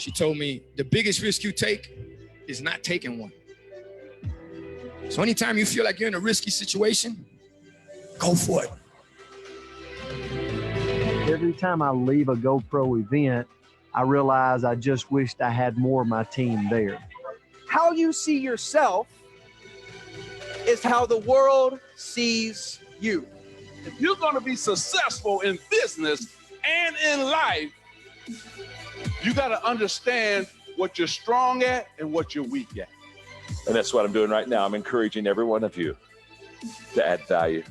She told me the biggest risk you take is not taking one. So anytime you feel like you're in a risky situation, go for it. Every time I leave a GoPro event, I realize I just wished I had more of my team there. How you see yourself is how the world sees you. If you're going to be successful in business and in life, you got to understand what you're strong at and what you're weak at. And that's what I'm doing right now. I'm encouraging every one of you to add value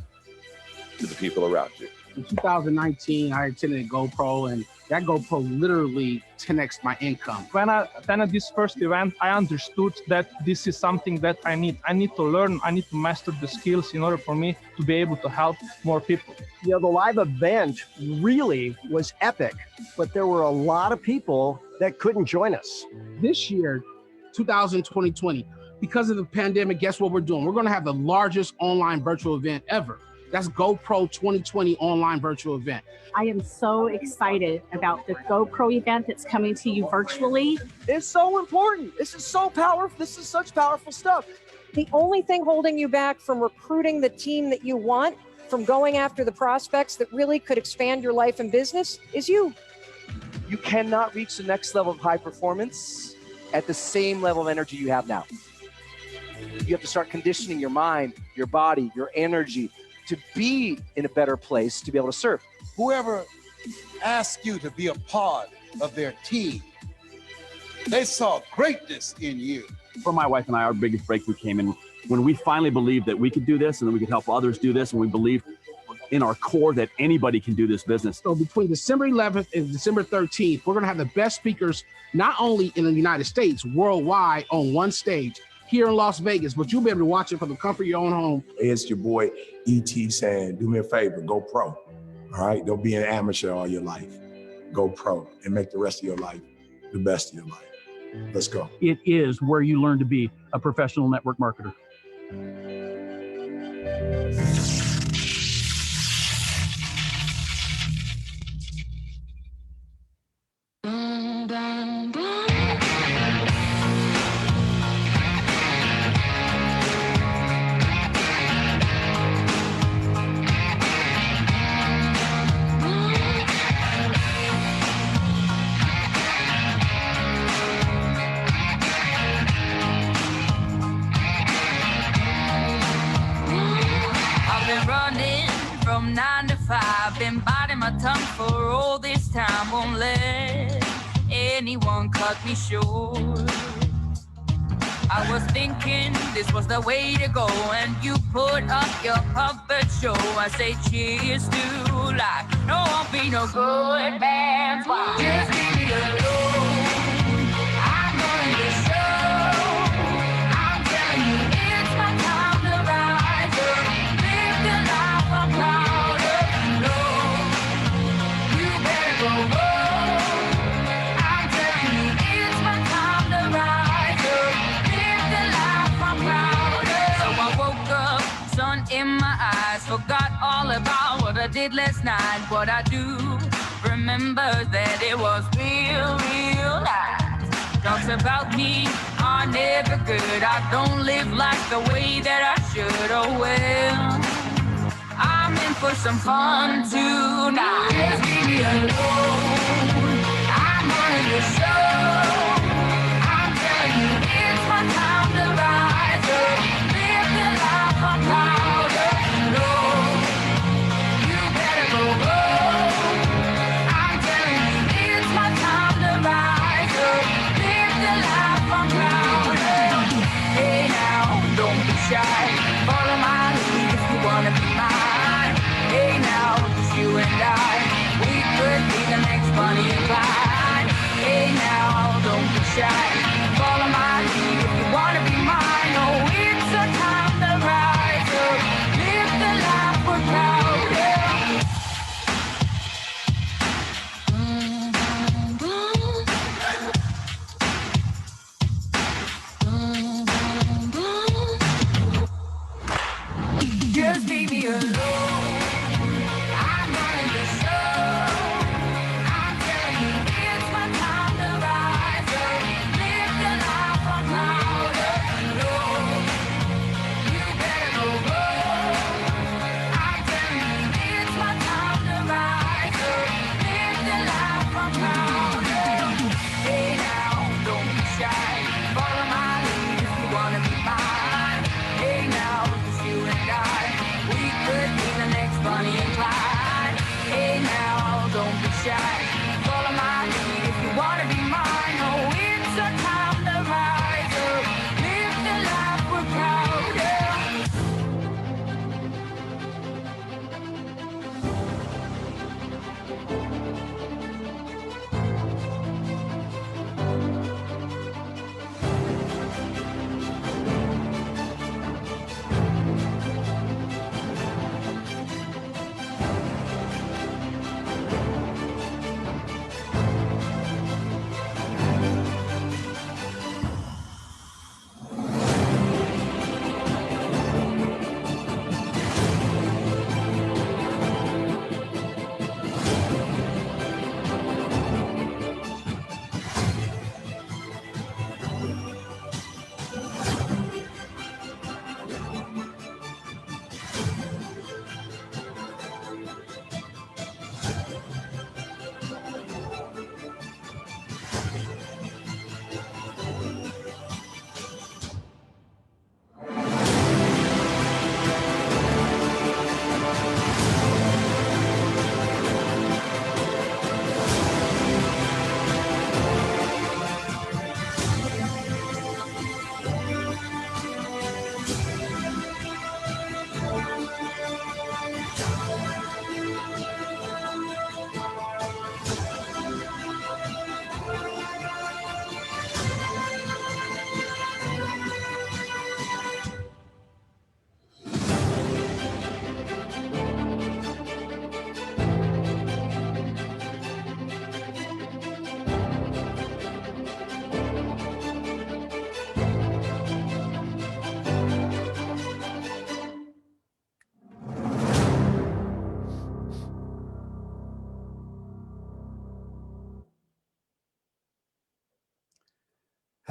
to the people around you. In 2019, I attended a GoPro, and that GoPro literally 10x my income. When I attended this first event, I understood that this is something that I need. I need to learn, I need to master the skills in order for me to be able to help more people. You know, the live event really was epic, but there were a lot of people that couldn't join us. This year, 2020, because of the pandemic, guess what we're doing? We're gonna have the largest online virtual event ever. That's GoPro 2020 online virtual event. I am so excited about the GoPro event that's coming to you virtually. It's so important. This is so powerful. This is such powerful stuff. The only thing holding you back from recruiting the team that you want, from going after the prospects that really could expand your life and business, is you. You cannot reach the next level of high performance at the same level of energy you have now. You have to start conditioning your mind, your body, your energy to be in a better place to be able to serve. Whoever asked you to be a part of their team, they saw greatness in you. For my wife and I, our biggest breakthrough came in when we finally believed that we could do this and that we could help others do this, and we believed in our core that anybody can do this business. So between December 11th and December 13th, we're gonna have the best speakers, not only in the United States, worldwide, on one stage here in Las Vegas, but you'll be able to watch it from the comfort of your own home. It's your boy E.T. saying, do me a favor, go pro. All right, don't be an amateur all your life. Go pro and make the rest of your life the best of your life. Let's go. It is where you learn to be a professional network marketer. From 9 to 5, been biting my tongue for all this time. Won't let anyone cut me short. I was thinking this was the way to go, and you put up your puppet show. I say cheers to life. No, I'll be no good man's wife. Just leave me alone. I'm going to show. I'm telling you, it's my time to rise up. Live the life I'm proud of. No, you better go home. I'm telling you, it's my time to rise up. Live the life I'm proud of. So I woke up, sun in my eyes, forgot all about what I did last night. What I do, remember that it was real, real life. Talks about me are never good. I don't live like the way that I should. Oh well, I'm in for some fun tonight. Just leave me alone. I'm running the show. I'm telling you, it's my time to rise up. Live the life I'm proud of. No, you better go home. I'm telling you, it's my time to rise up. Live the life I'm proud of. Hey now, don't be shy. Follow my lead if you wanna be mine. Hey now, just you and I, we could be the next Bonnie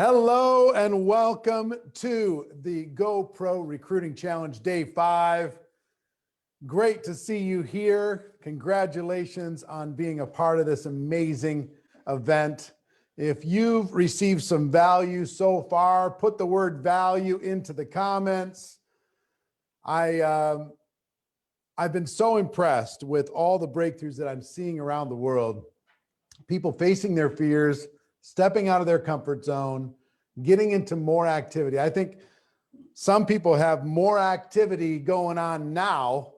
Hello and welcome to the GoPro Recruiting Challenge Day 5. Great to see you here. Congratulations on being a part of this amazing event. If you've received some value so far, put the word value into the comments. I've been so impressed with all the breakthroughs that I'm seeing around the world. People facing their fears, stepping out of their comfort zone, getting into more activity. I think some people have more activity going on now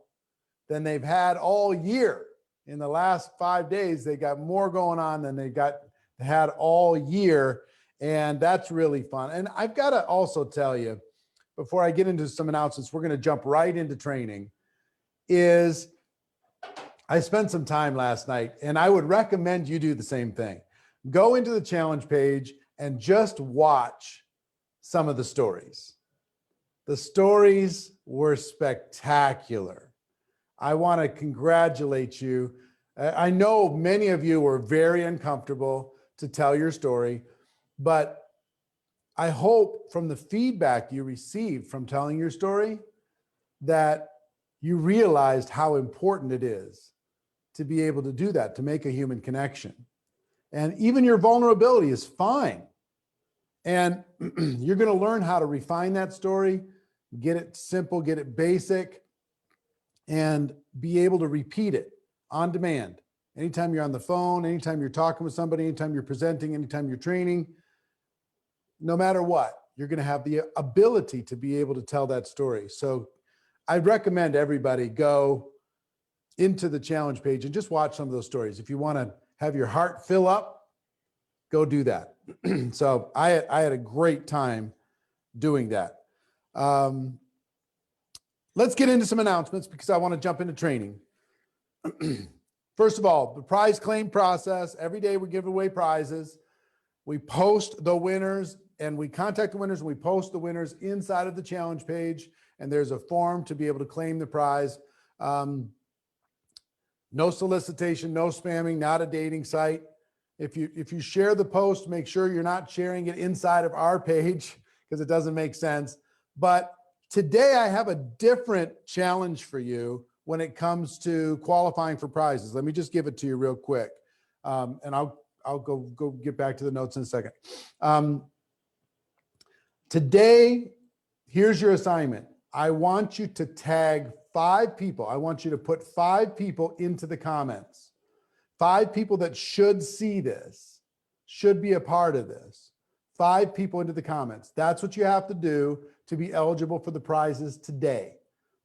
than they've had all year. In the last 5 days, they got more going on than they had all year. And that's really fun. And I've got to also tell you, before I get into some announcements, we're going to jump right into training, is I spent some time last night, and I would recommend you do the same thing. Go into the challenge page and just watch some of the stories. The stories were spectacular. I want to congratulate you. I know many of you were very uncomfortable to tell your story, but I hope from the feedback you received from telling your story that you realized how important it is to be able to do that, to make a human connection. And even your vulnerability is fine. And you're going to learn how to refine that story, get it simple, get it basic, and be able to repeat it on demand. Anytime you're on the phone, anytime you're talking with somebody, anytime you're presenting, anytime you're training, no matter what, you're going to have the ability to be able to tell that story. So I'd recommend everybody go into the challenge page and just watch some of those stories. If you want to have your heart fill up, go do that. So I had a great time doing that. Let's get into some announcements because I want to jump into training. First of all, the prize claim process. Every day we give away prizes. We post the winners and we contact the winners and we post the winners inside of the challenge page. And there's a form to be able to claim the prize. No solicitation, no spamming, not a dating site. If you share the post, make sure you're not sharing it inside of our page because it doesn't make sense. But today I have a different challenge for you when it comes to qualifying for prizes. Let me just give it to you real quick. And I'll go get back to the notes in a second. Today, here's your assignment. I want you to tag 5 people. I want you to put 5 people into the comments. 5 people that should see this, should be a part of this. 5 people into the comments. That's what you have to do to be eligible for the prizes today.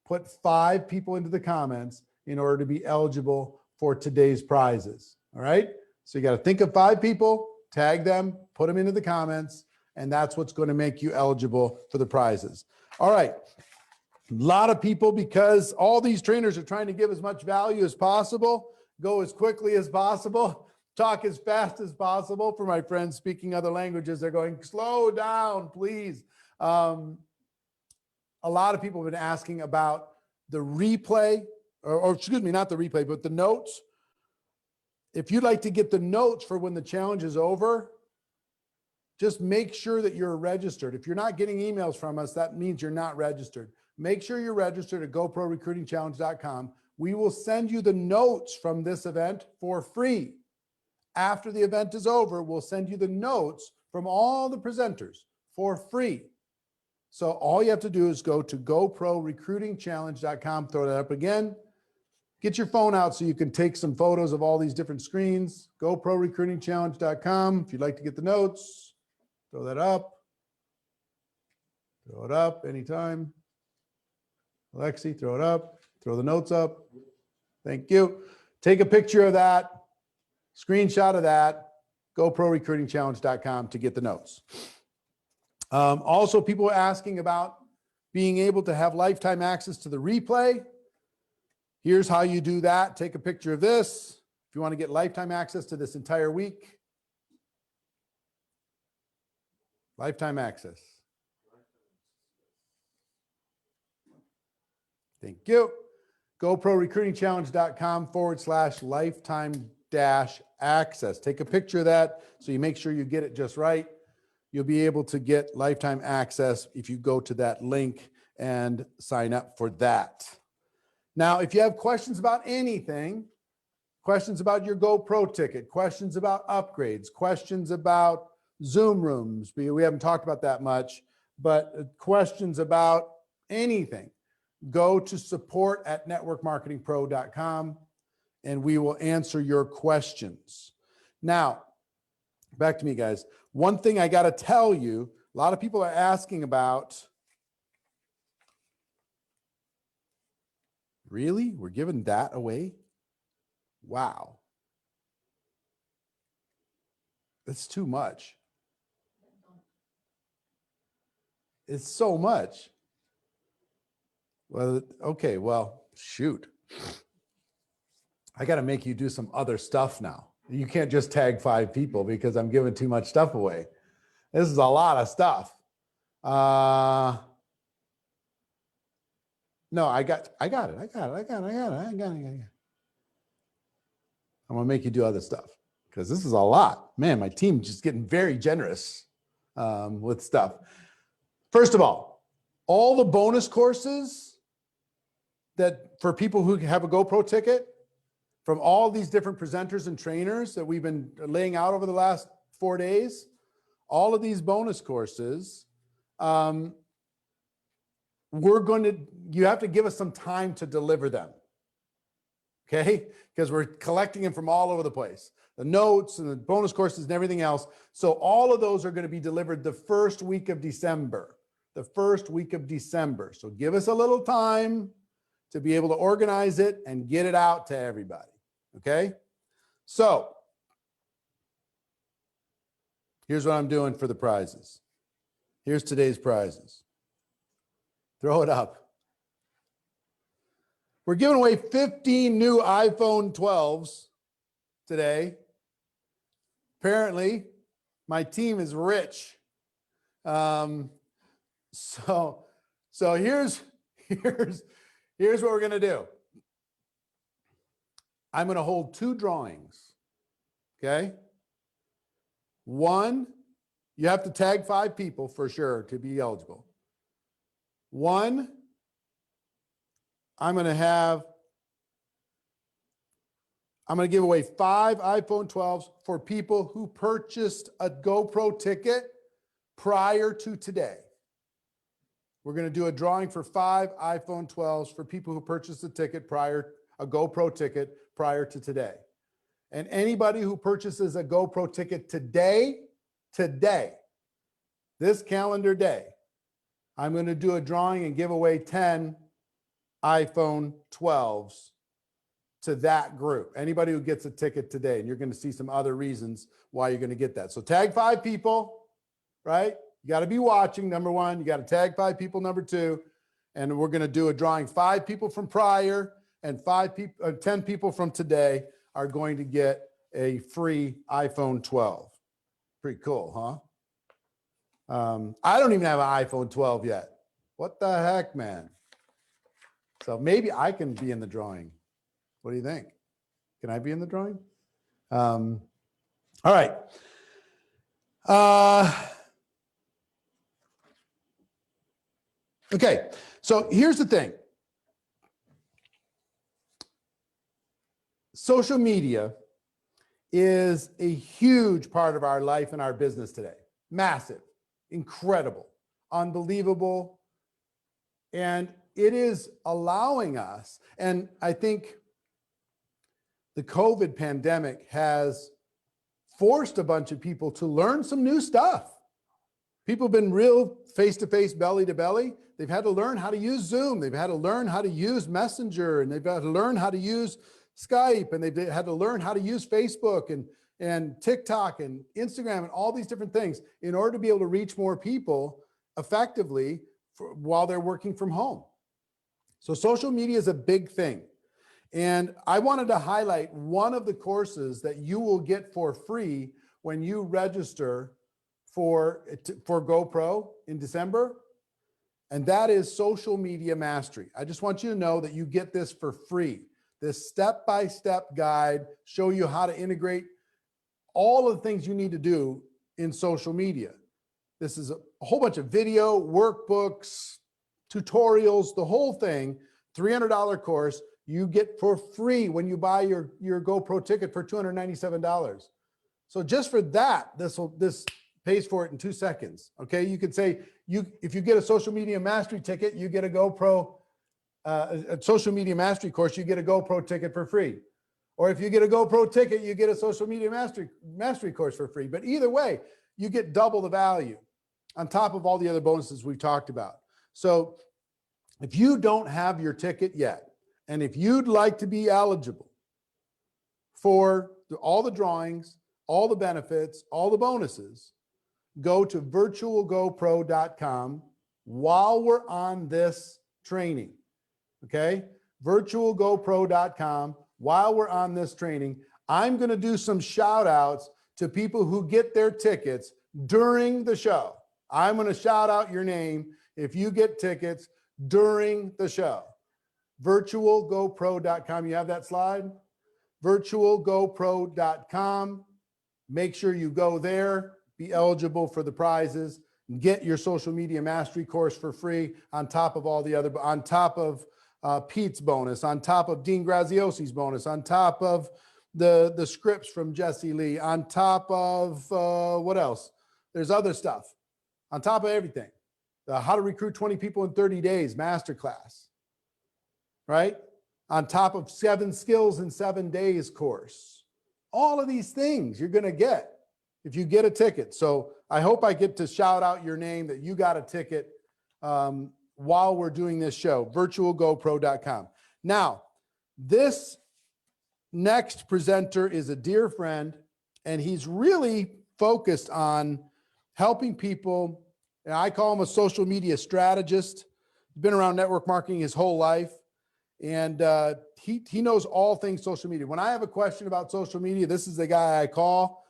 Put 5 people into the comments in order to be eligible for today's prizes. All right? So you got to think of 5 people, tag them, put them into the comments, and that's what's going to make you eligible for the prizes. All right. A lot of people, because all these trainers are trying to give as much value as possible, go as quickly as possible, talk as fast as possible. For my friends speaking other languages, they're going, slow down, please. A lot of people have been asking about the replay, or excuse me, not the replay, but the notes. If you'd like to get the notes for when the challenge is over, just make sure that you're registered. If you're not getting emails from us, that means you're not registered. Make sure you're registered at GoProRecruitingChallenge.com. We will send you the notes from this event for free. After the event is over, we'll send you the notes from all the presenters for free. So all you have to do is go to GoProRecruitingChallenge.com, throw that up again. Get your phone out so you can take some photos of all these different screens. GoProRecruitingChallenge.com. If you'd like to get the notes, throw that up. Throw it up anytime. Alexi, throw it up. Throw the notes up. Thank you. Take a picture of that. Screenshot of that. GoProRecruitingChallenge.com to get the notes. Also, people are asking about being able to have lifetime access to the replay. Here's how you do that. Take a picture of this. If you want to get lifetime access to this entire week. Lifetime access. Thank you. GoProRecruitingChallenge.com/lifetime-access. Take a picture of that so you make sure you get it just right. you'll be able to get lifetime access if you go to that link and sign up for that. Now, if you have questions about anything, questions about your GoPro ticket, questions about upgrades, questions about Zoom rooms, we haven't talked about that much, but questions about anything, go to support@networkmarketingpro.com and we will answer your questions. Now, back to me, guys. One thing I got to tell you, a lot of people are asking about, really? We're giving that away? Wow. That's too much. It's so much. Well, okay, well, shoot. I got to make you do some other stuff now. You can't just tag 5 people because I'm giving too much stuff away. This is a lot of stuff. No, I got it. I'm gonna make you do other stuff because this is a lot. Man, my team's just getting very generous with stuff. First of all the bonus courses that for people who have a GoPro ticket from all these different presenters and trainers that we've been laying out over the last 4 days, all of these bonus courses, you have to give us some time to deliver them. Okay? Because we're collecting them from all over the place. The notes and the bonus courses and everything else. So all of those are going to be delivered the first week of December. The first week of December. So give us a little time to be able to organize it and get it out to everybody. Okay? So here's what I'm doing for the prizes. Here's today's prizes. Throw it up. We're giving away 15 new iPhone 12s today. Apparently, my team is rich. So here's what we're going to do. I'm going to hold 2 drawings. Okay? One, you have to tag 5 people for sure to be eligible. One, I'm going to give away 5 iPhone 12s for people who purchased a GoPro ticket prior to today. We're going to do a drawing for 5 iPhone 12s for people who purchased a GoPro ticket prior to today. And anybody who purchases a GoPro ticket today, this calendar day, I'm going to do a drawing and give away 10 iPhone 12s to that group. Anybody who gets a ticket today, and you're going to see some other reasons why you're going to get that. So tag 5 people, right? You got to be watching, number 1. You got to tag 5 people, number 2. And we're going to do a drawing. 5 people from prior and 10 people from today are going to get a free iPhone 12. Pretty cool, huh? I don't even have an iPhone 12 yet. What the heck, man? So maybe I can be in the drawing. What do you think? Can I be in the drawing? All right. Okay. So here's the thing. Social media is a huge part of our life and our business today. Massive, incredible, unbelievable. And it is allowing us, and I think the COVID pandemic has forced a bunch of people to learn some new stuff. People have been real face-to-face, belly-to-belly. They've had to learn how to use Zoom. They've had to learn how to use Messenger, and they've had to learn how to use Skype, and they've had to learn how to use Facebook and TikTok and Instagram and all these different things in order to be able to reach more people effectively while they're working from home. So social media is a big thing. And I wanted to highlight one of the courses that you will get for free when you register for GoPro in December. And that is Social Media Mastery. I just want you to know that you get this for free. This step-by-step guide show you how to integrate all of the things you need to do in social media. This is a whole bunch of video, workbooks, tutorials, the whole thing, $300 course you get for free when you buy your GoPro ticket for $297. So just for that, this pays for it in 2 seconds. Okay. You could say if you get a social media mastery ticket, you get a GoPro, a social media mastery course, you get a GoPro ticket for free. Or if you get a GoPro ticket, you get a social media mastery course for free. But either way, you get double the value on top of all the other bonuses we've talked about. So if you don't have your ticket yet, and if you'd like to be eligible for all the drawings, all the benefits, all the bonuses, go to virtualgopro.com while we're on this training. Okay? virtualgopro.com while we're on this training. I'm going to do some shout outs to people who get their tickets during the show. I'm going to shout out your name if you get tickets during the show. virtualgopro.com. You have that slide? virtualgopro.com. Make sure you go there, be eligible for the prizes, get your social media mastery course for free on top of all the other, on top of Pete's bonus, on top of Dean Graziosi's bonus, on top of the scripts from Jesse Lee, on top of what else? There's other stuff. On top of everything. The How to Recruit 20 People in 30 Days masterclass. Right? On top of 7 Skills in 7 Days course. All of these things you're going to get if you get a ticket. So I hope I get to shout out your name that you got a ticket while we're doing this show, virtualgopro.com. Now, this next presenter is a dear friend, and he's really focused on helping people. And I call him a social media strategist. He's been around network marketing his whole life. And he knows all things social media. When I have a question about social media, this is the guy I call.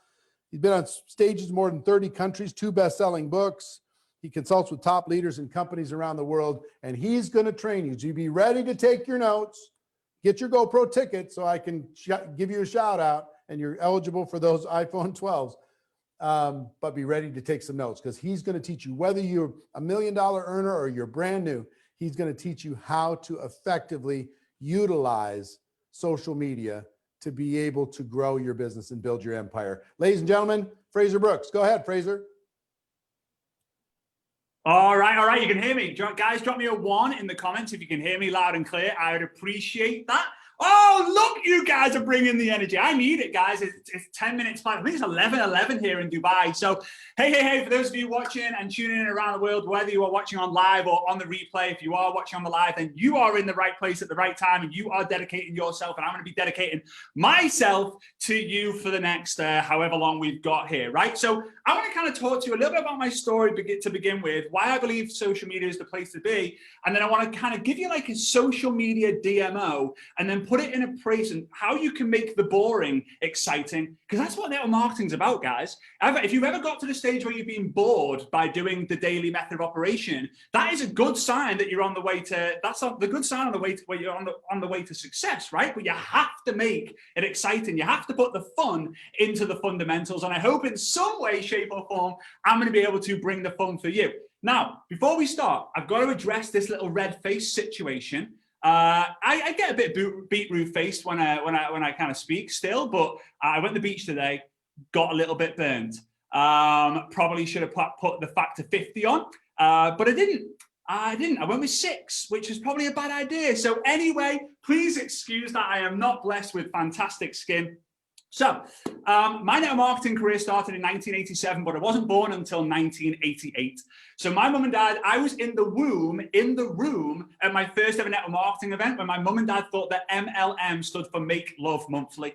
He's been on stages in more than 30 countries, 2 best-selling books. He consults with top leaders and companies around the world, and he's going to train you. So you be ready to take your notes, get your GoPro ticket so I can give you a shout out, and you're eligible for those iPhone 12s. But be ready to take some notes because he's going to teach you, whether you're $1 million earner or you're brand new, he's going to teach you how to effectively utilize social media to be able to grow your business and build your empire. Ladies and gentlemen, Fraser Brooks. Go ahead, Fraser. All right. You can hear me. Guys, drop me a 1 in the comments if you can hear me loud and clear. I would appreciate that. Oh, look, you guys are bringing the energy. I need it, guys. It's 10 minutes past. I think it's 11:11 here in Dubai. So, hey, for those of you watching and tuning in around the world, whether you are watching on live or on the replay, if you are watching on the live, then you are in the right place at the right time, and you are dedicating yourself, and I'm going to be dedicating myself to you for the next however long we've got here, right? So I want to kind of talk to you a little bit about my story to begin with, why I believe social media is the place to be, and then I want to kind of give you like a social media DMO, and then put it in a place and how you can make the boring exciting, because that's what network marketing is about, guys. If you've ever got to the stage where you've been bored by doing the daily method of operation, that is a good sign that you're on the way to. That's the good sign on the way to where you're on the way to success, right? But you have to make it exciting. You have to put the fun into the fundamentals, and I hope in some way, shape, or form, I'm going to be able to bring the fun for you. Now, before we start, I've got to address this little red face situation. I get a bit beetroot faced when I kind of speak still, but I went to the beach today, got a little bit burned. Probably should have put the factor 50 on, but I didn't. I went with 6, which is probably a bad idea. So anyway, please excuse that I am not blessed with fantastic skin. So my network marketing career started in 1987, but I wasn't born until 1988. So my mum and dad, I was in the room at my first ever network marketing event when my mum and dad thought that MLM stood for Make Love Monthly.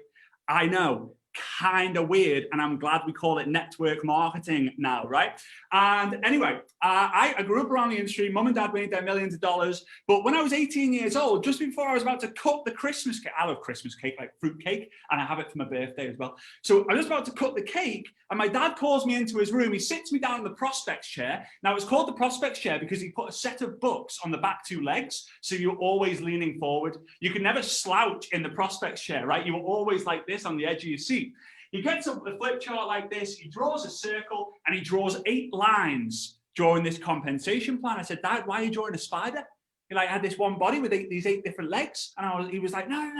I know, kind of weird, and I'm glad we call it network marketing now, right? And anyway, I grew up around the industry. Mum and dad made their millions of dollars, but when I was 18 years old, just before I was about to cut the Christmas cake, I love Christmas cake, like fruit cake, and I have it for my birthday as well. So I was about to cut the cake, and my dad calls me into his room. He sits me down in the prospects chair. Now it's called the prospects chair because he put a set of books on the back 2 legs, so you're always leaning forward. You can never slouch in the prospects chair, right? You were always like this on the edge of your seat. He gets up the flip chart like this, he draws a circle, and he draws 8 lines drawing this compensation plan. I said, Dad, why are you drawing a spider? He like had this one body with these 8 different legs. And he was like, no.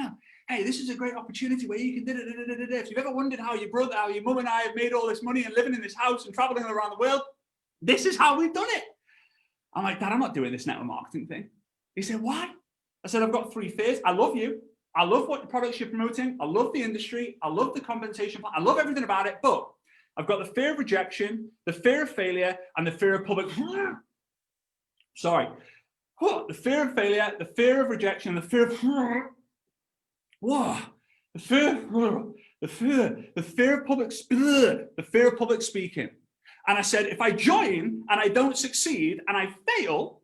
Hey, this is a great opportunity where you can If you've ever wondered how your mum and I have made all this money and living in this house and traveling around the world, this is how we've done it. I'm like, Dad, I'm not doing this network marketing thing. He said, why? I said, I've got 3 fears. I love you. I love what products you're promoting. I love the industry. I love the compensation plan. I love everything about it. But I've got the fear of rejection, the fear of failure, and the fear of public. Sorry. The fear of failure, the fear of rejection, the fear of. Whoa. The fear of public speaking. And I said, if I join and I don't succeed and I fail,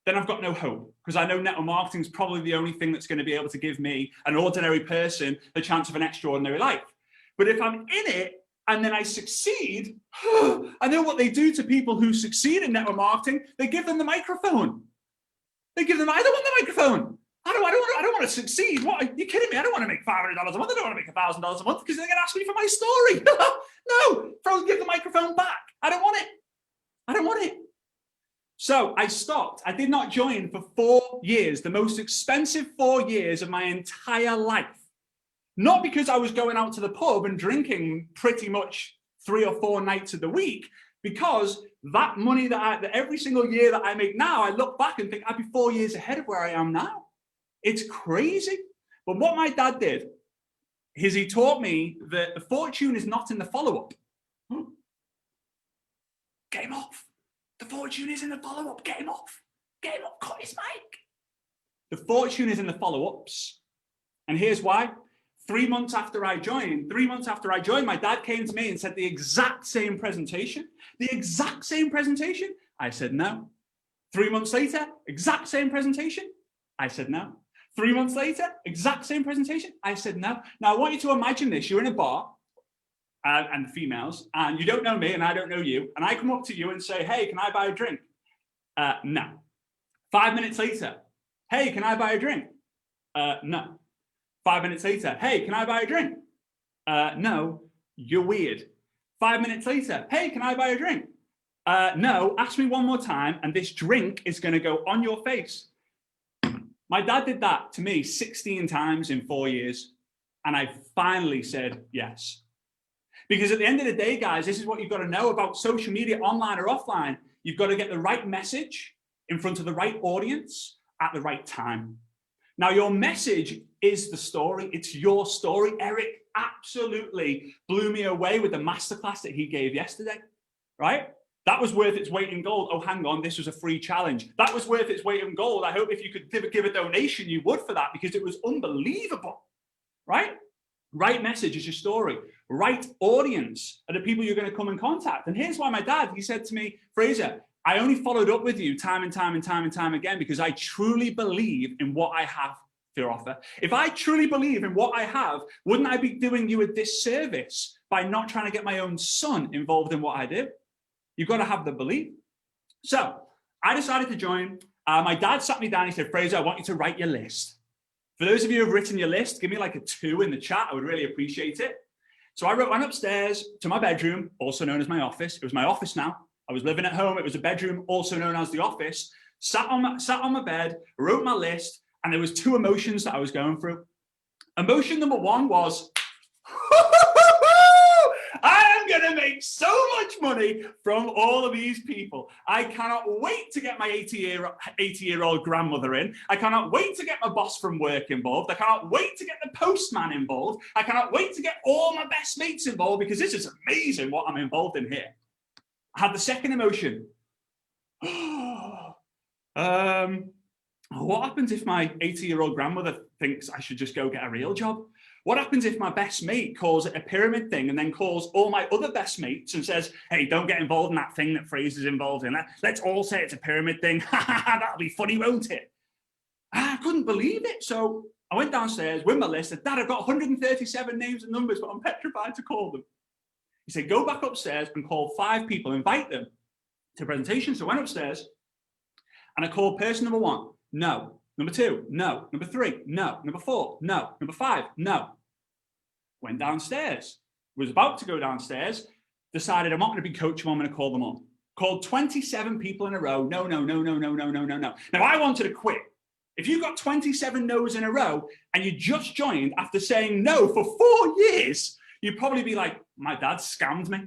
then I've got no hope, because I know network marketing is probably the only thing that's going to be able to give me, an ordinary person, the chance of an extraordinary life. But if I'm in it and then I succeed, I know what they do to people who succeed in network marketing. They give them the microphone. I don't want the microphone. I don't want to succeed. What? Are you kidding me? I don't want to make $500 a month. I don't want to make $1,000 a month because they're going to ask me for my story. No, give the microphone back. I don't want it. So I stopped. I did not join for 4 years, the most expensive 4 years of my entire life. Not because I was going out to the pub and drinking pretty much 3 or 4 nights of the week, because that money that every single year that I make now, I look back and think I'd be 4 years ahead of where I am now. It's crazy. But what my dad did is he taught me that the fortune is not in the follow-up. Game off. The fortune is in the follow-up. Game off. Game off. Cut his mic. The fortune is in the follow-ups. And here's why. 3 months after I joined, my dad came to me and said the exact same presentation. I said no. 3 months later, exact same presentation. I said no. 3 months later, exact same presentation. I said no. Now I want you to imagine this. You're in a bar and the females, and you don't know me and I don't know you. And I come up to you and say, hey, can I buy a drink? No. 5 minutes later, hey, can I buy a drink? No. 5 minutes later, hey, can I buy a drink? No, you're weird. 5 minutes later, hey, can I buy a drink? No, ask me one more time and this drink is going to go on your face. My dad did that to me 16 times in 4 years. And I finally said yes. Because at the end of the day, guys, this is what you've got to know about social media, online or offline. You've got to get the right message in front of the right audience at the right time. Now, your message is the story. It's your story. Eric absolutely blew me away with the masterclass that he gave yesterday, right? That was worth its weight in gold. Oh, hang on, this was a free challenge. That was worth its weight in gold. I hope if you could give a donation, you would for that, because it was unbelievable, right? Right message is your story. Right audience are the people you're going to come in contact. And here's why my dad, he said to me, Fraser, I only followed up with you time and time again because I truly believe in what I have to offer. If I truly believe in what I have, wouldn't I be doing you a disservice by not trying to get my own son involved in what I do? You've got to have the belief. So I decided to join. My dad sat me down. He said, Fraser, I want you to write your list. For those of you who've written your list, give me like a 2 in the chat. I would really appreciate it. So I went upstairs to my bedroom, also known as my office. It was my office now. I was living at home. It was a bedroom, also known as the office. Sat on my bed, wrote my list, and there was 2 emotions that I was going through. Emotion number 1 was, I am going to make so much money from all of these people. I cannot wait to get my 80-year-old grandmother in. I cannot wait to get my boss from work involved. I cannot wait to get the postman involved. I cannot wait to get all my best mates involved, because this is amazing what I'm involved in here. I had the second emotion. What happens if my 80-year-old grandmother thinks I should just go get a real job? What happens if my best mate calls it a pyramid thing and then calls all my other best mates and says, hey, don't get involved in that thing that Fraser's involved in. Let's all say it's a pyramid thing. That'll be funny, won't it? I couldn't believe it. So I went downstairs with my list and said, Dad, I've got 137 names and numbers, but I'm petrified to call them. He said, go back upstairs and call 5 people, invite them to a presentation. So I went upstairs and I called person number 1, no. Number 2, no. Number 3, no. Number 4, no. Number 5, no. Went downstairs. was about to go downstairs, decided I'm not going to be coaching, I'm going to call them on. Called 27 people in a row. No. Now, I wanted to quit. If you got 27 no's in a row and you just joined after saying no for 4 years, you'd probably be like, my dad scammed me.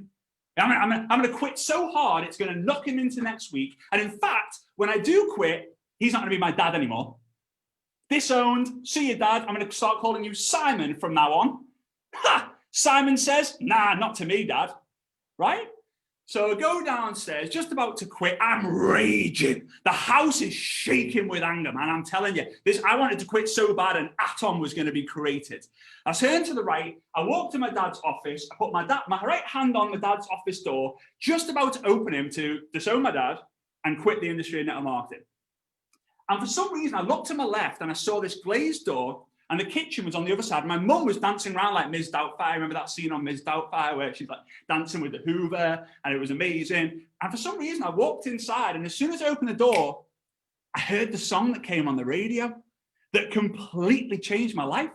I'm going to quit so hard, it's going to knock him into next week. And in fact, when I do quit, he's not going to be my dad anymore. Disowned. See you, Dad. I'm going to start calling you Simon from now on. Ha! Simon says, nah, not to me, Dad. Right? So I go downstairs, just about to quit. I'm raging. The house is shaking with anger, man. I'm telling you, I wanted to quit so bad an atom was going to be created. I turned to the right. I walked to my dad's office. I put my right hand on my dad's office door, just about to open him to disown my dad and quit the industry of network marketing. And for some reason, I looked to my left and I saw this glazed door, and the kitchen was on the other side. My mum was dancing around like Ms. Doubtfire. Remember that scene on Ms. Doubtfire where she's like dancing with the Hoover, and it was amazing. And for some reason, I walked inside, and as soon as I opened the door, I heard the song that came on the radio that completely changed my life.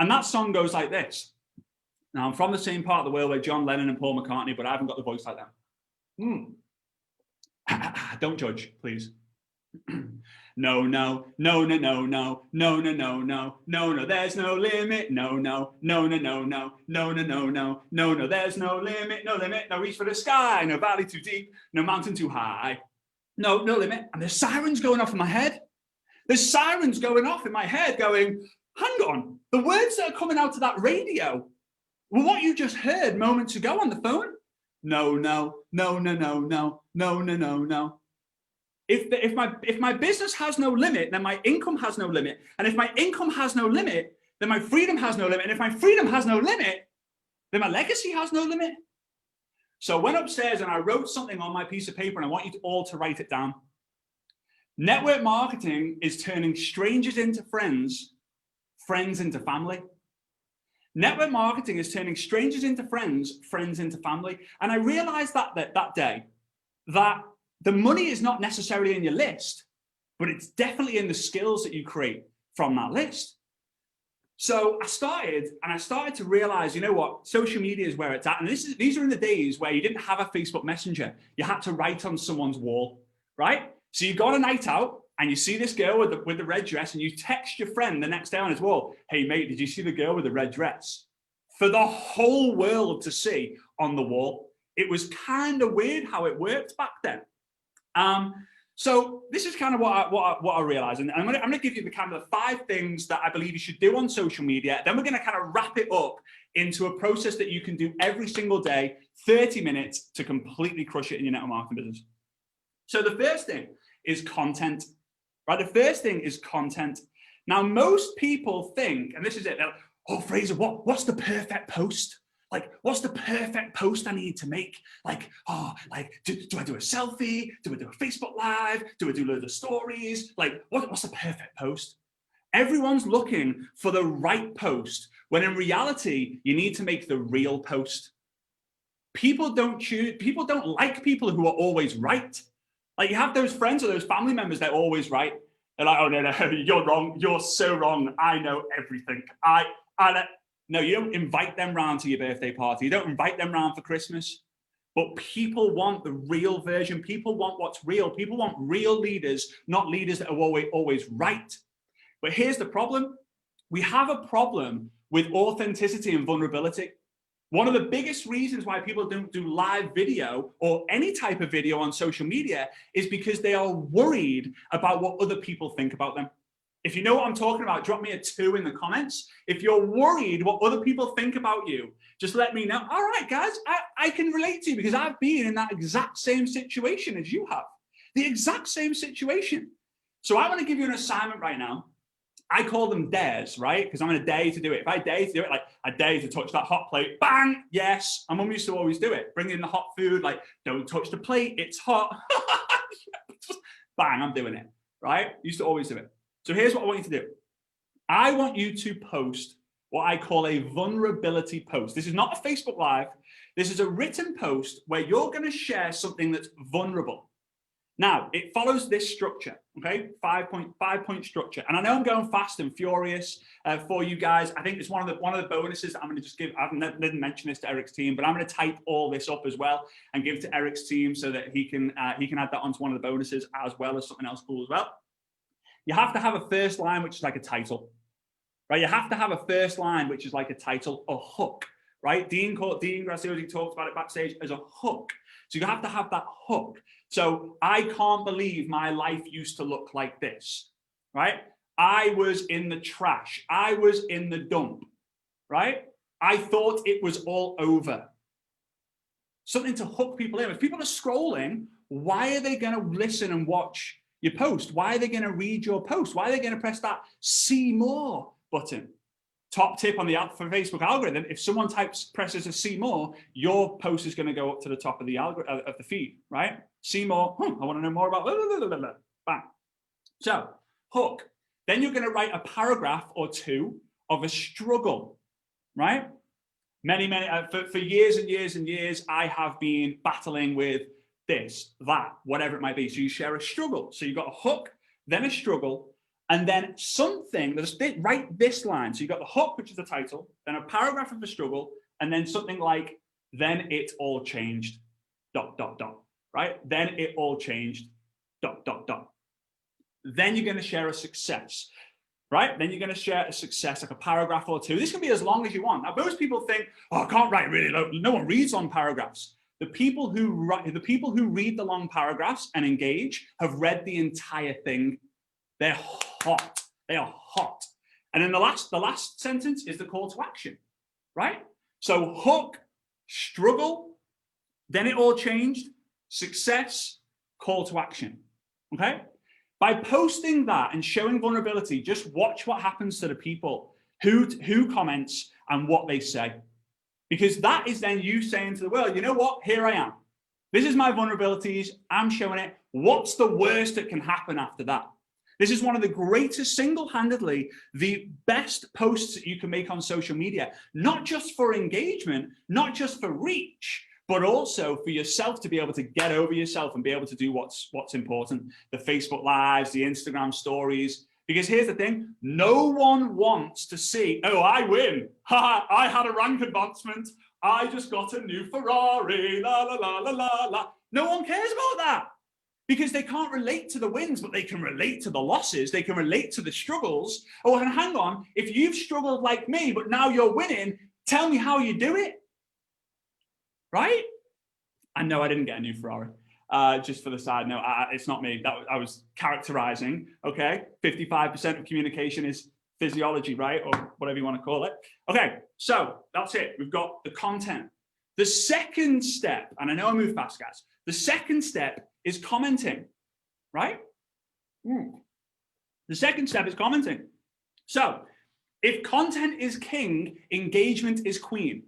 And that song goes like this. Now, I'm from the same part of the world where John Lennon and Paul McCartney, but I haven't got the voice like them. Don't judge, please. No, there's no limit. No, there's no limit. No reach for the sky. No valley too deep. No mountain too high. No limit. And there's sirens going off in my head. There's sirens going off in my head going, hang on, the words that are coming out of that radio were what you just heard moments ago on the phone. No. If my business has no limit, then my income has no limit. And if my income has no limit, then my freedom has no limit. And if my freedom has no limit, then my legacy has no limit. So I went upstairs and I wrote something on my piece of paper, and I want you all to write it down. Network marketing is turning strangers into friends, friends into family. Network marketing is turning strangers into friends, friends into family. And I realized that day that the money is not necessarily in your list, but it's definitely in the skills that you create from that list. So I started to realize, you know what, social media is where it's at. And these are in the days where you didn't have a Facebook Messenger. You had to write on someone's wall, right? So you go on a night out and you see this girl with the red dress, and you text your friend the next day on his wall, hey mate, did you see the girl with the red dress? For the whole world to see on the wall. It was kind of weird how it worked back then. So this is kind of what I realized, and I'm going to give you the kind of the 5 things that I believe you should do on social media. Then we're going to kind of wrap it up into a process that you can do every single day, 30 minutes to completely crush it in your network marketing business. So the first thing is content, right? The first thing is content. Now, most people think, and this is it, they're like, oh, Fraser, what's the perfect post? Like, what's the perfect post I need to make? Like, do I do a selfie? Do I do a Facebook Live? Do I do loads of stories? Like, what's the perfect post? Everyone's looking for the right post, when in reality, you need to make the real post. People don't like people who are always right. Like, you have those friends or those family members that are always right. They're like, oh, no, you're wrong. You're so wrong. I know everything. No, you don't invite them round to your birthday party. You don't invite them round for Christmas. But people want the real version. People want what's real. People want real leaders, not leaders that are always right. But here's the problem. We have a problem with authenticity and vulnerability. One of the biggest reasons why people don't do live video or any type of video on social media is because they are worried about what other people think about them. If you know what I'm talking about, drop me a 2 in the comments. If you're worried what other people think about you, just let me know. All right, guys, I can relate to you because I've been in that exact same situation as you have. The exact same situation. So I want to give you an assignment right now. I call them dares, right? Because I'm going to dare you to do it. If I dare you to do it, like I dare you to touch that hot plate, bang, yes. My mum used to always do it. Bring in the hot food, like don't touch the plate, it's hot. Bang, I'm doing it, right? Used to always do it. So here's what I want you to do. I want you to post what I call a vulnerability post. This is not a Facebook Live. This is a written post where you're going to share something that's vulnerable. Now, it follows this structure, okay? 5-point structure. And I know I'm going fast and furious for you guys. I think it's one of the bonuses that I'm going to just give. I didn't mention this to Eric's team, but I'm going to type all this up as well and give to Eric's team so that he can add that onto one of the bonuses as well as something else cool as well. You have to have a first line, which is like a title, right? You have to have a first line, which is like a title, a hook, right? Dean Graziosi talks about it backstage as a hook. So you have to have that hook. So I can't believe my life used to look like this, right? I was in the trash. I was in the dump, right? I thought it was all over. Something to hook people in. If people are scrolling, why are they going to listen and watch your post? Why are they going to read your post? Why are they going to press that see more button? Top tip on the for Facebook algorithm: if someone presses a see more, your post is going to go up to the top of the of the feed, right? See more. I want to know more about blah, blah, blah, blah, blah. Bang. So hook. Then you're going to write a paragraph or two of a struggle, right? Many for years and years and years, I have been battling with this, that, whatever it might be. So you share a struggle. So you've got a hook, then a struggle. And then something that's write this line. So you've got the hook, which is the title, then a paragraph of the struggle, and then something like, then it all changed, ... right? Then it all changed, ... Then you're going to share a success, right? Then you're going to share a success, like a paragraph or two. This can be as long as you want. Now, most people think, oh, I can't write really long. No one reads long paragraphs. The people who read the long paragraphs and engage have read the entire thing. They're hot. They are hot. And then the last sentence is the call to action, right? So hook, struggle, then it all changed, success, call to action, okay? By posting that and showing vulnerability, just watch what happens to the people who comments and what they say. Because that is then you saying to the world, you know what, here I am. This is my vulnerabilities, I'm showing it. What's the worst that can happen after that? This is one of the greatest, single-handedly, the best posts that you can make on social media, not just for engagement, not just for reach, but also for yourself to be able to get over yourself and be able to do what's important. The Facebook Lives, the Instagram stories. Because here's the thing, no one wants to see, oh, I win. Ha, I had a rank advancement. I just got a new Ferrari, la, la, la, la, la, la. No one cares about that. Because they can't relate to the wins, but they can relate to the losses. They can relate to the struggles. Oh, and hang on, if you've struggled like me, but now you're winning, tell me how you do it. Right? I know I didn't get a new Ferrari. Just for the side note, it's not me. I was characterizing, okay? 55% of communication is physiology, right? Or whatever you want to call it. Okay, so that's it. We've got the content. The second step, and I know I move fast, guys. The second step is commenting, right? The second step is commenting. So if content is king, engagement is queen,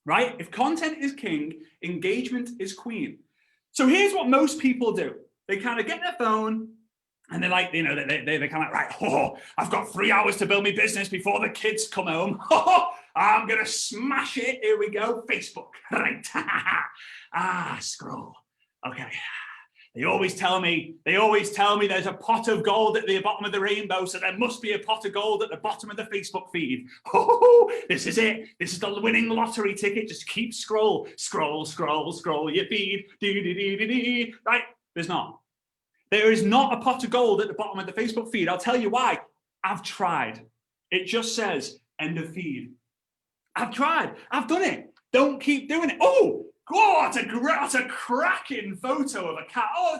right? If content is king, engagement is queen. So here's what most people do. They kind of get their phone and they're like, you know, they're kind of like, right, oh, I've got 3 hours to build my business before the kids come home. I'm going to smash it. Here we go. Facebook, right? Scroll. Okay. They always tell me there's a pot of gold at the bottom of the rainbow, so there must be a pot of gold at the bottom of the Facebook feed. Oh, this is it. This is the winning lottery ticket. Just keep scroll your feed. Right? There's not. There is not a pot of gold at the bottom of the Facebook feed. I'll tell you why. I've tried. It just says end of feed. I've tried. I've done it. Don't keep doing it. Oh, that's a cracking photo of a cat. Oh,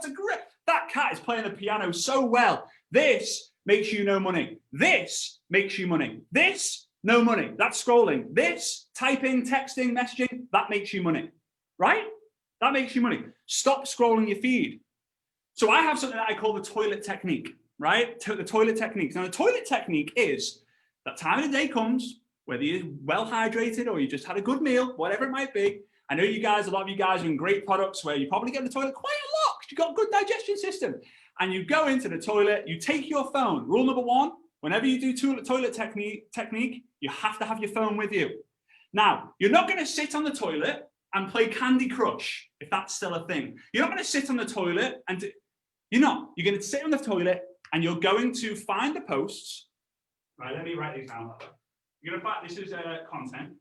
that cat is playing the piano so well. This makes you no money. This makes you money. This, no money. That's scrolling. This, typing, texting, messaging, that makes you money, right? That makes you money. Stop scrolling your feed. So I have something that I call the toilet technique, right? The toilet technique. Now, the toilet technique is that time of the day comes, whether you're well hydrated or you just had a good meal, whatever it might be. I know you guys, a lot of you guys are in great products where you probably get in the toilet quite a lot because you've got a good digestion system. And you go into the toilet, you take your phone. Rule number 1, whenever you do toilet technique, you have to have your phone with you. Now, you're not going to sit on the toilet and play Candy Crush, if that's still a thing. You're not going to sit on the toilet and You're not. You're going to sit on the toilet and you're going to find the posts. Right, let me write these down. You're going to find, this is content.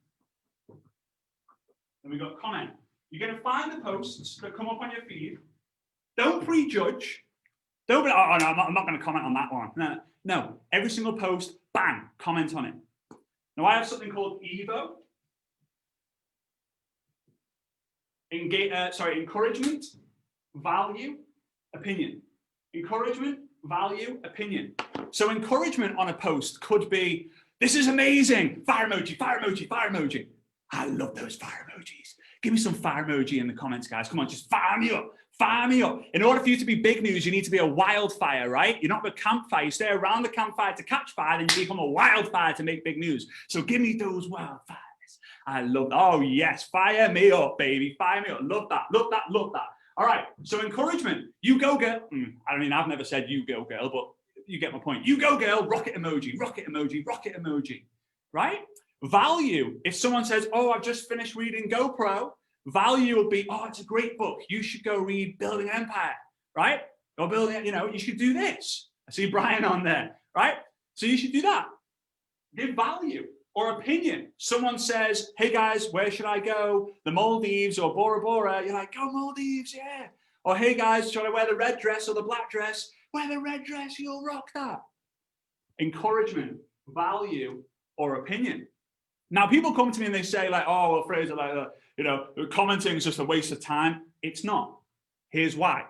And we've got comment. You're going to find the posts that come up on your feed. Don't prejudge. Don't be like, oh, no, I'm not going to comment on that one. No, every single post, bang, comment on it. Now, I have something called EVO. Encouragement, value, opinion. Encouragement, value, opinion. So encouragement on a post could be, this is amazing. Fire emoji, fire emoji, fire emoji. I love those fire emojis. Give me some fire emoji in the comments, guys. Come on, just fire me up. Fire me up. In order for you to be big news, you need to be a wildfire, right? You're not a campfire. You stay around the campfire to catch fire, then you become a wildfire to make big news. So give me those wildfires. I love that. Oh, yes. Fire me up, baby. Fire me up. Love that. Love that. Love that. All right. So encouragement. You go, girl. I mean, I've never said you go, girl, but you get my point. You go, girl. Rocket emoji. Rocket emoji. Rocket emoji. Right? Value. If someone says, oh, I've just finished reading GoPro, value will be, oh, it's a great book. You should go read Building an Empire, right? Go building it, you should do this. I see Brian on there, right? So you should do that. Give value or opinion. Someone says, hey guys, where should I go? The Maldives or Bora Bora. You're like, go Maldives, yeah. Or hey guys, should I wear the red dress or the black dress? Wear the red dress, you'll rock that. Encouragement, value, or opinion. Now, people come to me and they say like, oh, well, Fraser, like, commenting is just a waste of time. It's not. Here's why.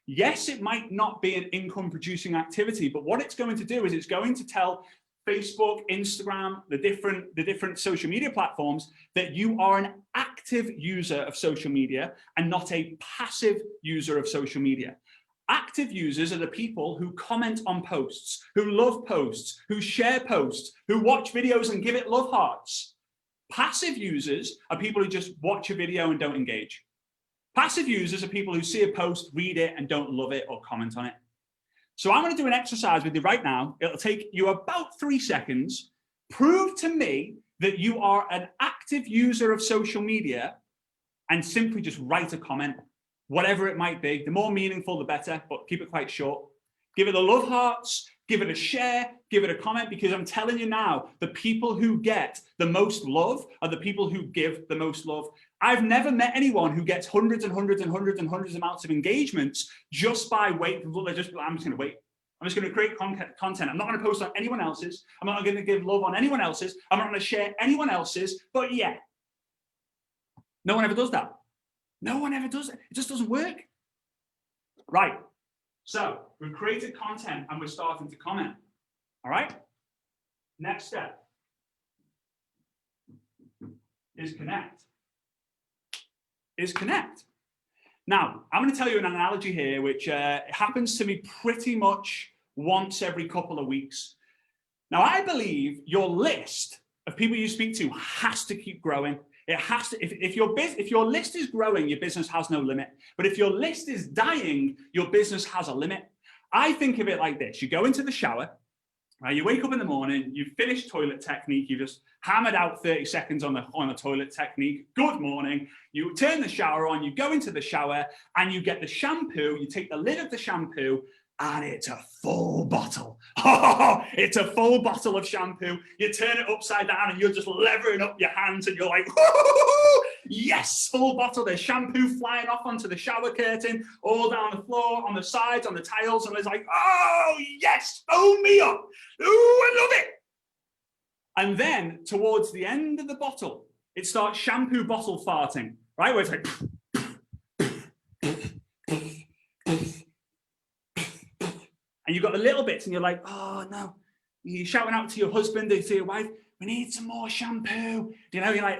Yes, it might not be an income producing activity, but what it's going to do is it's going to tell Facebook, Instagram, the different social media platforms that you are an active user of social media and not a passive user of social media. Active users are the people who comment on posts, who love posts, who share posts, who watch videos and give it love hearts. Passive users are people who just watch a video and don't engage. Passive users are people who see a post, read it, and don't love it or comment on it. So I'm going to do an exercise with you right now. It'll take you about 3 seconds. Prove to me that you are an active user of social media and simply just write a comment. Whatever it might be, the more meaningful, the better, but keep it quite short. Give it a love hearts, give it a share, give it a comment, because I'm telling you now, the people who get the most love are the people who give the most love. I've never met anyone who gets hundreds and hundreds and hundreds and hundreds of amounts of engagements just by waiting. I'm just going to wait. I'm just going to create content. I'm not going to post on anyone else's. I'm not going to give love on anyone else's. I'm not going to share anyone else's, but yeah. No one ever does that. No one ever does it. It just doesn't work. Right. So we've created content and we're starting to comment. All right. Next step is connect. Now, I'm going to tell you an analogy here, which happens to me pretty much once every couple of weeks. Now, I believe your list of people you speak to has to keep growing. It has to. If your list is growing, your business has no limit. But if your list is dying, your business has a limit. I think of it like this: you go into the shower, right? You wake up in the morning, you finish toilet technique, you just hammered out 30 seconds on the toilet technique. Good morning. You turn the shower on, you go into the shower, and you get the shampoo. You take the lid of the shampoo, and it's a full bottle. Oh, it's a full bottle of shampoo. You turn it upside down and you're just levering up your hands and you're like, yes, full bottle. There's shampoo flying off onto the shower curtain, all down the floor, on the sides, on the tiles. And it's like, oh, yes, fill me up. Ooh, I love it. And then towards the end of the bottle, it starts shampoo bottle farting, right? Where it's like, and you've got the little bits and you're like, oh no, you're shouting out to your husband or to your wife, we need some more shampoo. You're like,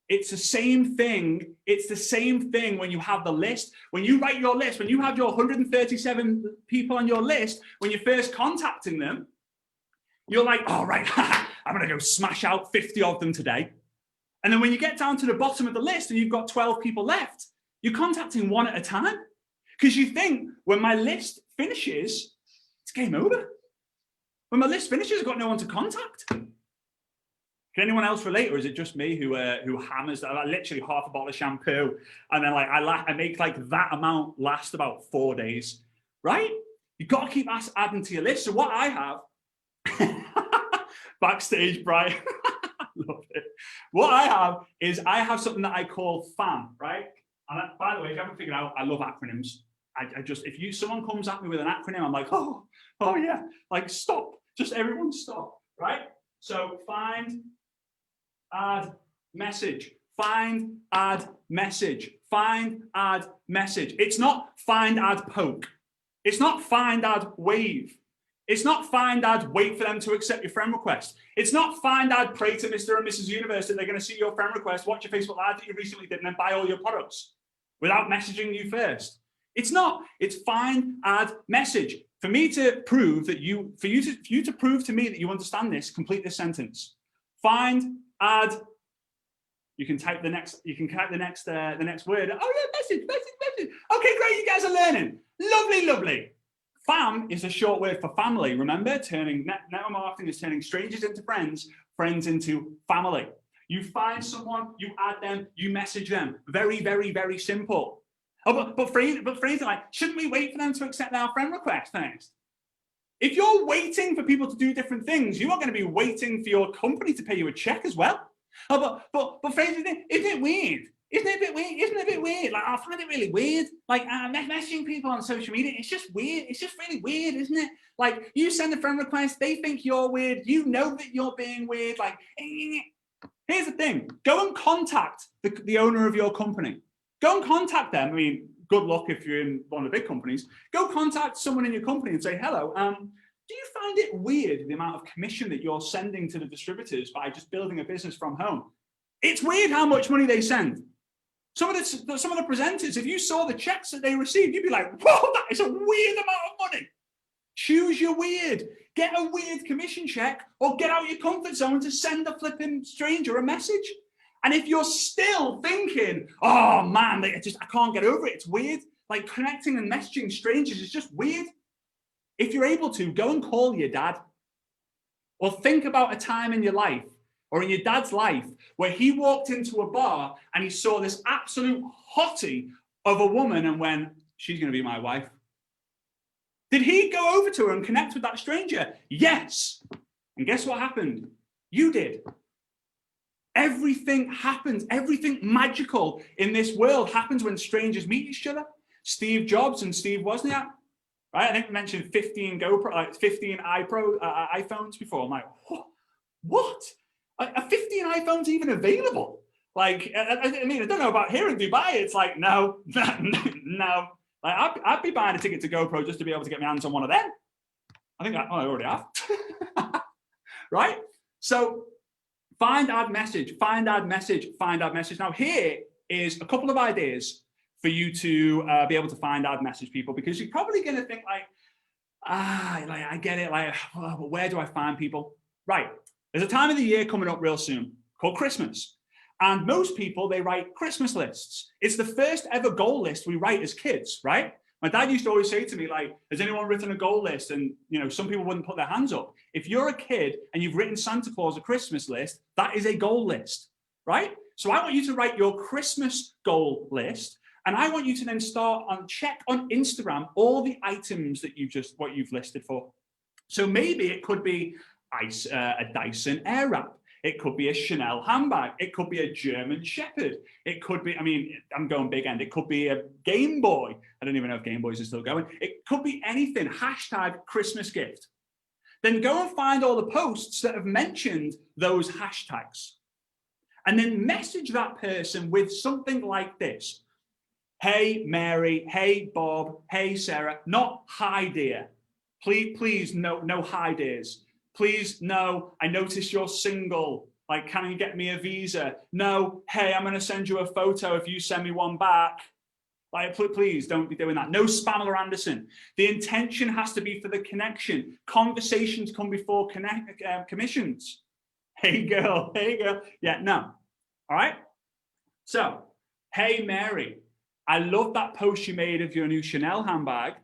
It's the same thing. It's the same thing when you have the list. When you write your list, when you have your 137 people on your list, when you're first contacting them, you're like, oh, right, I'm going to go smash out 50 of them today. And then when you get down to the bottom of the list and you've got 12 people left, you're contacting one at a time. Because you think, when my list finishes, it's game over. When my list finishes, I've got no one to contact. Can anyone else relate, or is it just me who hammers that? Literally half a bottle of shampoo, and then I make like that amount last about 4 days. right? You've got to keep adding to your list. So what I have, backstage, Brian, love it. What I have is I have something that I call FAM, right? And by the way, if you haven't figured out, I love acronyms. I just, if someone comes at me with an acronym, I'm like, oh yeah, like stop, just everyone stop, right? So find, add, message, find, add, message, find, add, message. It's not find, add, poke. It's not find, add, wave. It's not find, add, wait for them to accept your friend request. It's not find, add, pray to Mr. and Mrs. Universe that they're going to see your friend request, watch your Facebook Live that you recently did, and then buy all your products without messaging you first. It's not. It's find, add, message. For me to prove that for you to prove to me that you understand this, complete this sentence. Find, add. You can type the next. You can type the next word. Oh yeah, message. Okay, great. You guys are learning. Lovely, lovely. Fam is a short word for family. Remember, network marketing is turning strangers into friends, friends into family. You find someone, you add them, you message them. Very, very, very simple. Oh, but phrase like, shouldn't we wait for them to accept our friend request? Thanks. If you're waiting for people to do different things, you are going to be waiting for your company to pay you a check as well. Oh, but phrase, isn't it weird? Isn't it a bit weird? Like, I find it really weird. Like, messaging people on social media, it's just weird. It's just really weird, isn't it? Like, you send a friend request, they think you're weird. You know that you're being weird. Like, here's the thing. Go and contact the owner of your company. Go and contact them. I mean, good luck if you're in one of the big companies. Go contact someone in your company and say, hello, do you find it weird the amount of commission that you're sending to the distributors by just building a business from home? It's weird how much money they send. Some of the presenters, if you saw the checks that they received, you'd be like, whoa, that is a weird amount of money. Choose your weird. Get a weird commission check or get out your comfort zone to send a flipping stranger a message. And if you're still thinking, oh man, I can't get over it, it's weird. Like connecting and messaging strangers is just weird. If you're able to, go and call your dad. Or think about a time in your life or in your dad's life where he walked into a bar and he saw this absolute hottie of a woman and went, she's going to be my wife. Did he go over to her and connect with that stranger? Yes. And guess what happened? You did. Everything happens. Everything magical in this world happens when strangers meet each other. Steve Jobs and Steve Wozniak, right? I think we mentioned 15 iPhones before. I'm like, what? Are 15 iPhones even available? Like, I mean, I don't know about here in Dubai. It's like, no. Like, I'd be buying a ticket to GoPro just to be able to get my hands on one of them. I think I already have. Right? So find, add, message, find, add, message, find, add, message. Now here is a couple of ideas for you to be able to find, add, message people, because you're probably going to think like, I get it. Like, well, where do I find people? Right. There's a time of the year coming up real soon called Christmas. And most people, they write Christmas lists. It's the first ever goal list we write as kids, right? My dad used to always say to me, like, has anyone written a goal list? And, you know, some people wouldn't put their hands up. If you're a kid and you've written Santa Claus a Christmas list, that is a goal list, right? So I want you to write your Christmas goal list. And I want you to then check on Instagram all the items that what you've listed for. So maybe it could be a Dyson Airwrap. It could be a Chanel handbag. It could be a German Shepherd. It could be, I mean, I'm going big end. It could be a Game Boy. I don't even know if Game Boys are still going. It could be anything. Hashtag Christmas gift. Then go and find all the posts that have mentioned those hashtags. And then message that person with something like this. Hey, Mary. Hey, Bob. Hey, Sarah. Not hi, dear. Please, no hi, dears. Please, no, I noticed you're single. Like, can you get me a visa? No, hey, I'm going to send you a photo if you send me one back. Like, please don't be doing that. No Spamela Anderson. The intention has to be for the connection. Conversations come before commissions. Hey, girl. Yeah, no. All right? So, hey, Mary, I love that post you made of your new Chanel handbag.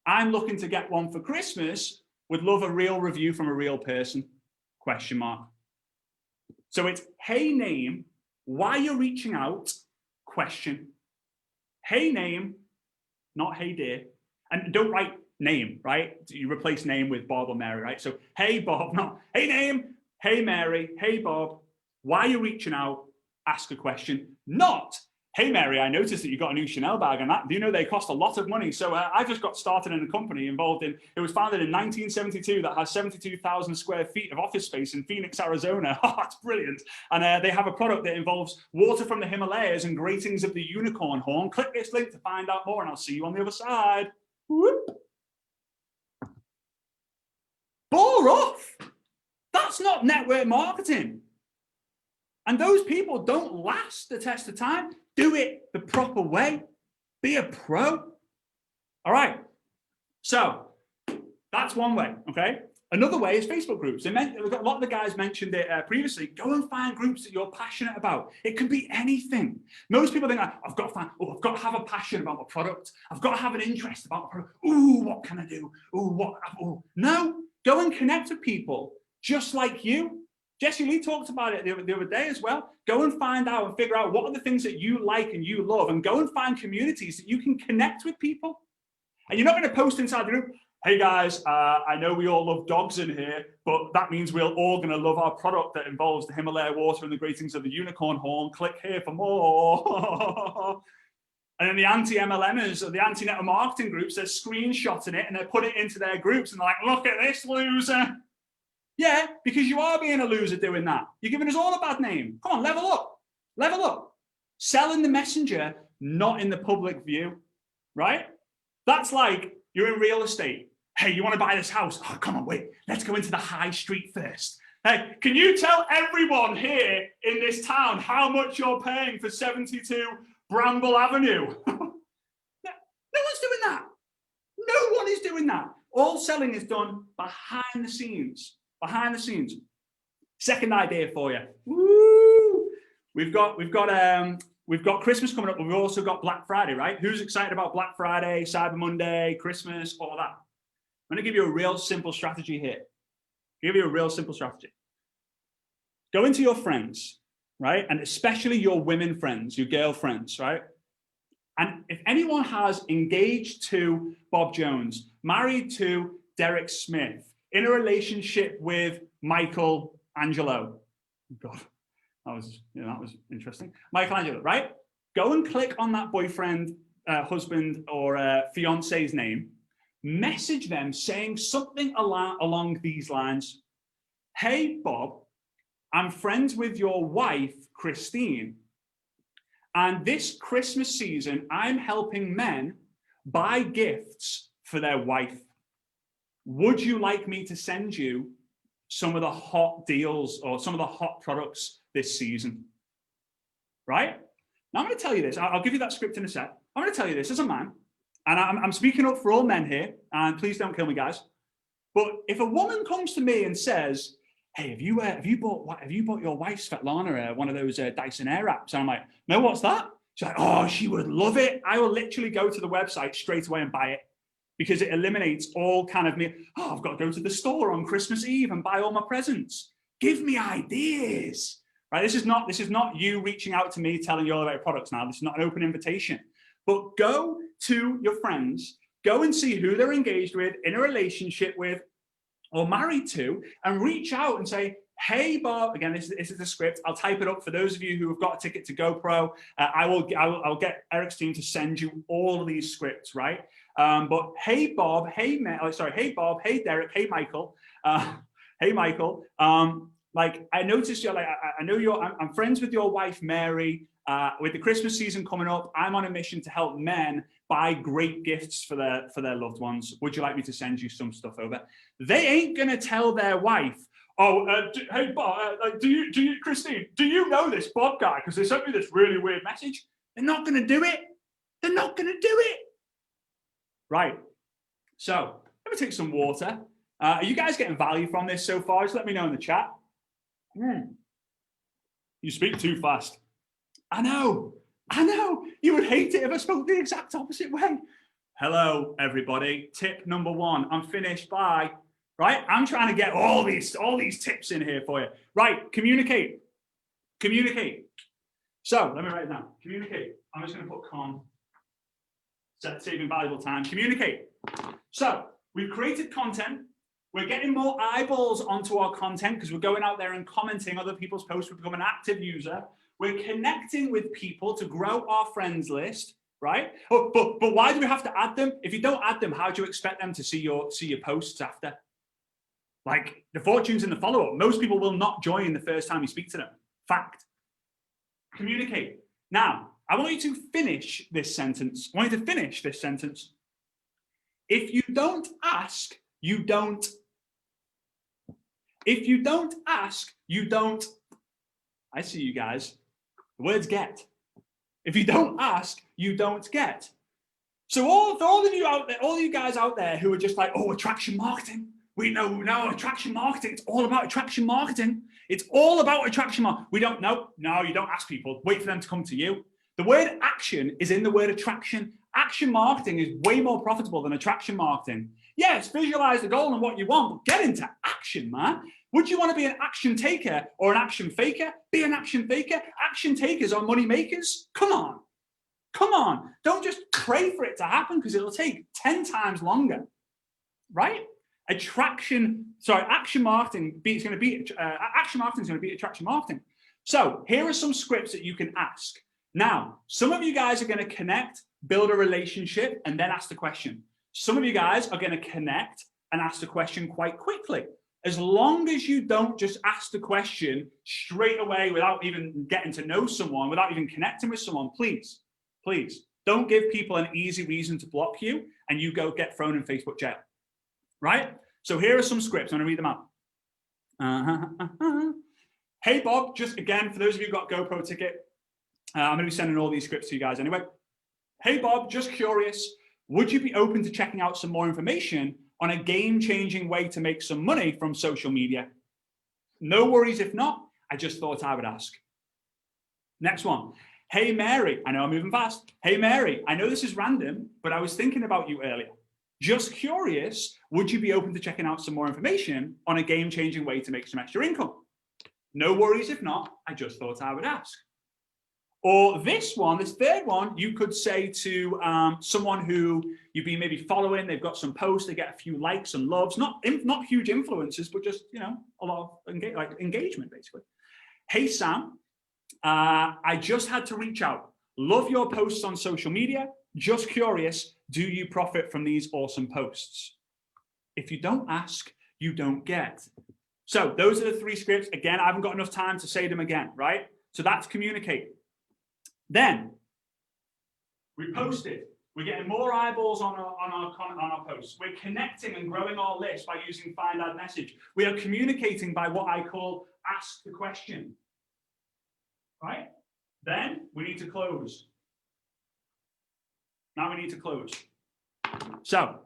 I'm looking to get one for Christmas. Would love a real review from a real person, ? So it's, hey name, why you're reaching out, question. Hey name, not hey dear. And don't write name, right? You replace name with Bob or Mary, right? So, hey, Bob, no, hey, name, hey, Mary, hey, Bob, why are you reaching out? Ask a question, not, hey, Mary, I noticed that you got a new Chanel bag and that, do you know they cost a lot of money? So I just got started in a company involved in, it was founded in 1972 that has 72,000 square feet of office space in Phoenix, Arizona. Oh, it's brilliant. And they have a product that involves water from the Himalayas and gratings of the unicorn horn. Click this link to find out more and I'll see you on the other side. Whoop. Bore off. That's not network marketing. And those people don't last the test of time. Do it the proper way. Be a pro. All right. So that's one way, okay? Another way is Facebook groups. A lot of the guys mentioned it previously. Go and find groups that you're passionate about. It can be anything. Most people think, I've got to have a passion about a product. I've got to have an interest about a product. Ooh, what can I do? Ooh, what? Ooh. No, go and connect with people just like you. Jesse Lee talked about it the other day as well. Go and find out and figure out what are the things that you like and you love, and go and find communities that you can connect with people. And you're not going to post inside the group, hey guys, I know we all love dogs in here, but that means we're all going to love our product that involves the Himalaya water and the gratings of the unicorn horn. Click here for more. And then the anti-MLMers or the anti-network marketing groups, they're screenshotting it and they're putting it into their groups and they're like, look at this loser. Yeah, because you are being a loser doing that. You're giving us all a bad name. Come on, level up. Level up. Sell in the messenger, not in the public view, right? That's like you're in real estate. Hey, you want to buy this house? Oh, come on, wait. Let's go into the high street first. Hey, can you tell everyone here in this town how much you're paying for 72 Bramble Avenue? No one's doing that. No one is doing that. All selling is done behind the scenes. Behind the scenes. Second idea for you. Woo! We've got Christmas coming up, but we've also got Black Friday, right? Who's excited about Black Friday, Cyber Monday, Christmas, all that? I'm going to give you a real simple strategy here. Give you a real simple strategy. Go into your friends, right? And especially your women friends, your girlfriends, right? And if anyone has engaged to Bob Jones, married to Derek Smith, in a relationship with Michael Angelo. God, that was interesting. Michael Angelo, right? Go and click on that boyfriend, husband, or fiance's name. Message them saying something along these lines. Hey, Bob, I'm friends with your wife, Christine. And this Christmas season, I'm helping men buy gifts for their wife. Would you like me to send you some of the hot deals or some of the hot products this season? Right? Now, I'm going to tell you this. I'll give you that script in a sec. I'm going to tell you this as a man, and I'm speaking up for all men here, and please don't kill me, guys. But if a woman comes to me and says, hey, have you bought your wife, Svetlana, one of those Dyson Air apps? And I'm like, no, what's that? She's like, oh, she would love it. I will literally go to the website straight away and buy it. Because it eliminates all kind of me, oh, I've got to go to the store on Christmas Eve and buy all my presents. Give me ideas, right? This is not you reaching out to me telling you all about your products now. This is not an open invitation. But go to your friends, go and see who they're engaged with, in a relationship with, or married to, and reach out and say, hey, Bob, again, this is the script. I'll type it up for those of you who have got a ticket to GoPro. I'll get Eric's team to send you all of these scripts, right? But hey, Bob, hey, hey, Bob, hey, Derek, hey, Michael, hey, Michael. Like, I noticed you're like, I know I'm friends with your wife, Mary. With the Christmas season coming up, I'm on a mission to help men buy great gifts for their loved ones. Would you like me to send you some stuff over? They ain't gonna tell their wife, oh, hey, Bob, do you, Christine, do you know this Bob guy? Because they sent me this really weird message. They're not gonna do it. They're not gonna do it. Right. So let me take some water. Are you guys getting value from this so far? Just let me know in the chat. You speak too fast. I know. You would hate it if I spoke the exact opposite way. Hello, everybody. Tip number 1. I'm finished. Bye. Right? I'm trying to get all these tips in here for you. Right. Communicate. So let me write it down. Communicate. I'm just going to put saving valuable time. Communicate. So we've created content. We're getting more eyeballs onto our content because we're going out there and commenting other people's posts. We've become an active user. We're connecting with people to grow our friends list, right? Oh, but why do we have to add them? If you don't add them, how do you expect them to see your posts after? Like, the fortune's in the follow-up. Most people will not join the first time you speak to them. Fact. Communicate. Now, I want you to finish this sentence. I want you to finish this sentence. If you don't ask, you don't. If you don't ask, you don't. I see you guys. The words get. If you don't ask, you don't get. So all of you out there, all of you guys out there who are just like, oh, attraction marketing. We know attraction marketing. It's all about attraction marketing. It's all about attraction marketing. We don't know. No, you don't ask people. Wait for them to come to you. The word action is in the word attraction. Action marketing is way more profitable than attraction marketing. Yes, visualize the goal and what you want, but get into action, man. Would you want to be an action taker or an action faker? Be an action faker. Action takers are money makers. Come on. Come on. Don't just pray for it to happen because it'll take 10 times longer, right? Action marketing is going to beat attraction marketing. So here are some scripts that you can ask. Now, some of you guys are going to connect, build a relationship, and then ask the question. Some of you guys are going to connect and ask the question quite quickly. As long as you don't just ask the question straight away without even getting to know someone, without even connecting with someone, please, don't give people an easy reason to block you and you go get thrown in Facebook jail, right? So here are some scripts. I'm going to read them out. Hey, Bob, just again, for those of you who got GoPro ticket, I'm going to be sending all these scripts to you guys anyway. Hey, Bob, just curious. Would you be open to checking out some more information on a game-changing way to make some money from social media? No worries if not. I just thought I would ask. Next one. Hey, Mary. I know I'm moving fast. Hey, Mary. I know this is random, but I was thinking about you earlier. Just curious, would you be open to checking out some more information on a game-changing way to make some extra income? No worries if not. I just thought I would ask. Or this third one, you could say to someone who you've been maybe following, they've got some posts, they get a few likes and loves, not huge influencers, but just, a lot of engagement, basically. Hey, Sam, I just had to reach out. Love your posts on social media. Just curious, do you profit from these awesome posts? If you don't ask, you don't get. So those are the three scripts. Again, I haven't got enough time to say them again, right? So that's communicate. Then we posted. We're getting more eyeballs on our posts. We're connecting and growing our list by using find add message. We are communicating by what I call ask the question. Right? Then we need to close. Now we need to close. So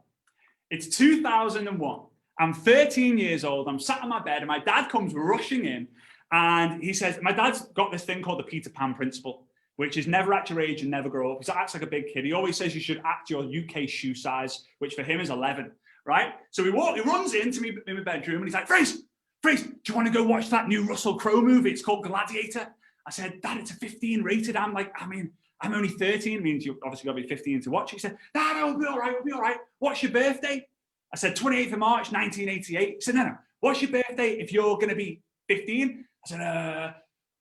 it's 2001. I'm 13 years old. I'm sat on my bed and my dad comes rushing in and he says, my dad's got this thing called the Peter Pan principle, which is never act your age and never grow up. He acts like a big kid. He always says you should act your UK shoe size, which for him is 11, right? So he runs into me in my bedroom and he's like, Fraser, do you want to go watch that new Russell Crowe movie? It's called Gladiator. I said, Dad, it's a 15 rated. I'm only 13. It means you obviously got to be 15 to watch it. He said, no, we'll be all right. What's your birthday? I said, 28th of March, 1988. He said, no. What's your birthday if you're going to be 15? I said,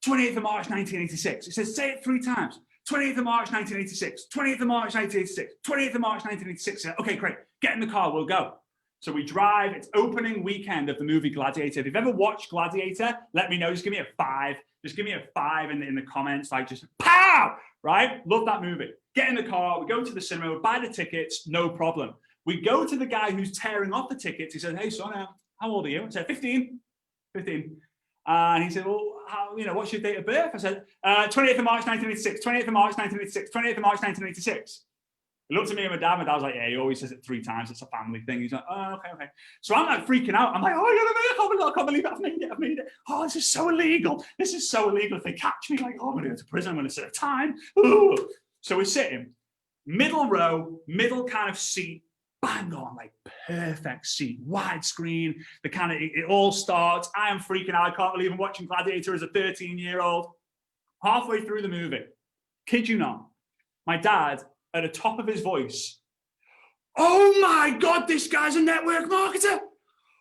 28th of March, 1986. He says, say it 3 times. 28th of March, 1986. 28th of March, 1986. 28th of March, 1986. I said, okay, great. Get in the car. We'll go. So we drive. It's opening weekend of the movie Gladiator. If you've ever watched Gladiator, let me know. Just give me a 5. Just give me a 5 in the comments. Like, just pow! Right? Love that movie. Get in the car. We go to the cinema. We buy the tickets. No problem. We go to the guy who's tearing off the tickets. He says, hey, son, how old are you? I said, 15. And he said, well, what's your date of birth? I said, 28th of March, 1986, 28th of March, 1986, 28th of March, 1986. He looked at me and my dad. My dad was like, yeah, he always says it 3 times. It's a family thing. He's like, oh, okay. So I'm like freaking out. I'm like, oh, I can't believe it. I've made it. Oh, this is so illegal. If they catch me, like, oh, I'm going to go to prison. I'm going to serve time. Ooh. So we're sitting, middle row, middle kind of seat, bang on, like perfect seat, widescreen, it all starts. I am freaking out. I can't believe I'm watching Gladiator as a 13-year-old. Halfway through the movie, kid you not, my dad at the top of his voice, "Oh my God, this guy's a network marketer."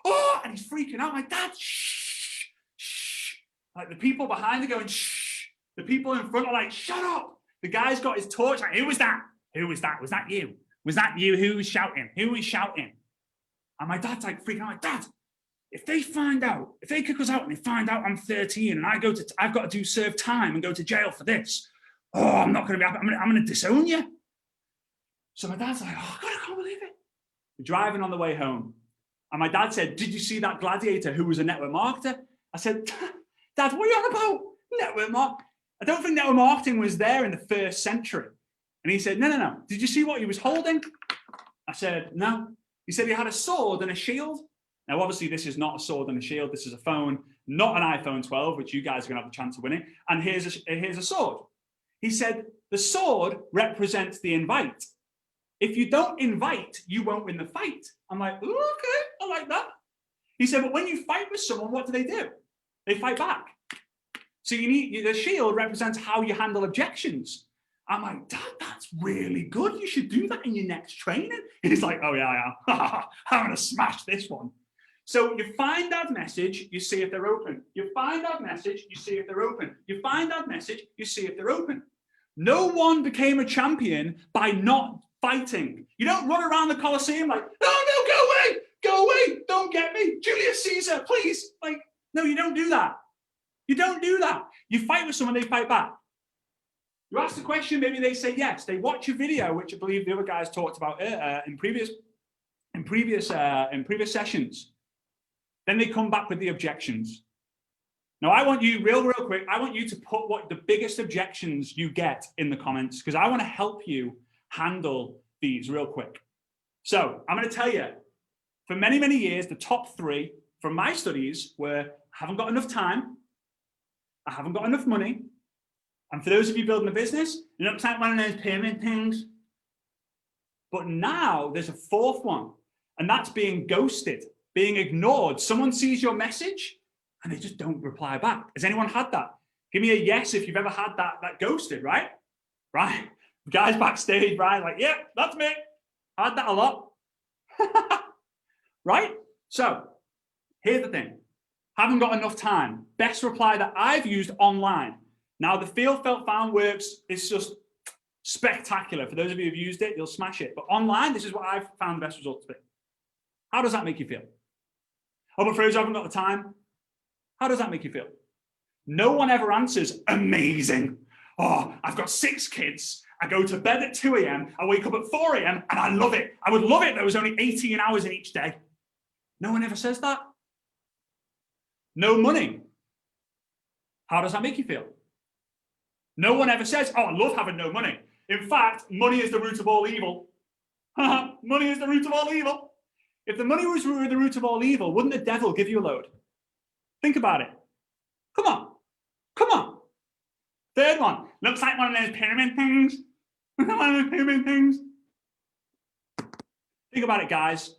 Oh, and he's freaking out like, "Dad, shh, shh." Like the people behind are going, "Shh." The people in front are like, "Shut up." The guy's got his torch. Like, "Who was that? Who was that? Was that you? Was that you? Who was shouting? Who was shouting?" And my dad's like freaking out, like, "Dad, if they find out, if they kick us out and they find out I'm 13 and I've got to serve time and go to jail for this, oh, I'm not going to be happy. I'm going to disown you." So my dad's like, "Oh God, I can't believe it." We're driving on the way home. And my dad said, "Did you see that gladiator who was a network marketer?" I said, "Dad, what are you on about? Network marketing? I don't think network marketing was there in the 1st century." And he said, No. Did you see what he was holding?" I said, "No." He said he had a sword and a shield. Now, obviously, this is not a sword and a shield. This is a phone, not an iPhone 12, which you guys are going to have the chance of winning. And here's a sword. He said, "The sword represents the invite. If you don't invite, you won't win the fight." I'm like, "Ooh, okay, I like that." He said, "But when you fight with someone, what do? They fight back. So the shield represents how you handle objections." I'm like, "Dad, that's really good. You should do that in your next training." He's like, "Oh yeah, I am. I'm going to smash this one." So you find that message, you see if they're open. You find that message, you see if they're open. You find that message, you see if they're open. No one became a champion by not fighting. You don't run around the Colosseum like, "Oh no, go away, don't get me, Julius Caesar, please." Like, no, you don't do that. You don't do that. You fight with someone, they fight back. You ask the question, maybe they say yes. They watch a video, which I believe the other guys talked about in previous sessions. Then they come back with the objections. Now, I want you, real quick, I want you to put what the biggest objections you get in the comments, because I want to help you handle these real quick. So I'm going to tell you, for many, many years, the top 3 from my studies were, "I haven't got enough time, I haven't got enough money, and for those of you building a business, it looks like one of those pyramid things." But now there's a 4th one, and that's being ghosted, being ignored. Someone sees your message and they just don't reply back. Has anyone had that? Give me a yes if you've ever had that ghosted, right? Right? The guys backstage, right? Like, "Yeah, that's me. I had that a lot." Right? So here's the thing. "Haven't got enough time." Best reply that I've used online. Now, the feel, felt, found works. It's just spectacular. For those of you who've used it, you'll smash it. But online, this is what I've found the best results to be. How does that make you feel? "Oh, but Fraser, I haven't got the time." How does that make you feel? No one ever answers, "Amazing. Oh, I've got 6 kids. I go to bed at 2 a.m. I wake up at 4 a.m. and I love it. I would love it if there was only 18 hours in each day." No one ever says that. No money. How does that make you feel? No one ever says, "Oh, I love having no money. In fact, money is the root of all evil." Money is the root of all evil. If the money was the root of all evil, wouldn't the devil give you a load? Think about it. Come on. 3rd one. Looks like one of those pyramid things. Think about it, guys.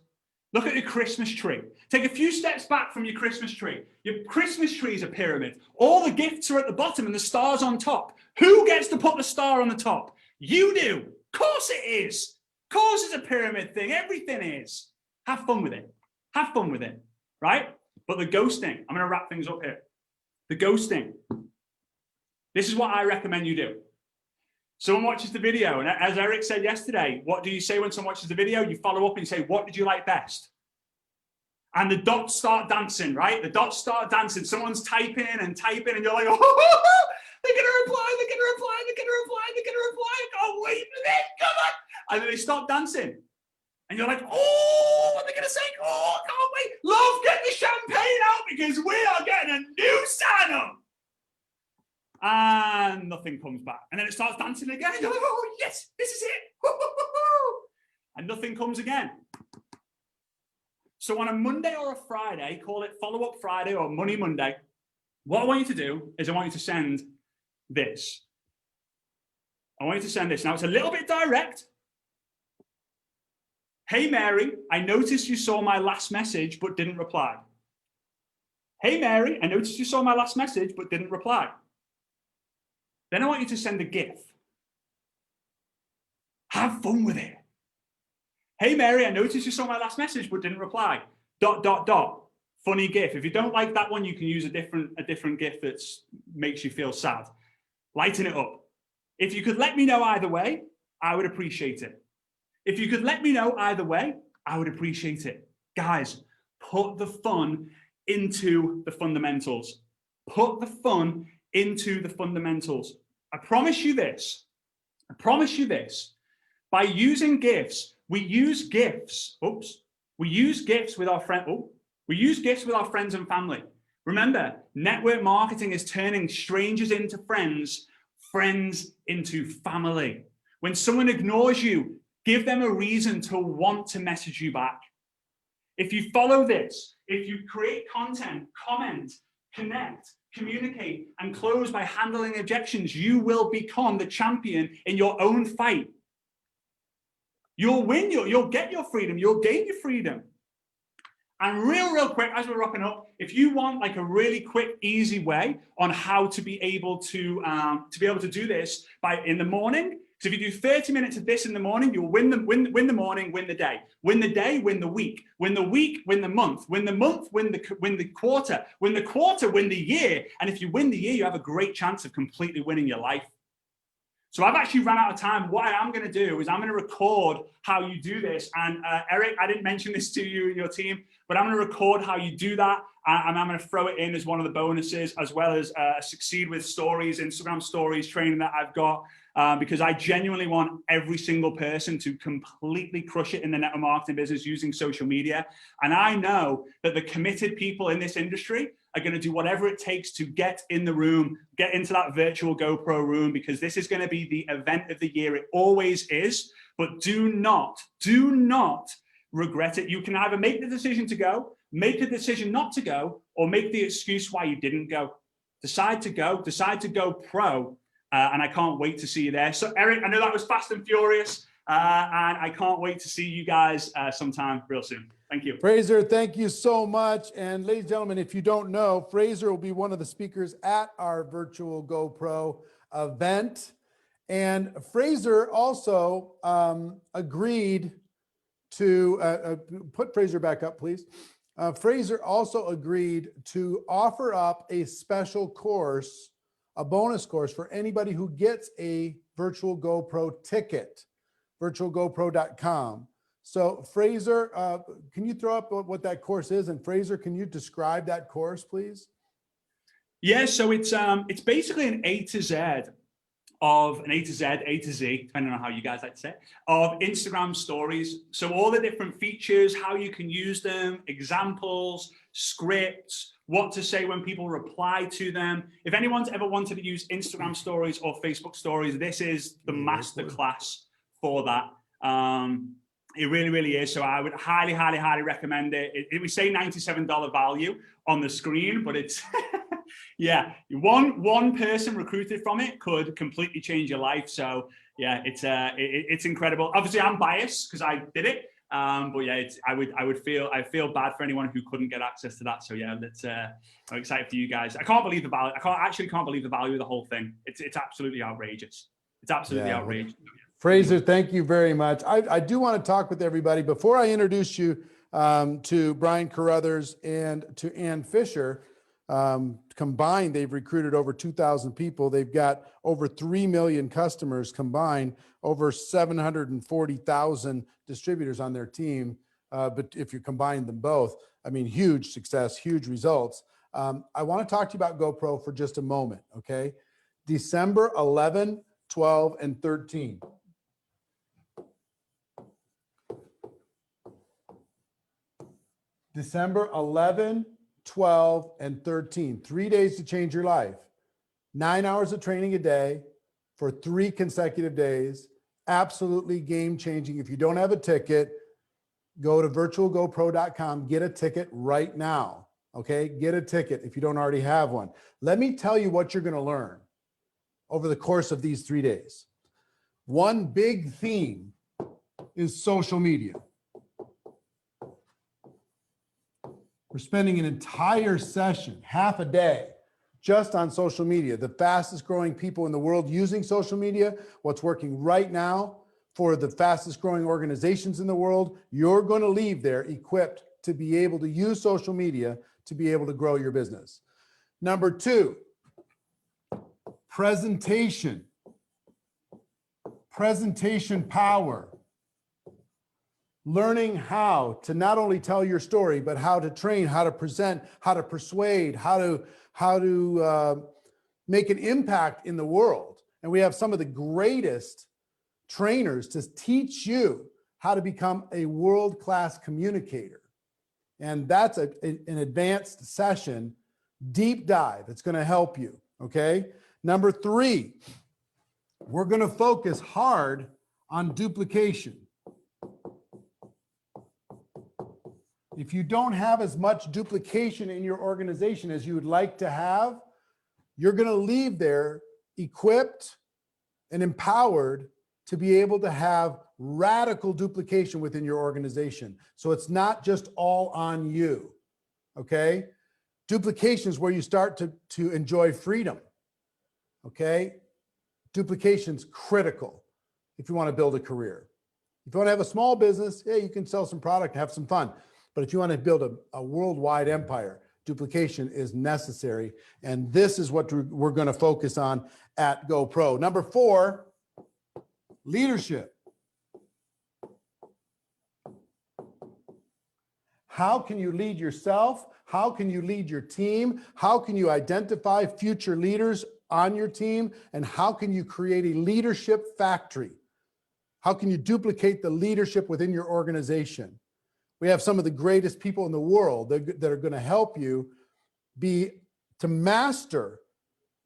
Look at your Christmas tree. Take a few steps back from your Christmas tree. Your Christmas tree is a pyramid. All the gifts are at the bottom and the star's on top. Who gets to put the star on the top? You do. Of course it is. Of course it's a pyramid thing. Everything is. Have fun with it. Have fun with it, right? But the ghosting, I'm going to wrap things up here. The ghosting. This is what I recommend you do. Someone watches the video, and as Eric said yesterday, what do you say when someone watches the video? You follow up and you say, "What did you like best?" And the dots start dancing, right? The dots start dancing. Someone's typing, and you're like, "Oh, they're going to reply, they're going to reply, they're going to reply, they're going to reply. I can't wait for this, come on." And then they start dancing. And you're like, "Oh, what are they going to say? Oh, I can't wait. Love, get the champagne out because we are getting a new sign-up." And nothing comes back. And then it starts dancing again. And you're like, "Oh, yes, this is it." And nothing comes again. So on a Monday or a Friday, call it Follow-Up Friday or Money Monday, what I want you to do is I want you to send this. I want you to send this. Now, it's a little bit direct. "Hey, Mary, I noticed you saw my last message but didn't reply." "Hey, Mary, I noticed you saw my last message but didn't reply." Then I want you to send a GIF. Have fun with it. Hey, Mary, I noticed you saw my last message but didn't reply. ... Funny GIF. If you don't like that one, you can use a different GIF that makes you feel sad. Lighten it up. If you could let me know either way, I would appreciate it. If you could let me know either way, I would appreciate it. Guys, put the fun into the fundamentals. Put the fun into the fundamentals. I promise you this. I promise you this. By using GIFs, we use GIFs. We use GIFs with our friends. We use GIFs with our friends and family. Remember, network marketing is turning strangers into friends, friends into family. When someone ignores you, give them a reason to want to message you back. If you follow this, if you create content, comment, connect, communicate, and close by handling objections, you will become the champion in your own fight. You'll win, you'll get your freedom, you'll gain your freedom. And real quick, as we're wrapping up, if you want like a really quick, easy way on how to be able to do this in the morning. So if you do 30 minutes of this in the morning, you'll win the morning, win the day. Win the day, win the week. Win the week, win the month. Win the month, win the quarter. Win the quarter, win the year. And if you win the year, you have a great chance of completely winning your life. So I've actually run out of time. What I am going to do is I'm going to record how you do this. And Eric, I didn't mention this to you and your team, but I'm going to record how you do that. And I'm going to throw it in as one of the bonuses, as well as Succeed with Stories, Instagram Stories training that I've got. Because I genuinely want every single person to completely crush it in the network marketing business using social media. And I know that the committed people in this industry are going to do whatever it takes to get in the room, get into that virtual GoPro room, because this is going to be the event of the year. It always is, but do not regret it. You can either make the decision to go, make the decision not to go, or make the excuse why you didn't go. Decide to go pro. And I can't wait to see you there. So Eric, I know that was fast and furious, and I can't wait to see you guys sometime real soon. Thank you. Fraser, thank you so much. And ladies and gentlemen, if you don't know, Fraser will be one of the speakers at our virtual GoPro event. And Fraser also agreed to, put Fraser back up, please. Fraser also agreed to offer up a special course, a bonus course for anybody who gets a virtual GoPro ticket, virtualgopro.com. So Fraser, can you throw up what that course is? And Fraser, can you describe that course, please? Yeah, so it's basically an A to Z, A to Z, depending on how you guys like to say it, of Instagram stories. So all the different features, how you can use them, examples, scripts, what to say when people reply to them. If anyone's ever wanted to use Instagram stories or Facebook stories, this is the masterclass for that. It really, really is. So I would highly, highly, highly recommend it. It would say $97 value on the screen, but it's, yeah, one person recruited from it could completely change your life. So yeah, it's incredible. Obviously I'm biased because I did it. But yeah, I feel bad for anyone who couldn't get access to that. So yeah, I'm excited for you guys. I can't believe the value. I can't believe the value of the whole thing. It's absolutely outrageous. It's absolutely outrageous. Fraser, thank you very much. I do want to talk with everybody before I introduce you to Brian Carruthers and to Ann Fisher. Combined, they've recruited over 2,000 people. They've got over 3 million customers combined, over 740,000 distributors on their team. But if you combine them both, I mean, huge success, huge results. I want to talk to you about GoPro for just a moment, okay? December 11, 12, and 13. December 11, 12, and 13. 3 days to change your life. 9 hours of training a day for 3 consecutive days. Absolutely game changing. If you don't have a ticket, go to virtualgopro.com, get a ticket right now. Okay, get a ticket if you don't already have one. Let me tell you what you're going to learn over the course of these 3 days. One big theme is social media. We're spending an entire session, half a day, just on social media. The fastest growing people in the world using social media, what's working right now for the fastest growing organizations in the world, you're going to leave there equipped to be able to use social media to be able to grow your business. Number 2, presentation. Presentation power. Learning how to not only tell your story, but how to train, how to present, how to persuade, how to make an impact in the world. And we have some of the greatest trainers to teach you how to become a world-class communicator. And that's an advanced session, deep dive. It's going to help you. Okay. Number 3, we're going to focus hard on duplication. If you don't have as much duplication in your organization as you would like to have, you're going to leave there equipped and empowered to be able to have radical duplication within your organization. So it's not just all on you. Okay. Duplication is where you start to enjoy freedom. Okay. Duplication's critical if you want to build a career. If you want to have a small business, yeah, you can sell some product and have some fun. But if you want to build a worldwide empire, duplication is necessary. And this is what we're going to focus on at GoPro. Number 4, leadership. How can you lead yourself? How can you lead your team? How can you identify future leaders on your team? And how can you create a leadership factory? How can you duplicate the leadership within your organization? We have some of the greatest people in the world that are going to help you to master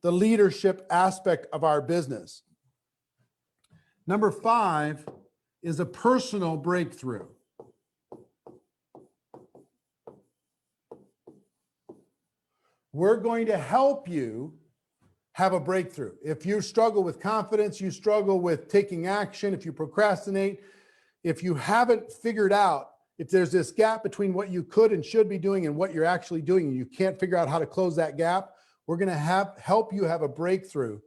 the leadership aspect of our business. Number 5 is a personal breakthrough. We're going to help you have a breakthrough. If you struggle with confidence, you struggle with taking action, if you procrastinate, if you haven't figured out if there's this gap between what you could and should be doing and what you're actually doing, and you can't figure out how to close that gap, we're going to help you have a breakthrough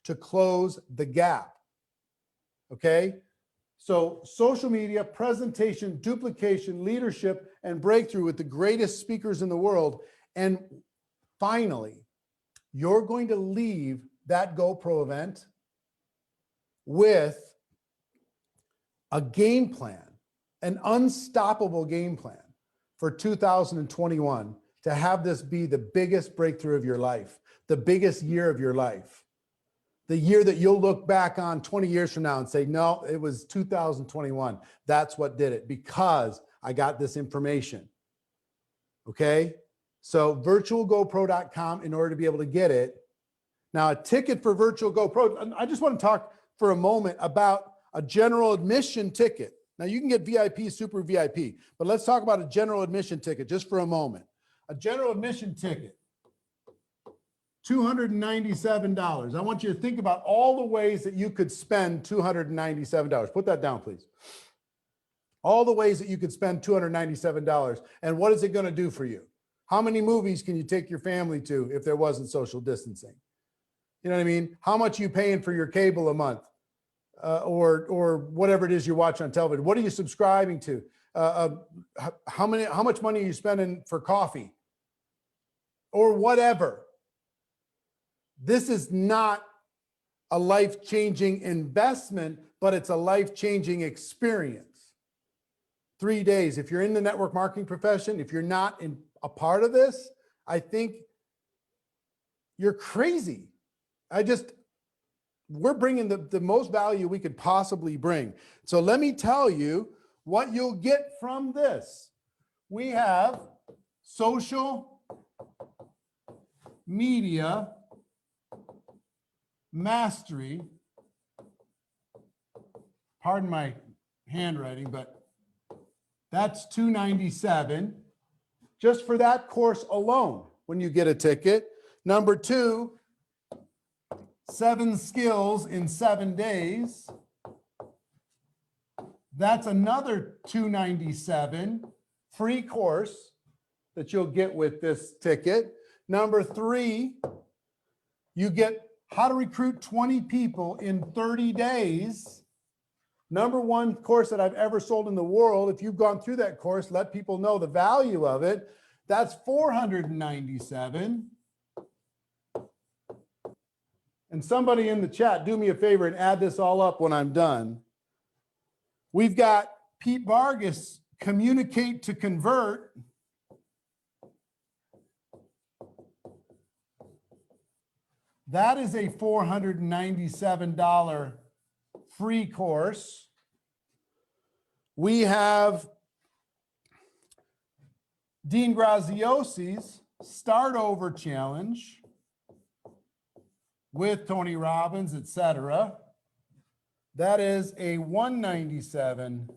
to close the gap. Okay? So social media, presentation, duplication, leadership, and breakthrough with the greatest speakers in the world. And finally, you're going to leave that GoPro event with a game plan, an unstoppable game plan for 2021 to have this be the biggest breakthrough of your life, the biggest year of your life, the year that you'll look back on 20 years from now and say, no, it was 2021. That's what did it, because I got this information. Okay. So virtualgopro.com in order to be able to get it. Now, a ticket for Virtual GoPro, I just want to talk for a moment about a general admission ticket. Now, you can get VIP, super VIP, but let's talk about a general admission ticket just for a moment. A general admission ticket, $297. I want you to think about all the ways that you could spend $297. Put that down, please. All the ways that you could spend $297. And what is it going to do for you? How many movies can you take your family to if there wasn't social distancing? You know what I mean? How much are you paying for your cable a month? Or whatever it is you're watching on television. What are you subscribing to? How much money are you spending for coffee? Or whatever. This is not a life-changing investment, but it's a life-changing experience. 3 days. If you're in the network marketing profession, if you're not a part of this, I think you're crazy. We're bringing the most value we could possibly bring. So let me tell you what you'll get from this. We have social media mastery. Pardon my handwriting, but that's $297 just for that course alone when you get a ticket. Number 2, 7 skills in 7 days. That's another $297 free course that you'll get with this ticket. Number 3, you get how to recruit 20 people in 30 days #1 course that I've ever sold in the world. If you've gone through that course, let people know the value of it. That's $497. And somebody in the chat, do me a favor and add this all up when I'm done. We've got Pete Vargas, Communicate to Convert. That is a $497 free course. We have Dean Graziosi's Start Over Challenge with Tony Robbins, etc. That is a $197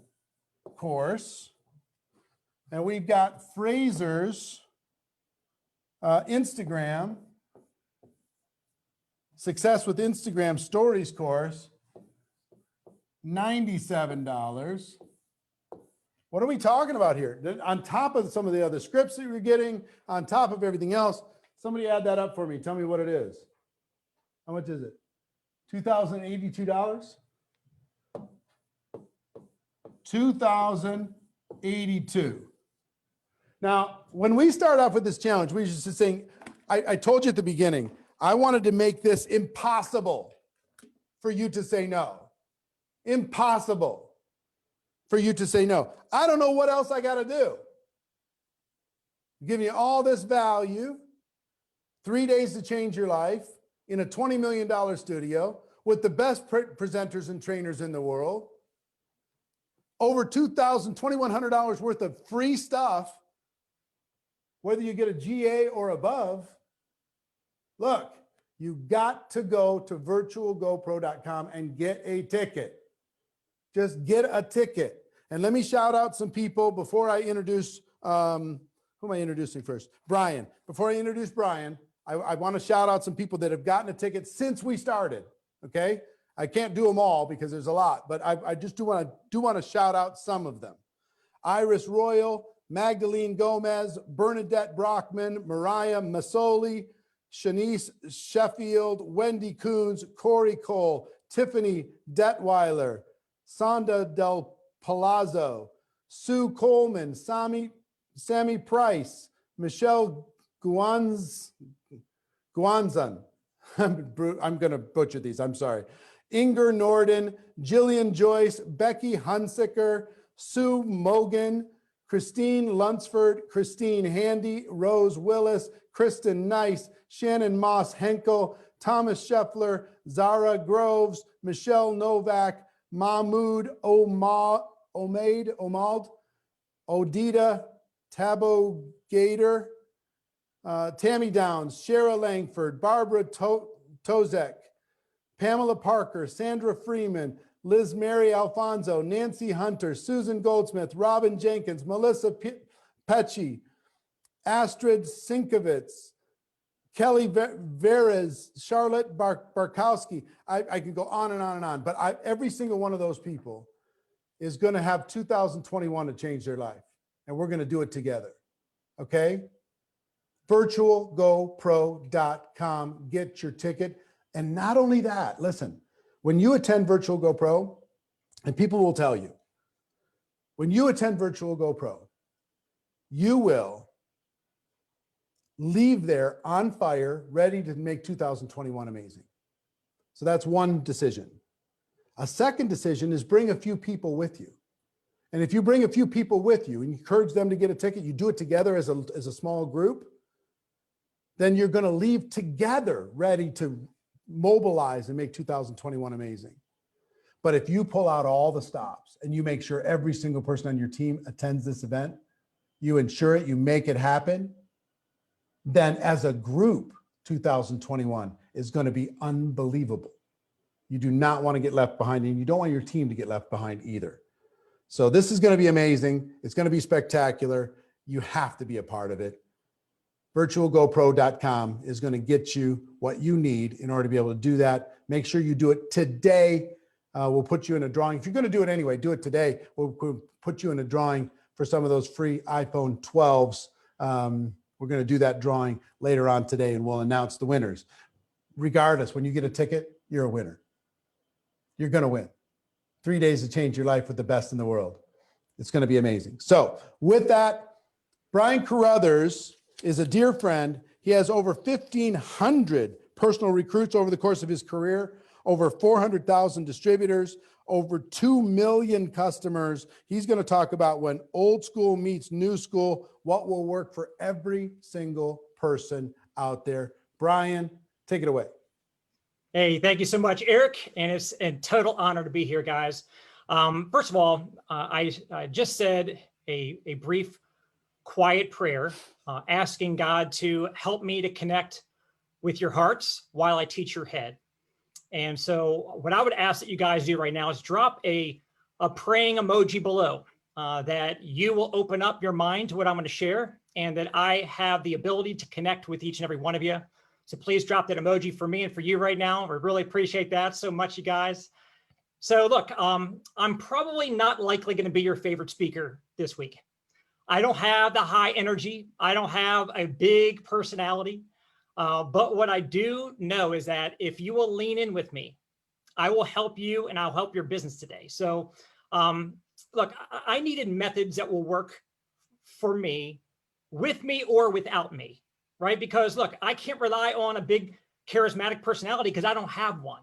course. And we've got Fraser's Instagram, Success with Instagram Stories course, $97. What are we talking about here? On top of some of the other scripts that you're getting, on top of everything else, somebody add that up for me. Tell me what it is. How much is it? $2,082? $2,082. Now, when we start off with this challenge, we just saying, I told you at the beginning, I wanted to make this impossible for you to say no. Impossible for you to say no. I don't know what else I got to do. Give you all this value, 3 days to change your life in a $20 million studio with the best presenters and trainers in the world. Over $2,100 worth of free stuff, whether you get a GA or above. Look, you got to go to virtualgopro.com and get a ticket. Just get a ticket. And let me shout out some people before I introduce, who am I introducing first? Brian. Before I introduce Brian, I want to shout out some people that have gotten a ticket since we started, okay? I can't do them all because there's a lot, but I just do want to shout out some of them. Iris Royal, Magdalene Gomez, Bernadette Brockman, Mariah Masoli, Shanice Sheffield, Wendy Coons, Corey Cole, Tiffany Detweiler, Sonda Del Palazzo, Sue Coleman, Sammy Price, Michelle Guanzan. I'm going to butcher these. I'm sorry. Inger Norden, Jillian Joyce, Becky Hunsicker, Sue Mogan, Christine Lunsford, Christine Handy, Rose Willis, Kristen Nice, Shannon Moss Henkel, Thomas Scheffler, Zara Groves, Michelle Novak, Mahmoud Omald, Odita Tabo Gator, Tammy Downs, Shara Langford, Barbara Tozek, Pamela Parker, Sandra Freeman, Liz Mary Alfonso, Nancy Hunter, Susan Goldsmith, Robin Jenkins, Melissa Pecci, Astrid Sinkovitz, Kelly Veres, Charlotte Barkowski. I can go on and on and on, but every single one of those people is going to have 2021 to change their life. And we're going to do it together. Okay? virtualgopro.com. Get your ticket. And not only that, listen, when you attend Virtual GoPro, and people will tell you, when you attend Virtual GoPro, you will leave there on fire, ready to make 2021 amazing. So that's one decision. A second decision is bring a few people with you. And if you bring a few people with you and you encourage them to get a ticket, you do it together as a small group, then you're going to leave together ready to mobilize and make 2021 amazing. But if you pull out all the stops and you make sure every single person on your team attends this event, you ensure it, you make it happen, then as a group, 2021 is going to be unbelievable. You do not want to get left behind, and you don't want your team to get left behind either. So this is going to be amazing. It's going to be spectacular. You have to be a part of it. virtualgopro.com is going to get you what you need in order to be able to do that. Make sure you do it today. We'll put you in a drawing. If you're going to do it anyway, do it today. We'll put you in a drawing for some of those free iPhone 12s. We're going to do that drawing later on today, and we'll announce the winners. Regardless, when you get a ticket, you're a winner. You're going to win. 3 days to change your life with the best in the world. It's going to be amazing. So with that, Brian Carruthers is a dear friend. He has over 1,500 personal recruits over the course of his career, over 400,000 distributors, over 2 million customers. He's going to talk about when old school meets new school, what will work for every single person out there. Brian, take it away. Hey, thank you so much, Eric. And it's a total honor to be here, guys. First of all, I just said a brief, quiet prayer, asking God to help me to connect with your hearts while I teach your head. And so what I would ask that you guys do right now is drop a praying emoji below, that you will open up your mind to what I'm going to share, and that I have the ability to connect with each and every one of you. So please drop that emoji for me and for you right now. I really appreciate that so much, you guys. So look, I'm probably not likely going to be your favorite speaker this week. I don't have the high energy. I don't have a big personality. But what I do know is that if you will lean in with me, I will help you and I'll help your business today. So look, I needed methods that will work for me, with me or without me. Right? Because look, I can't rely on a big charismatic personality because I don't have one.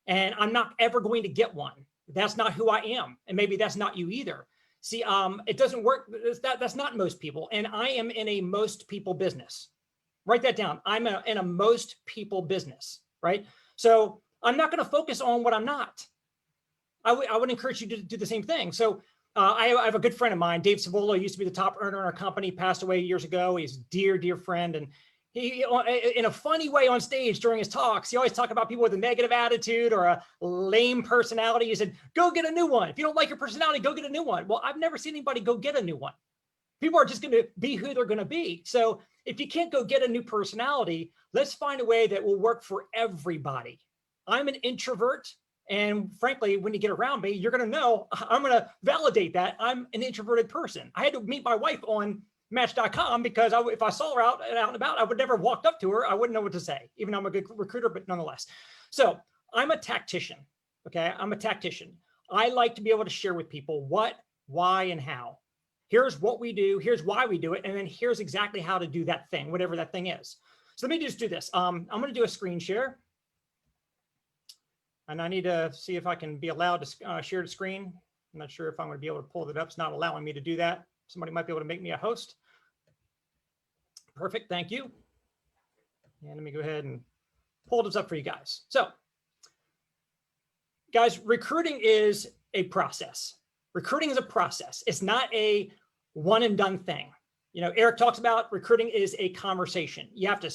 And I'm not ever going to get one. That's not who I am. And maybe that's not you either. See, it doesn't work. That's not most people. And I am in a most people business. Write that down. I'm in a most people business, right? So I'm not going to focus on what I'm not. I would encourage you to do the same thing. So I have a good friend of mine, Dave Savolo, used to be the top earner in our company, passed away years ago. He's a dear, dear friend. And he, in a funny way on stage during his talks, he always talked about people with a negative attitude or a lame personality. He said, go get a new one. If you don't like your personality, go get a new one. Well, I've never seen anybody go get a new one. People are just going to be who they're going to be. So if you can't go get a new personality, let's find a way that will work for everybody. I'm an introvert. And frankly, when you get around me, you're going to know I'm going to validate that I'm an introverted person. I had to meet my wife on Match.com because if I saw her out and about, I would never have walked up to her. I wouldn't know what to say, even though I'm a good recruiter, but nonetheless. So I'm a tactician. Okay. I'm a tactician. I like to be able to share with people what, why, and how. Here's what we do. Here's why we do it. And then here's exactly how to do that thing, whatever that thing is. So let me just do this. I'm going to do a screen share. And I need to see if I can be allowed to share the screen. I'm not sure if I'm going to be able to pull it up. It's not allowing me to do that. Somebody might be able to make me a host. Perfect. Thank you. And let me go ahead and pull this up for you guys. So, guys, recruiting is a process. Recruiting is a process. It's not a one and done thing. You know, Eric talks about recruiting is a conversation. You have to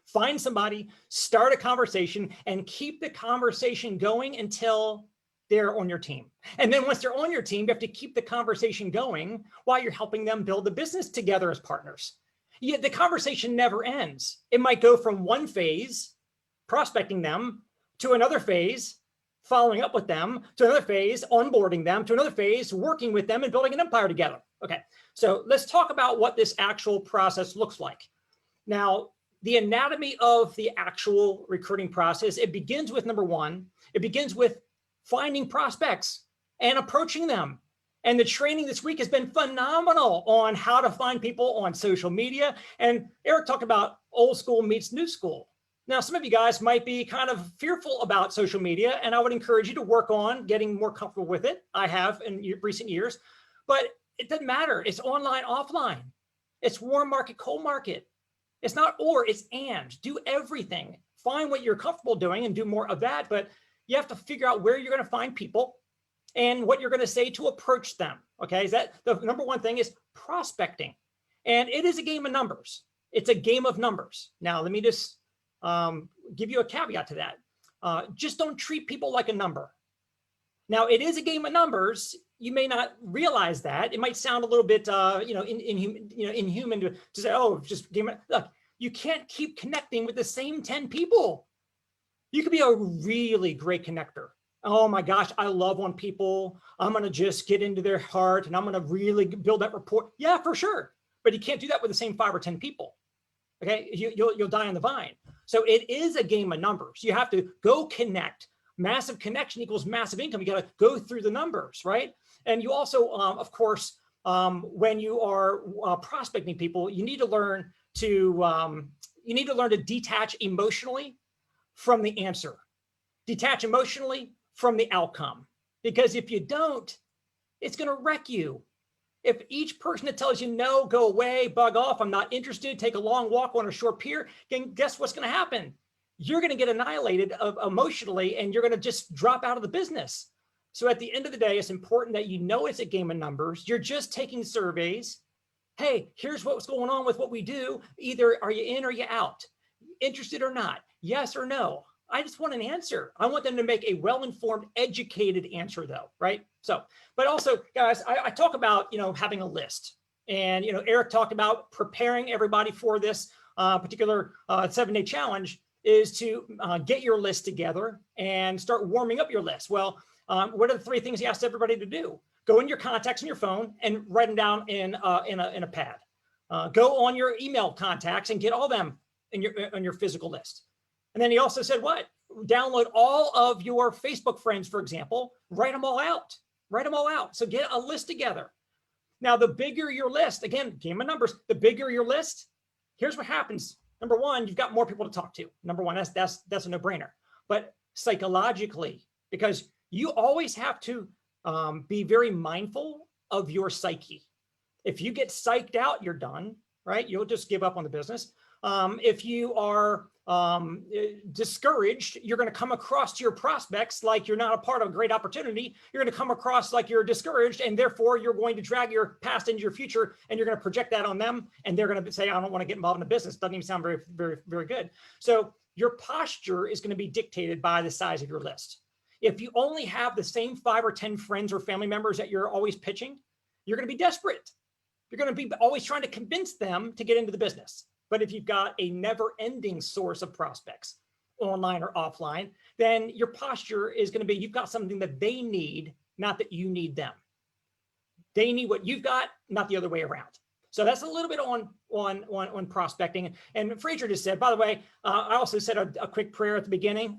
find somebody, start a conversation, and keep the conversation going until they're on your team. And then once they're on your team, you have to keep the conversation going while you're helping them build the business together as partners. Yet the conversation never ends. It might go from one phase, prospecting them, to another phase, following up with them, to another phase, onboarding them, to another phase, working with them and building an empire together. Okay, so let's talk about what this actual process looks like. Now, the anatomy of the actual recruiting process, it begins with number one, it begins with finding prospects and approaching them. And the training this week has been phenomenal on how to find people on social media. And Eric talked about old school meets new school. Now, some of you guys might be kind of fearful about social media, and I would encourage you to work on getting more comfortable with it. I have in recent years, but it doesn't matter. It's online, offline. It's warm market, cold market. It's not or, it's and. Do everything. Find what you're comfortable doing and do more of that, but you have to figure out where you're going to find people and what you're going to say to approach them. Okay, is that the number one thing is prospecting. And it is a game of numbers. It's a game of numbers. Now, let me just give you a caveat to that. Just don't treat people like a number. Now, it is a game of numbers. You may not realize that. It might sound a little bit, inhuman to say, oh, just game. Look, you can't keep connecting with the same 10 people. You could be a really great connector. Oh my gosh, I love when people, I'm going to just get into their heart and I'm going to really build that rapport. Yeah, for sure. But you can't do that with the same 5 or 10 people. Okay, you'll die on the vine. So it is a game of numbers. You have to go connect, massive connection equals massive income. You got to go through the numbers, right? And you also, of course, when you are prospecting people, you need to learn to detach emotionally from the answer, detach emotionally from the outcome. Because if you don't, it's going to wreck you. If each person that tells you no, go away, bug off, I'm not interested, take a long walk on a short pier, then guess what's going to happen? You're going to get annihilated emotionally, and you're going to just drop out of the business. So at the end of the day, it's important that you know it's a game of numbers. You're just taking surveys. Hey, here's what's going on with what we do. Either are you in or you out? Interested or not? Yes or no? I just want an answer. I want them to make a well-informed, educated answer though, right? So, but also guys, I talk about, having a list, and, Eric talked about preparing everybody for this particular 7-day challenge is to get your list together and start warming up your list. Well, what are the 3 things he asked everybody to do? Go in your contacts on your phone and write them down in a pad. Go on your email contacts and get all them on your physical list. And then he also said what? Download all of your Facebook friends, for example, write them all out. Write them all out. So get a list together. Now, the bigger your list, again, game of numbers, the bigger your list, here's what happens. Number one, you've got more people to talk to. Number one, that's a no-brainer. But psychologically, because you always have to be very mindful of your psyche. If you get psyched out, you're done, right? You'll just give up on the business. If you are discouraged, you're going to come across to your prospects like you're not a part of a great opportunity. You're going to come across like you're discouraged, and therefore you're going to drag your past into your future, and you're going to project that on them, and they're going to say, I don't want to get involved in the business. Doesn't even sound very, very, very good. So your posture is going to be dictated by the size of your list. If you only have the same 5 or 10 friends or family members that you're always pitching, you're going to be desperate. You're going to be always trying to convince them to get into the business. But if you've got a never-ending source of prospects, online or offline, then your posture is going to be, you've got something that they need, not that you need them. They need what you've got, not the other way around. So that's a little bit on prospecting. And Fraser just said, by the way, I also said a quick prayer at the beginning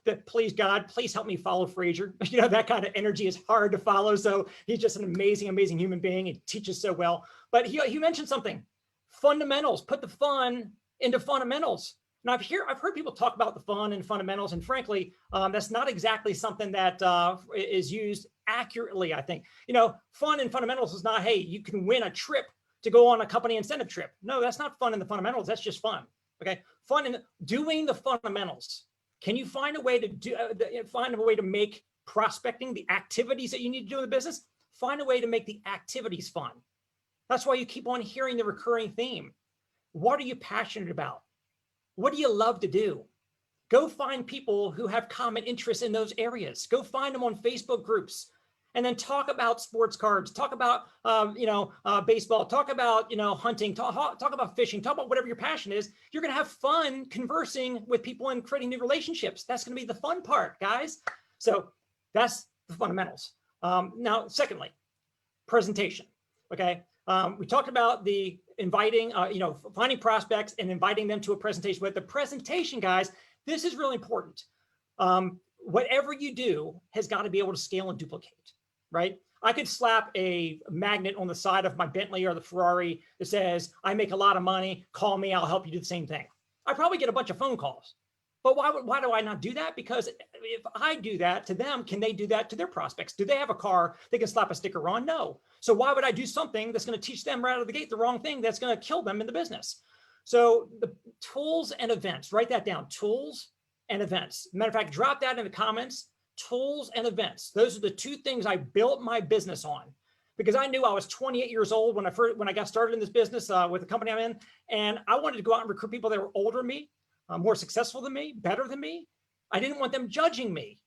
that please God, please help me follow Fraser. That kind of energy is hard to follow. So he's just an amazing, amazing human being. He teaches so well. But he mentioned something. Fundamentals, put the fun into fundamentals. Now I've heard people talk about the fun and fundamentals, and frankly, that's not exactly something that is used accurately, I think. Fun and fundamentals is not, hey, you can win a trip to go on a company incentive trip. No, that's not fun in the fundamentals. That's just fun. Okay, fun in doing the fundamentals. Can you find a way to make prospecting, the activities that you need to do in the business, find a way to make the activities fun. That's why you keep on hearing the recurring theme. What are you passionate about? What do you love to do? Go find people who have common interests in those areas. Go find them on Facebook groups, and then talk about sports cards, talk about baseball, talk about hunting, talk about fishing, talk about whatever your passion is. You're going to have fun conversing with people and creating new relationships. That's going to be the fun part, guys. So that's the fundamentals. Now, secondly, presentation. Okay. We talked about the inviting, finding prospects and inviting them to a presentation. But the presentation, guys, this is really important. Whatever you do has got to be able to scale and duplicate, right? I could slap a magnet on the side of my Bentley or the Ferrari that says, I make a lot of money, call me, I'll help you do the same thing. I probably get a bunch of phone calls. But why do I not do that? Because if I do that to them, can they do that to their prospects? Do they have a car they can slap a sticker on? No. So why would I do something that's going to teach them right out of the gate the wrong thing that's going to kill them in the business? So the tools and events, write that down, tools and events. Matter of fact, drop that in the comments, tools and events. Those are the 2 things I built my business on, because I knew I was 28 years old when I got started in this business with the company I'm in, and I wanted to go out and recruit people that were older than me, more successful than me, better than me. I didn't want them judging me.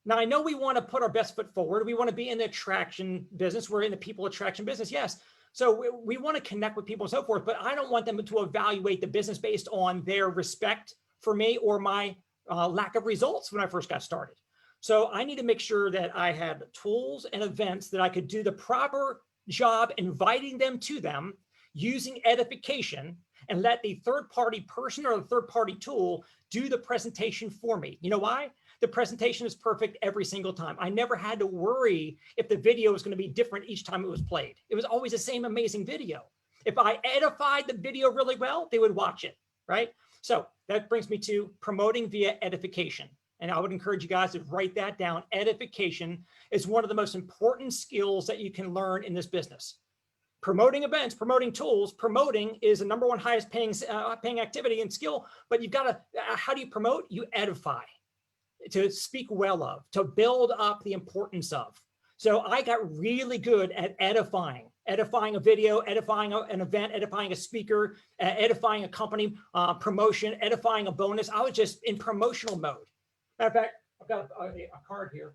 Now, I know we want to put our best foot forward. We want to be in the attraction business. We're in the people attraction business. Yes. So we want to connect with people and so forth, but I don't want them to evaluate the business based on their respect for me or my lack of results when I first got started. So I need to make sure that I had tools and events that I could do the proper job inviting them to them using edification, and let the third-party person or the third-party tool do the presentation for me. You know why? The presentation is perfect every single time. I never had to worry if the video was going to be different each time it was played. It was always the same amazing video. If I edified the video really well, they would watch it, right? So that brings me to promoting via edification. And I would encourage you guys to write that down. Edification is one of the most important skills that you can learn in this business. Promoting events, promoting tools, promoting is the #1 highest paying activity and skill, but you've got to, how do you promote? You edify, to speak well of, to build up the importance of. So I got really good at edifying a video, edifying an event, edifying a speaker, edifying a company promotion, edifying a bonus. I was just in promotional mode. Matter of fact, I've got a card here.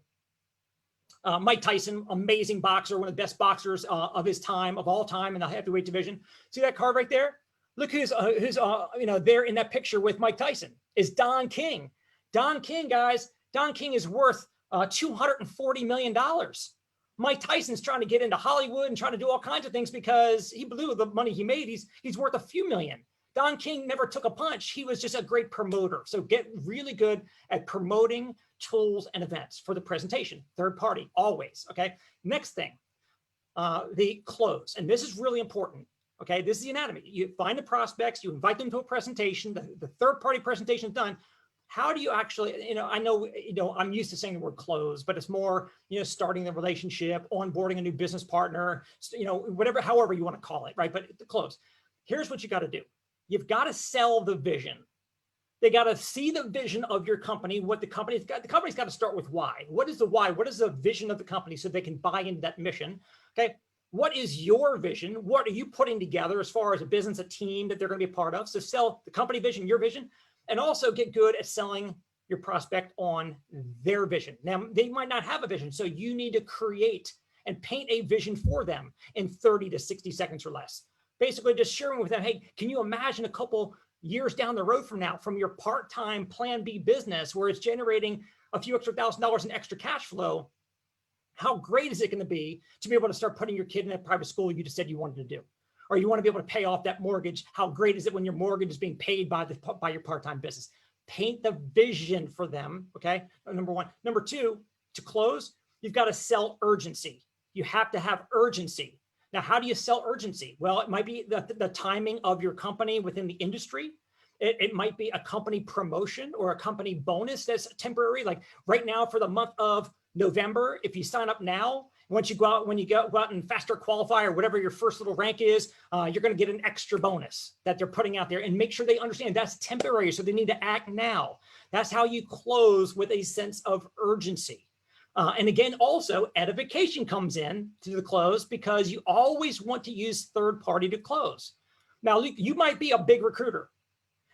Mike Tyson, amazing boxer, one of the best boxers of his time, of all time in the heavyweight division. See that card right there? Look who's there in that picture with Mike Tyson is Don King. Don King, guys, Don King is worth $240 million. Mike Tyson's trying to get into Hollywood and trying to do all kinds of things because he blew the money he made. He's worth a few million. Don King never took a punch. He was just a great promoter. So get really good at promoting tools and events for the presentation. Third party, always, okay? Next thing, the close. And this is really important, okay? This is the anatomy. You find the prospects, you invite them to a presentation, the third party presentation is done. How do you actually, I know, I'm used to saying the word close, but it's more, starting the relationship, onboarding a new business partner, whatever, however you want to call it, right? But the close. Here's what you got to do. You've got to sell the vision. They got to see the vision of your company, what the company's got. The company's got to start with why. What is the why? What is the vision of the company so they can buy into that mission? Okay. What is your vision? What are you putting together as far as a business, a team that they're going to be a part of? So sell the company vision, your vision, and also get good at selling your prospect on their vision. Now, they might not have a vision, so you need to create and paint a vision for them in 30 to 60 seconds or less. Basically just sharing with them, hey, can you imagine a couple years down the road from now from your part-time plan B business where it's generating a few extra $1,000 in extra cash flow? How great is it going to be able to start putting your kid in a private school you just said you wanted to do? Or you want to be able to pay off that mortgage. How great is it when your mortgage is being paid by your part-time business? Paint the vision for them, okay? #1. #2, to close, you've got to sell urgency. You have to have urgency. Now, how do you sell urgency? Well, it might be the timing of your company within the industry. It might be a company promotion or a company bonus that's temporary. Like right now for the month of November, if you sign up now, once you go out, when you go out and faster qualify or whatever your first little rank is, you're going to get an extra bonus that they're putting out there, and make sure they understand that's temporary. So they need to act now. That's how you close with a sense of urgency. And again, also edification comes in to the close because you always want to use third party to close. Now, you might be a big recruiter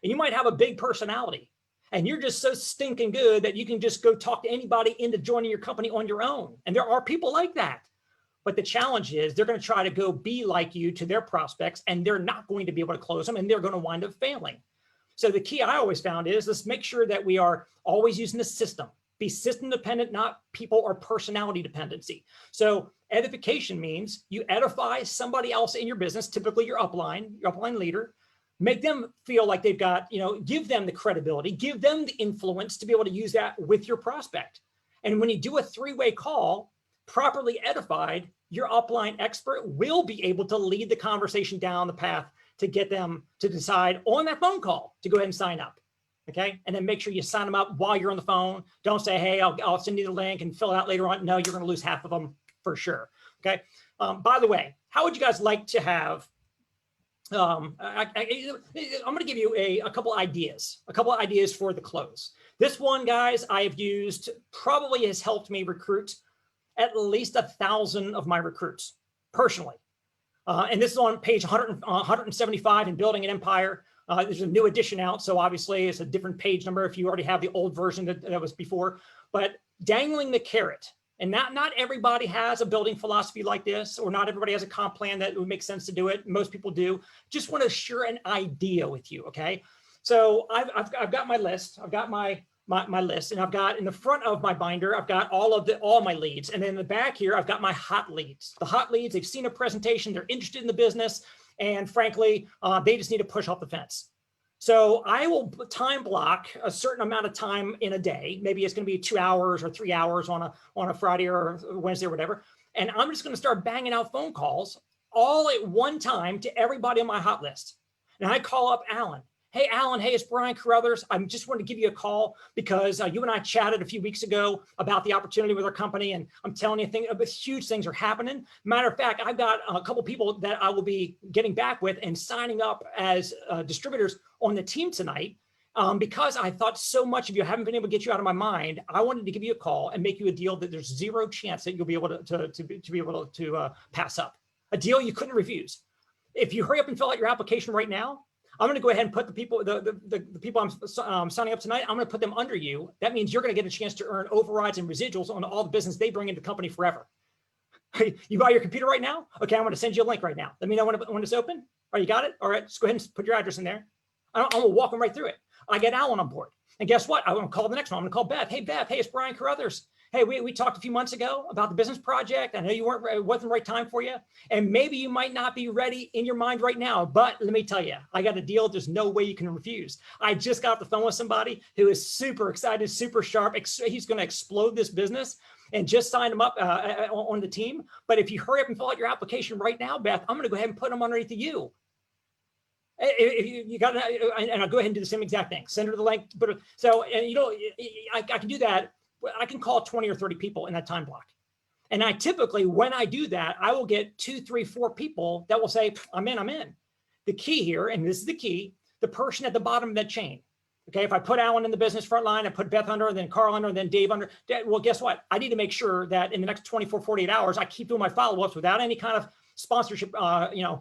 and you might have a big personality and you're just so stinking good that you can just go talk to anybody into joining your company on your own. And there are people like that. But the challenge is they're going to try to go be like you to their prospects, and they're not going to be able to close them, and they're going to wind up failing. So the key I always found is let's make sure that we are always using the system. Be system dependent, not people or personality dependency. So edification means you edify somebody else in your business, typically your upline leader, make them feel like they've got, give them the credibility, give them the influence to be able to use that with your prospect. And when you do a three-way call, properly edified, your upline expert will be able to lead the conversation down the path to get them to decide on that phone call to go ahead and sign up. Okay. And then make sure you sign them up while you're on the phone. Don't say, hey, I'll send you the link and fill it out later on. No, you're going to lose half of them for sure. Okay. By the way, how would you guys like to have, I'm going to give you a couple ideas for the close. This one, guys, I have used, probably has helped me recruit at least 1,000 of my recruits personally. And this is on page 175 in Building an Empire. There's a new edition out, so obviously it's a different page number if you already have the old version that was before. But dangling the carrot, and not everybody has a building philosophy like this, or not everybody has a comp plan that would make sense to do it. Most people do. Just want to share an idea with you, okay? So I've got my list. I've got my list, and I've got in the front of my binder, I've got all my leads, and then in the back here, I've got my hot leads. The hot leads, they've seen a presentation, they're interested in the business. And frankly, they just need to push off the fence. So I will time block a certain amount of time in a day. Maybe it's going to be 2 hours or 3 hours on a Friday or Wednesday or whatever. And I'm just going to start banging out phone calls all at one time to everybody on my hot list. And I call up Alan. Hey, Alan, hey, it's Brian Carruthers. I just wanted to give you a call because you and I chatted a few weeks ago about the opportunity with our company. And I'm telling you, huge things are happening. Matter of fact, I've got a couple people that I will be getting back with and signing up as distributors on the team tonight. Because I thought so much of you, haven't been able to get you out of my mind. I wanted to give you a call and make you a deal that there's zero chance that you'll be able to be able to pass up. A deal you couldn't refuse. If you hurry up and fill out your application right now, I'm going to go ahead and put the people I'm signing up tonight, I'm going to put them under you. That means you're going to get a chance to earn overrides and residuals on all the business they bring into the company forever. You buy your computer right now? Okay, I'm going to send you a link right now. Let me know when it's open. Oh, you got it? All right, just go ahead and put your address in there. I'm going to walk them right through it. I get Alan on board. And guess what? I'm going to call the next one. I'm going to call Beth. Hey, Beth. Hey, it's Brian Carruthers. Hey, we talked a few months ago about the business project. I know it wasn't the right time for you. And maybe you might not be ready in your mind right now. But let me tell you, I got a deal there's no way you can refuse. I just got off the phone with somebody who is super excited, super sharp. He's going to explode this business and just signed him up on the team. But if you hurry up and fill out your application right now, Beth, I'm going to go ahead and put him underneath you. If you got, and I'll go ahead and do the same exact thing. Send her the link. But so, and I can do that. I can call 20 or 30 people in that time block. And I typically, when I do that, I will get 2, 3, 4 people that will say, I'm in. The key here, and this is the key, the person at the bottom of that chain. Okay, if I put Alan in the business front line, I put Beth under, then Carl under, then Dave under, well, guess what? I need to make sure that in the next 24, 48 hours, I keep doing my follow-ups without any kind of sponsorship, promises.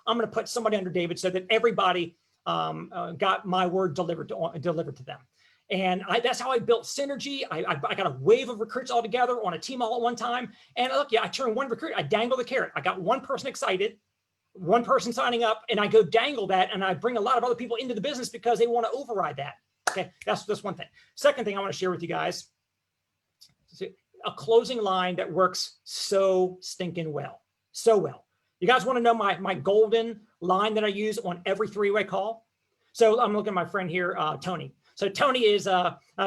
I'm going to put somebody under David so that everybody got my word delivered to them. And that's how I built synergy. I got a wave of recruits all together on a team all at one time. And look, I turn one recruit, I dangle the carrot. I got one person excited, one person signing up, and I go dangle that, and I bring a lot of other people into the business because they want to override that. Okay, that's one thing. Second thing I want to share with you guys, a closing line that works so stinking well, so well. You guys want to know my golden line that I use on every three-way call? So I'm looking at my friend here, Tony. So Tony is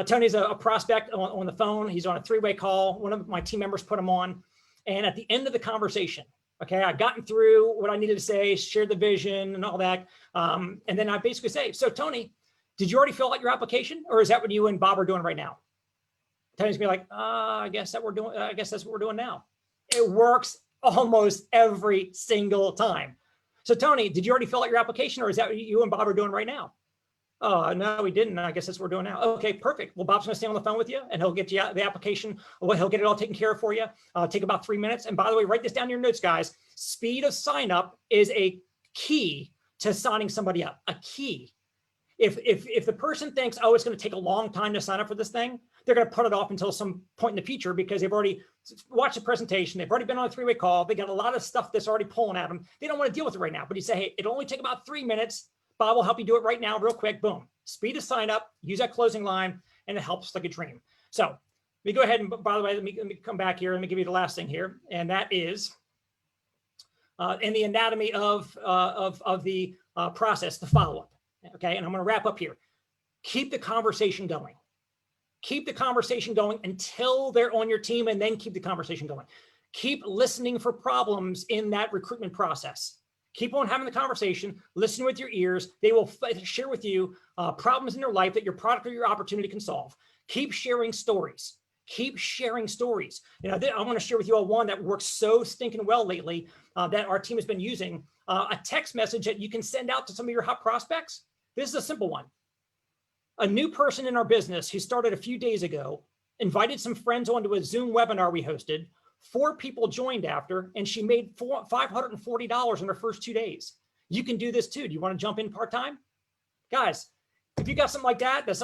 Tony's a prospect on the phone. He's on a three-way call. One of my team members put him on. And at the end of the conversation, okay, I've gotten through what I needed to say, shared the vision and all that. And then I basically say, so Tony, did you already fill out your application, or is that what you and Bob are doing right now? Tony's gonna be like, I guess that's what we're doing now. It works almost every single time. So Tony, did you already fill out your application, or is that what you and Bob are doing right now? Oh, no, we didn't. I guess that's what we're doing now. Okay, perfect. Well, Bob's going to stay on the phone with you, and he'll get you the application. Well, he'll get it all taken care of for you. Take about 3 minutes. And by the way, write this down in your notes, guys. Speed of sign up is a key to signing somebody up. A key. If the person thinks, oh, it's going to take a long time to sign up for this thing, they're going to put it off until some point in the future because they've already watched the presentation. They've already been on a three-way call. They got a lot of stuff that's already pulling at them. They don't want to deal with it right now. But you say, hey, it'll only take about 3 minutes. Bob will help you do it right now, real quick. Boom. Speed of sign up, use that closing line, and it helps like a dream. So let me go ahead and, by the way, let me come back here. Let me give you the last thing here. And that is in the anatomy of the process, the follow-up. Okay. And I'm going to wrap up here. Keep the conversation going. Keep the conversation going until they're on your team, and then keep the conversation going. Keep listening for problems in that recruitment process. Keep on having the conversation, listen with your ears. They will share with you problems in their life that your product or your opportunity can solve. Keep sharing stories. Keep sharing stories. You know, I want to share with you all one that works so stinking well lately that our team has been using. A text message that you can send out to some of your hot prospects. This is a simple one. A new person in our business who started a few days ago invited some friends onto a Zoom webinar we hosted. 4 people joined after, and she made $540 in her first 2 days. You can do this too. Do you want to jump in part-time? Guys, if you got something like that, that's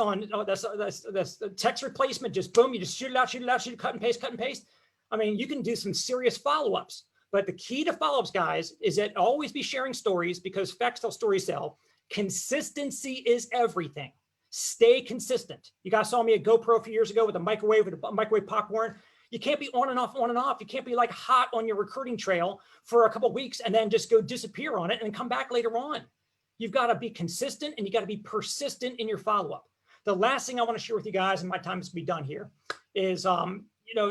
a text replacement, just boom, you just shoot it out, cut and paste. I mean, you can do some serious follow-ups, but the key to follow-ups, guys, is that always be sharing stories, because facts tell, stories sell. Consistency is everything. Stay consistent. You guys saw me at GoPro a few years ago with a microwave popcorn. You can't be on and off, on and off. You can't be like hot on your recruiting trail for a couple of weeks and then just go disappear on it and come back later on. You've got to be consistent and you got to be persistent in your follow-up. The last thing I want to share with you guys, and my time is to be done here, is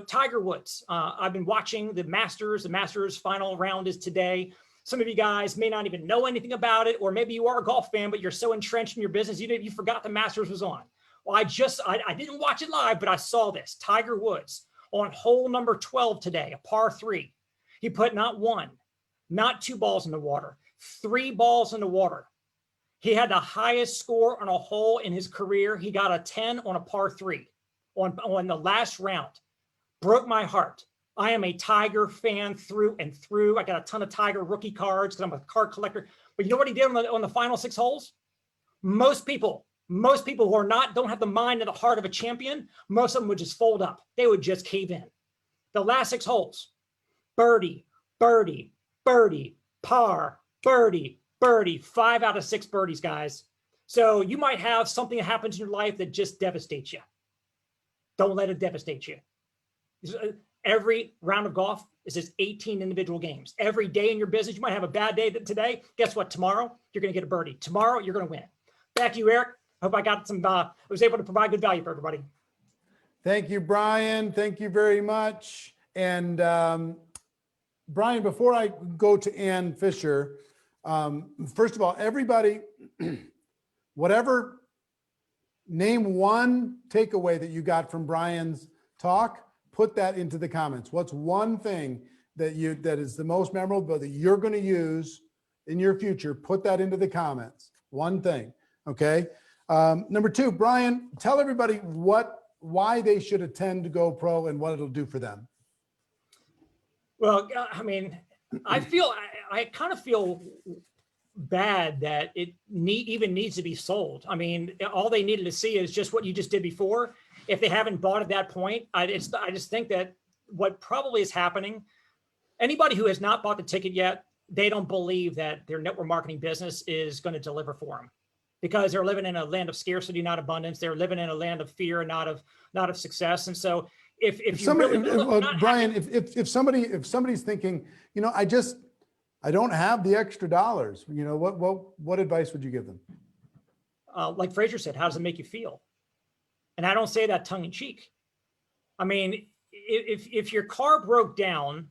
Tiger Woods. I've been watching the Masters. The Masters final round is today. Some of you guys may not even know anything about it, or maybe you are a golf fan, but you're so entrenched in your business, you forgot the Masters was on. Well, I didn't watch it live, but I saw this. Tiger Woods on hole number 12 today, a par 3. He put not 1, not 2 balls in the water, 3 balls in the water. He had the highest score on a hole in his career. He got a 10 on a par 3 on the last round. Broke my heart. I am a Tiger fan through and through. I got a ton of Tiger rookie cards because I'm a card collector. But you know what he did on the final 6 holes? Most people who don't have the mind and the heart of a champion, most of them would just fold up. They would just cave in. The last 6 holes, birdie, birdie, birdie, par, birdie, birdie, 5 out of 6 birdies, guys. So you might have something that happens in your life that just devastates you. Don't let it devastate you. Every round of golf is just 18 individual games. Every day in your business, you might have a bad day today. Guess what? Tomorrow, you're going to get a birdie. Tomorrow, you're going to win. Back to you, Eric. Hope I got some, was able to provide good value for everybody. Thank you, Brian. Thank you very much. And Brian, before I go to Ann Fisher, first of all, everybody, name one takeaway that you got from Brian's talk, put that into the comments. What's one thing that is the most memorable that you're going to use in your future? Put that into the comments. One thing. Okay. Number 2, Brian, tell everybody why they should attend to Go Pro and what it'll do for them. Well, I mean, I kind of feel bad that it even needs to be sold. I mean, all they needed to see is just what you just did before. If they haven't bought at that point, I just think that what probably is happening, anybody who has not bought the ticket yet, they don't believe that their network marketing business is going to deliver for them, because they're living in a land of scarcity, not abundance. They're living in a land of fear, not of success. And so if somebody, Brian, if somebody's thinking, I don't have the extra dollars, what advice would you give them? Like Fraser said, how does it make you feel? And I don't say that tongue in cheek. I mean, if your car broke down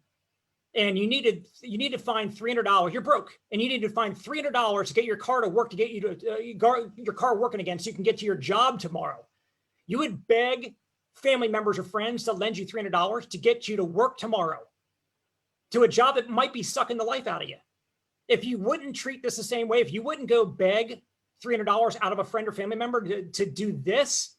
and you need to find $300, you're broke, and you need to find $300 to get your car to work, to get you to your car working again, so you can get to your job tomorrow. You would beg family members or friends to lend you $300 to get you to work tomorrow, to a job that might be sucking the life out of you. If you wouldn't treat this the same way, if you wouldn't go beg $300 out of a friend or family member to do this,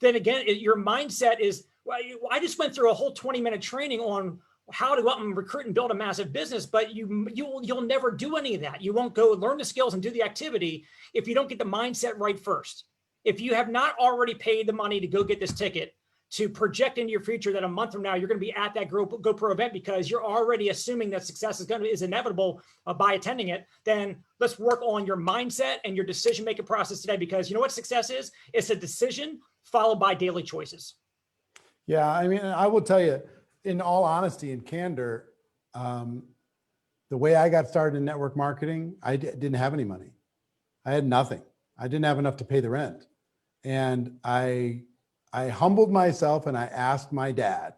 then again, your mindset is, well, I just went through a whole 20-minute training on how to go out and recruit and build a massive business, but you'll never do any of that. You won't go learn the skills and do the activity if you don't get the mindset right first. If you have not already paid the money to go get this ticket, to project into your future that a month from now you're going to be at that GoPro event because you're already assuming that success is inevitable by attending it, then let's work on your mindset and your decision-making process today, because you know what success is? It's a decision followed by daily choices. Yeah, I mean, I will tell you, in all honesty and candor, the way I got started in network marketing, I didn't have any money. I had nothing. I didn't have enough to pay the rent. And I humbled myself and I asked my dad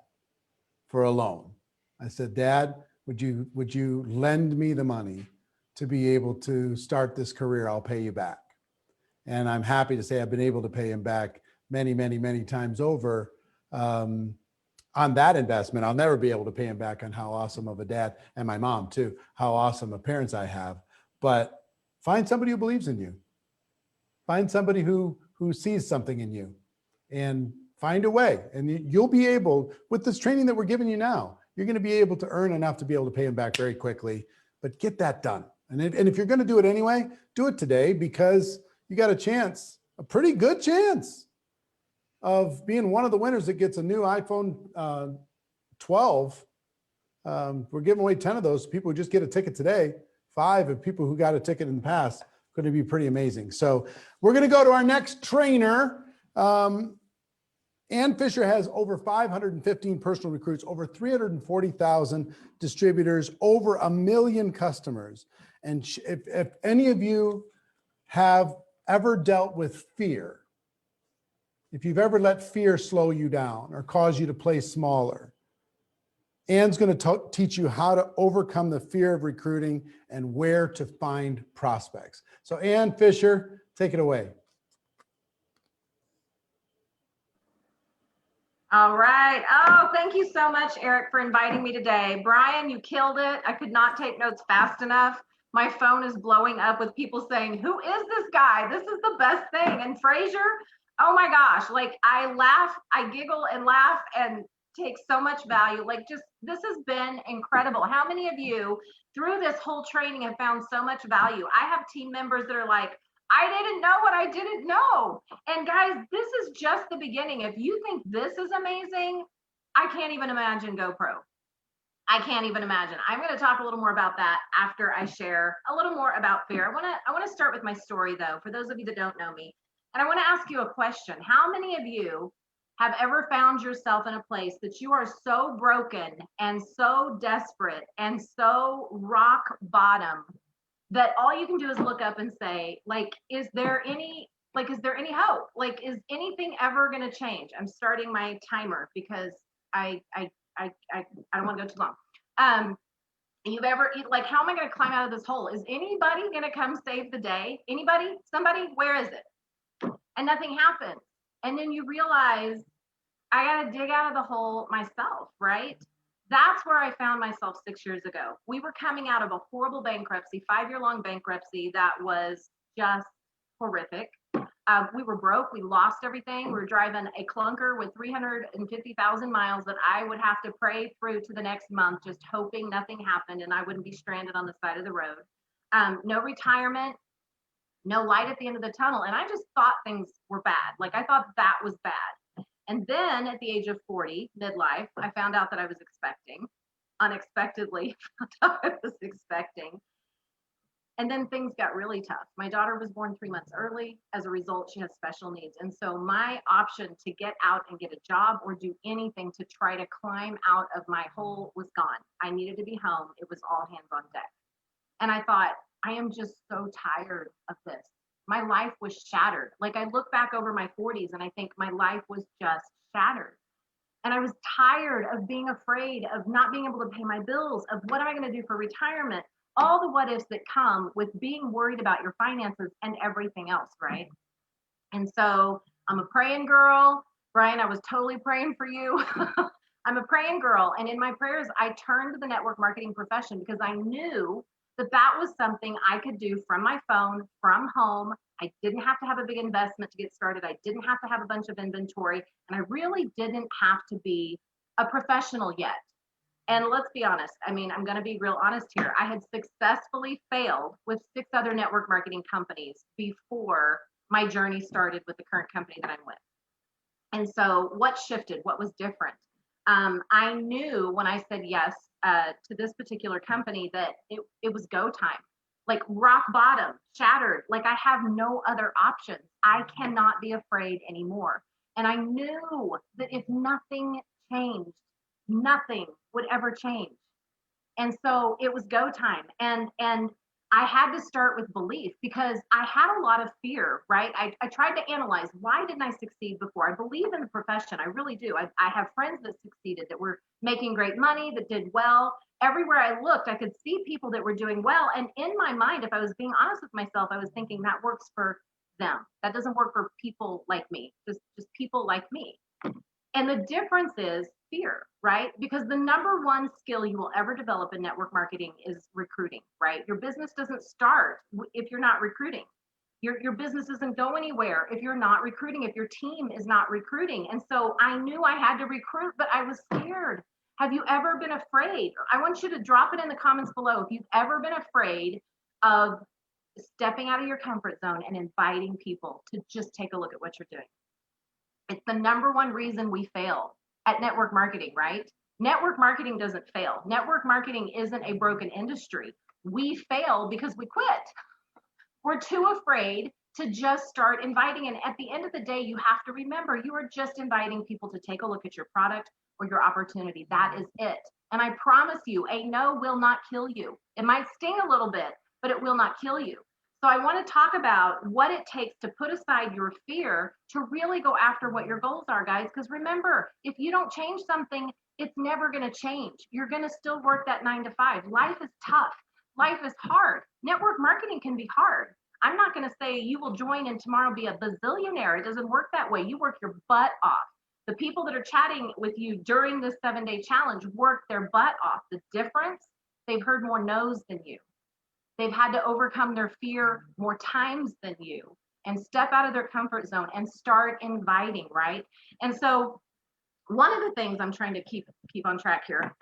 for a loan. I said, Dad, would you lend me the money to be able to start this career? I'll pay you back. And I'm happy to say I've been able to pay him back many, many, many times over on that investment. I'll never be able to pay him back on how awesome of a dad, and my mom too, how awesome of parents I have. But find somebody who believes in you. Find somebody who sees something in you, and find a way. And you'll be able, with this training that we're giving you now, you're going to be able to earn enough to be able to pay him back very quickly. But get that done. And if you're going to do it anyway, do it today, because you got a chance, a pretty good chance of being one of the winners that gets a new iPhone 12. We're giving away 10 of those people who just get a ticket today. 5 of people who got a ticket in the past. Going to be pretty amazing. So we're going to go to our next trainer. Ann Fisher has over 515 personal recruits, over 340,000 distributors, over 1 million customers. And if any of you have ever dealt with fear, if you've ever let fear slow you down or cause you to play smaller, Ann's going to teach you how to overcome the fear of recruiting and where to find prospects. So Ann Fisher, take it away. All right. Oh, thank you so much, Eric, for inviting me today. Brian, you killed it. I could not take notes fast enough. My phone is blowing up with people saying, who is this guy? This is the best thing. And Fraser, oh my gosh, like I laugh, I giggle and laugh and take so much value. Like just, this has been incredible. How many of you through this whole training have found so much value? I have team members that are like, I didn't know what I didn't know. And guys, this is just the beginning. If you think this is amazing, I can't even imagine GoPro. I can't even imagine. I'm going to talk a little more about that after I share a little more about fear. I want to start with my story though, for those of you that don't know me. And I want to ask you a question. How many of you have ever found yourself in a place that you are so broken and so desperate and so rock bottom that all you can do is look up and say, like, is there any hope? Like, is anything ever going to change? I'm starting my timer because I don't want to go too long. You've ever, like, how am I going to climb out of this hole? Is anybody going to come save the day? Anybody? Somebody? Where is it? And nothing happens. And then you realize I got to dig out of the hole myself, right? That's where I found myself 6 years ago. We were coming out of a horrible bankruptcy, 5-year-long bankruptcy that was just horrific. We were broke. We lost everything. We were driving a clunker with 350,000 miles that I would have to pray through to the next month, just hoping nothing happened and I wouldn't be stranded on the side of the road. No retirement, no light at the end of the tunnel. And I just thought things were bad. Like I thought that was bad. And then at the age of 40, midlife, I found out that I was expecting, unexpectedly found out I was expecting. And then things got really tough. My daughter was born 3 months early. As a result, she has special needs. And so my option to get out and get a job or do anything to try to climb out of my hole was gone. I needed to be home. It was all hands on deck. And I thought, I am just so tired of this. My life was shattered. Like I look back over my 40s and I think my life was just shattered. And I was tired of being afraid of not being able to pay my bills, of what am I going to do for retirement? All the what ifs that come with being worried about your finances and everything else, right? And so I'm a praying girl. Brian, I was totally praying for you. I'm a praying girl. And in my prayers, I turned to the network marketing profession because I knew that that was something I could do from my phone, from home. I didn't have to have a big investment to get started. I didn't have to have a bunch of inventory. And I really didn't have to be a professional yet. And let's be honest. I mean, I'm going to be real honest here. I had successfully failed with 6 other network marketing companies before my journey started with the current company that I'm with. And so what shifted? What was different? I knew when I said yes to this particular company that it was go time, like rock bottom, shattered, like I have no other options. I cannot be afraid anymore. And I knew that if nothing changed, nothing would ever change. And so it was go time. And I had to start with belief because I had a lot of fear, right? I tried to analyze, why didn't I succeed before? I believe in the profession. I really do. I have friends that succeeded, that were making great money, that did well. Everywhere I looked, I could see people that were doing well. And in my mind, if I was being honest with myself, I was thinking that works for them. That doesn't work for people like me, just people like me. And the difference is fear, right? Because the number one skill you will ever develop in network marketing is recruiting, right? Your business doesn't start if you're not recruiting. Your business doesn't go anywhere if you're not recruiting, if your team is not recruiting. And so I knew I had to recruit, but I was scared. Have you ever been afraid? I want you to drop it in the comments below if you've ever been afraid of stepping out of your comfort zone and inviting people to just take a look at what you're doing. It's the number one reason we fail at network marketing, right? Network marketing doesn't fail. Network marketing isn't a broken industry. We fail because we quit. We're too afraid to just start inviting. And at the end of the day, you have to remember you are just inviting people to take a look at your product or your opportunity. That is it. And I promise you, a no will not kill you. It might sting a little bit, but it will not kill you. So I want to talk about what it takes to put aside your fear to really go after what your goals are, guys. Because remember, if you don't change something, it's never going to change. You're going to still work that 9 to 5. Life is tough. Life is hard. Network marketing can be hard. I'm not going to say you will join and tomorrow be a bazillionaire. It doesn't work that way. You work your butt off. The people that are chatting with you during this 7-day challenge work their butt off. The difference, they've heard more no's than you. They've had to overcome their fear more times than you and step out of their comfort zone and start inviting, right? And so one of the things I'm trying to keep on track here.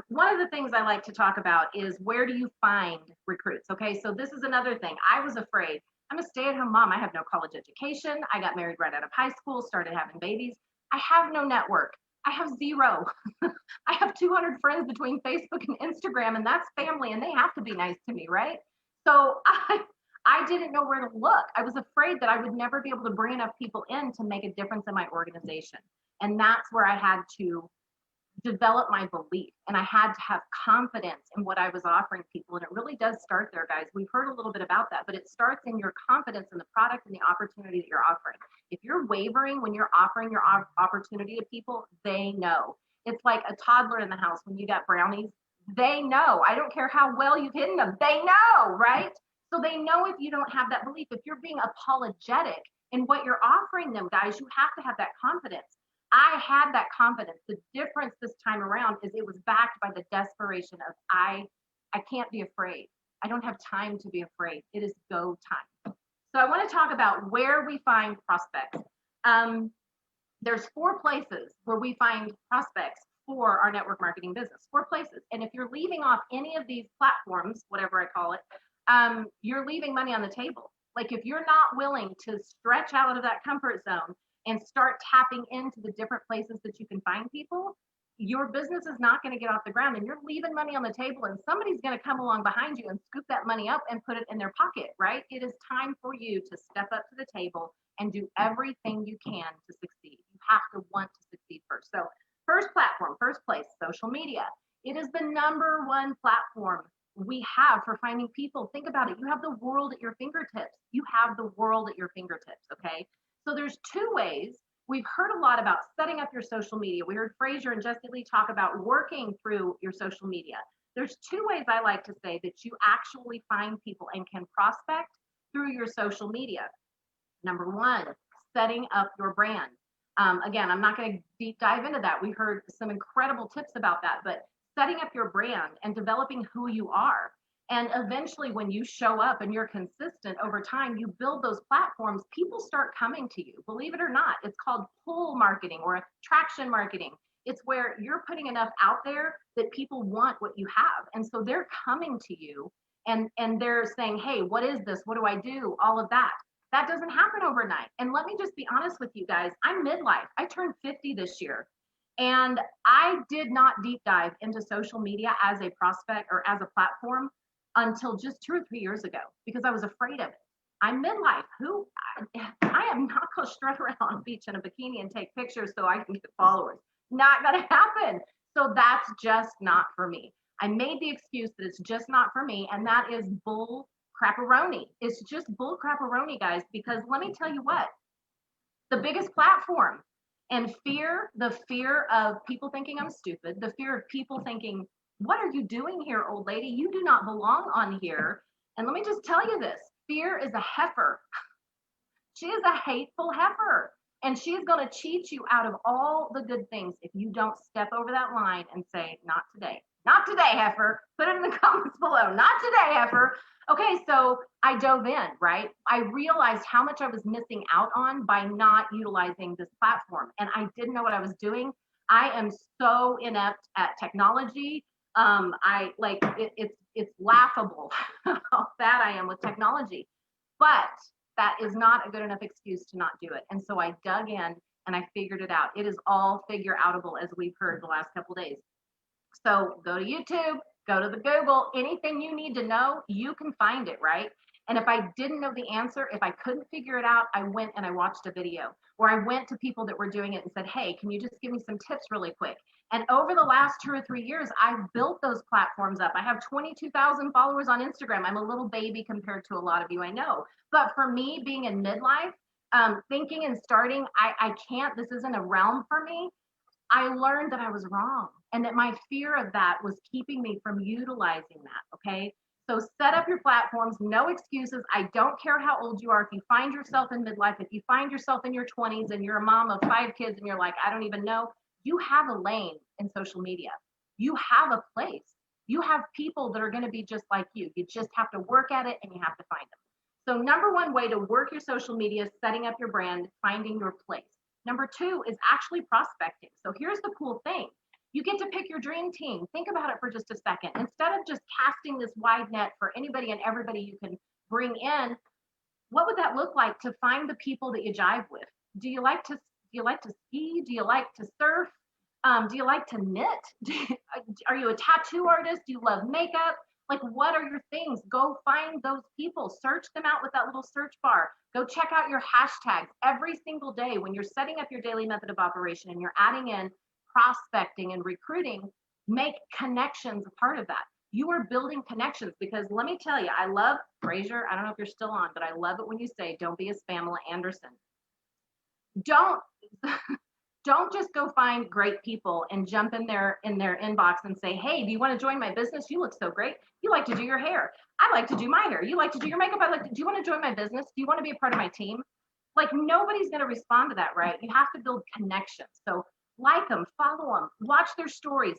One of the things I like to talk about is where do you find recruits? Okay, so this is another thing. I was afraid. I'm a stay-at-home mom. I have no college education. I got married right out of high school, started having babies. I have no network. I have zero. I have 200 friends between Facebook and Instagram, and that's family, and they have to be nice to me, right? So I didn't know where to look. I was afraid that I would never be able to bring enough people in to make a difference in my organization. And that's where I had to develop my belief, and I had to have confidence in what I was offering people. And it really does start there, guys. We've heard a little bit about that, but it starts in your confidence in the product and the opportunity that you're offering. If you're wavering when you're offering your opportunity to people, they know. It's like a toddler in the house when you got brownies. They know. I don't care how well you've hidden them. They know, right? So they know if you don't have that belief. If you're being apologetic in what you're offering them, guys, you have to have that confidence. I had that confidence. The difference this time around is it was backed by the desperation of I can't be afraid. I don't have time to be afraid. It is go time. So I want to talk about where we find prospects. There's 4 places where we find prospects for our network marketing business. 4 places. And if you're leaving off any of these platforms, whatever I call it, you're leaving money on the table. Like if you're not willing to stretch out of that comfort zone and start tapping into the different places that you can find people, your business is not going to get off the ground, and you're leaving money on the table, and somebody's going to come along behind you and scoop that money up and put it in their pocket, right? It is time for you to step up to the table and do everything you can to succeed. You have to want to succeed first. So first platform, first place, social media. It is the #1 platform we have for finding people. Think about it. You have the world at your fingertips. You have the world at your fingertips, okay? So there's 2 ways. We've heard a lot about setting up your social media. We heard Fraser and Jesse Lee talk about working through your social media. There's 2 ways I like to say that you actually find people and can prospect through your social media. #1, setting up your brand. Again, I'm not going to deep dive into that. We heard some incredible tips about that, but setting up your brand and developing who you are. And eventually when you show up and you're consistent over time, you build those platforms, people start coming to you. Believe it or not, it's called pull marketing or attraction marketing. It's where you're putting enough out there that people want what you have. And so they're coming to you and they're saying, hey, what is this? What do I do? All of that. That doesn't happen overnight. And let me just be honest with you guys. I'm midlife. I turned 50 this year. And I did not deep dive into social media as a prospect or as a platform until just 2 or 3 years ago because I was afraid of it. I'm midlife. I am not going to strut around on a beach in a bikini and take pictures so I can get followers. Not going to happen. So that's just not for me. I made the excuse that it's just not for me, and that is bull crapperoni. It's just bull crapperoni, guys, because let me tell you what, the biggest platform and fear, the fear of people thinking I'm stupid, the fear of people thinking, what are you doing here, old lady? You do not belong on here. And let me just tell you this, fear is a heifer. She is a hateful heifer. And she is going to cheat you out of all the good things if you don't step over that line and say, not today. Not today, heifer. Put it in the comments below. Not today, heifer. Okay, so I dove in, right? I realized how much I was missing out on by not utilizing this platform. And I didn't know what I was doing. I am so inept at technology. It's laughable how bad I am with technology. But that is not a good enough excuse to not do it. And so I dug in and I figured it out. It is all figure outable, as we've heard the last couple of days. So go to YouTube, go to the Google, anything you need to know, you can find it, right? And if I didn't know the answer, if I couldn't figure it out, I went and I watched a video, or I went to people that were doing it and said, hey, can you just give me some tips really quick? And over the last 2 or 3 years, I've built those platforms up. I have 22,000 followers on Instagram. I'm a little baby compared to a lot of you, I know. But for me, being in midlife, thinking and starting, I can't, this isn't a realm for me. I learned that I was wrong and that my fear of that was keeping me from utilizing that, okay? So set up your platforms, no excuses. I don't care how old you are. If you find yourself in midlife, if you find yourself in your 20s and you're a mom of 5 kids and you're like, I don't even know, you have a lane in social media. You have a place. You have people that are going to be just like you. You just have to work at it and you have to find them. So number one way to work your social media is setting up your brand, finding your place. Number 2 is actually prospecting. So here's the cool thing. You get to pick your dream team. Think about it for just a second. Instead of just casting this wide net for anybody and everybody you can bring in, what would that look like to find the people that you jive with? Do you like to ski? Do you like to surf? Do you like to knit? Are you a tattoo artist? Do you love makeup? Like, what are your things? Go find those people. Search them out with that little search bar. Go check out your hashtags every single day when you're setting up your daily method of operation and you're adding in prospecting and recruiting. Make connections a part of that. You are building connections because let me tell you, I love Frazier. I don't know if you're still on, but I love it when you say, don't be a Spamela Anderson. Don't just go find great people and jump in their inbox and say, hey, do you want to join my business? You look so great. You like to do your hair. I like to do my hair. You like to do your makeup. Do you want to join my business? Do you want to be a part of my team? Like, nobody's going to respond to that, right? You have to build connections. So like them, follow them, watch their stories,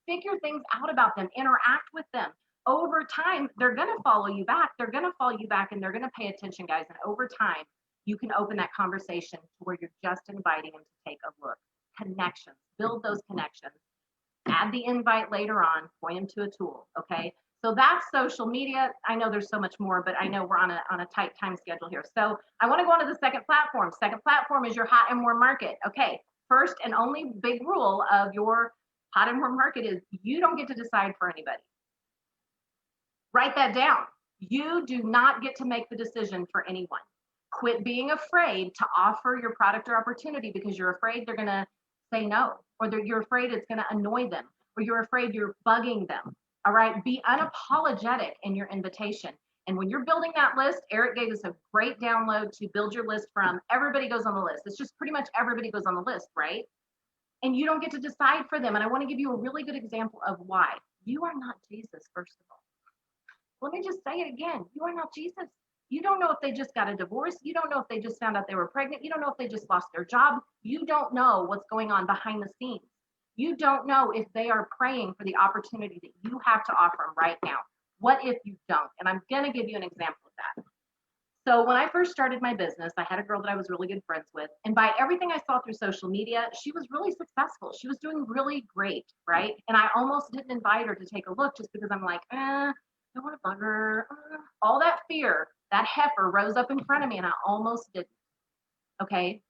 figure things out about them, interact with them. Over time, they're going to follow you back. They're going to follow you back and they're going to pay attention, guys. And over time, you can open that conversation to where you're just inviting them to take a look. Connections, build those connections. Add the invite later on, point them to a tool, okay? So that's social media. I know there's so much more, but I know we're on a tight time schedule here. So I want to go on to the second platform. Second platform is your hot and warm market. Okay, first and only big rule of your hot and warm market is you don't get to decide for anybody. Write that down. You do not get to make the decision for anyone. Quit being afraid to offer your product or opportunity because you're afraid they're going to say no, or you're afraid it's going to annoy them, or you're afraid you're bugging them. All right, be unapologetic in your invitation. And when you're building that list, Eric gave us a great download to build your list from. Everybody goes on the list. It's just pretty much everybody goes on the list, right? And you don't get to decide for them. And I want to give you a really good example of why. You are not Jesus, first of all. Let me just say it again. You are not Jesus. You don't know if they just got a divorce. You don't know if they just found out they were pregnant. You don't know if they just lost their job. You don't know what's going on behind the scenes. You don't know if they are praying for the opportunity that you have to offer them right now. What if you don't? And I'm going to give you an example of that. So when I first started my business, I had a girl that I was really good friends with. And by everything I saw through social media, she was really successful. She was doing really great, right? And I almost didn't invite her to take a look just because I'm like, I don't want to bug her. All that fear, that heifer rose up in front of me and I almost didn't. Okay.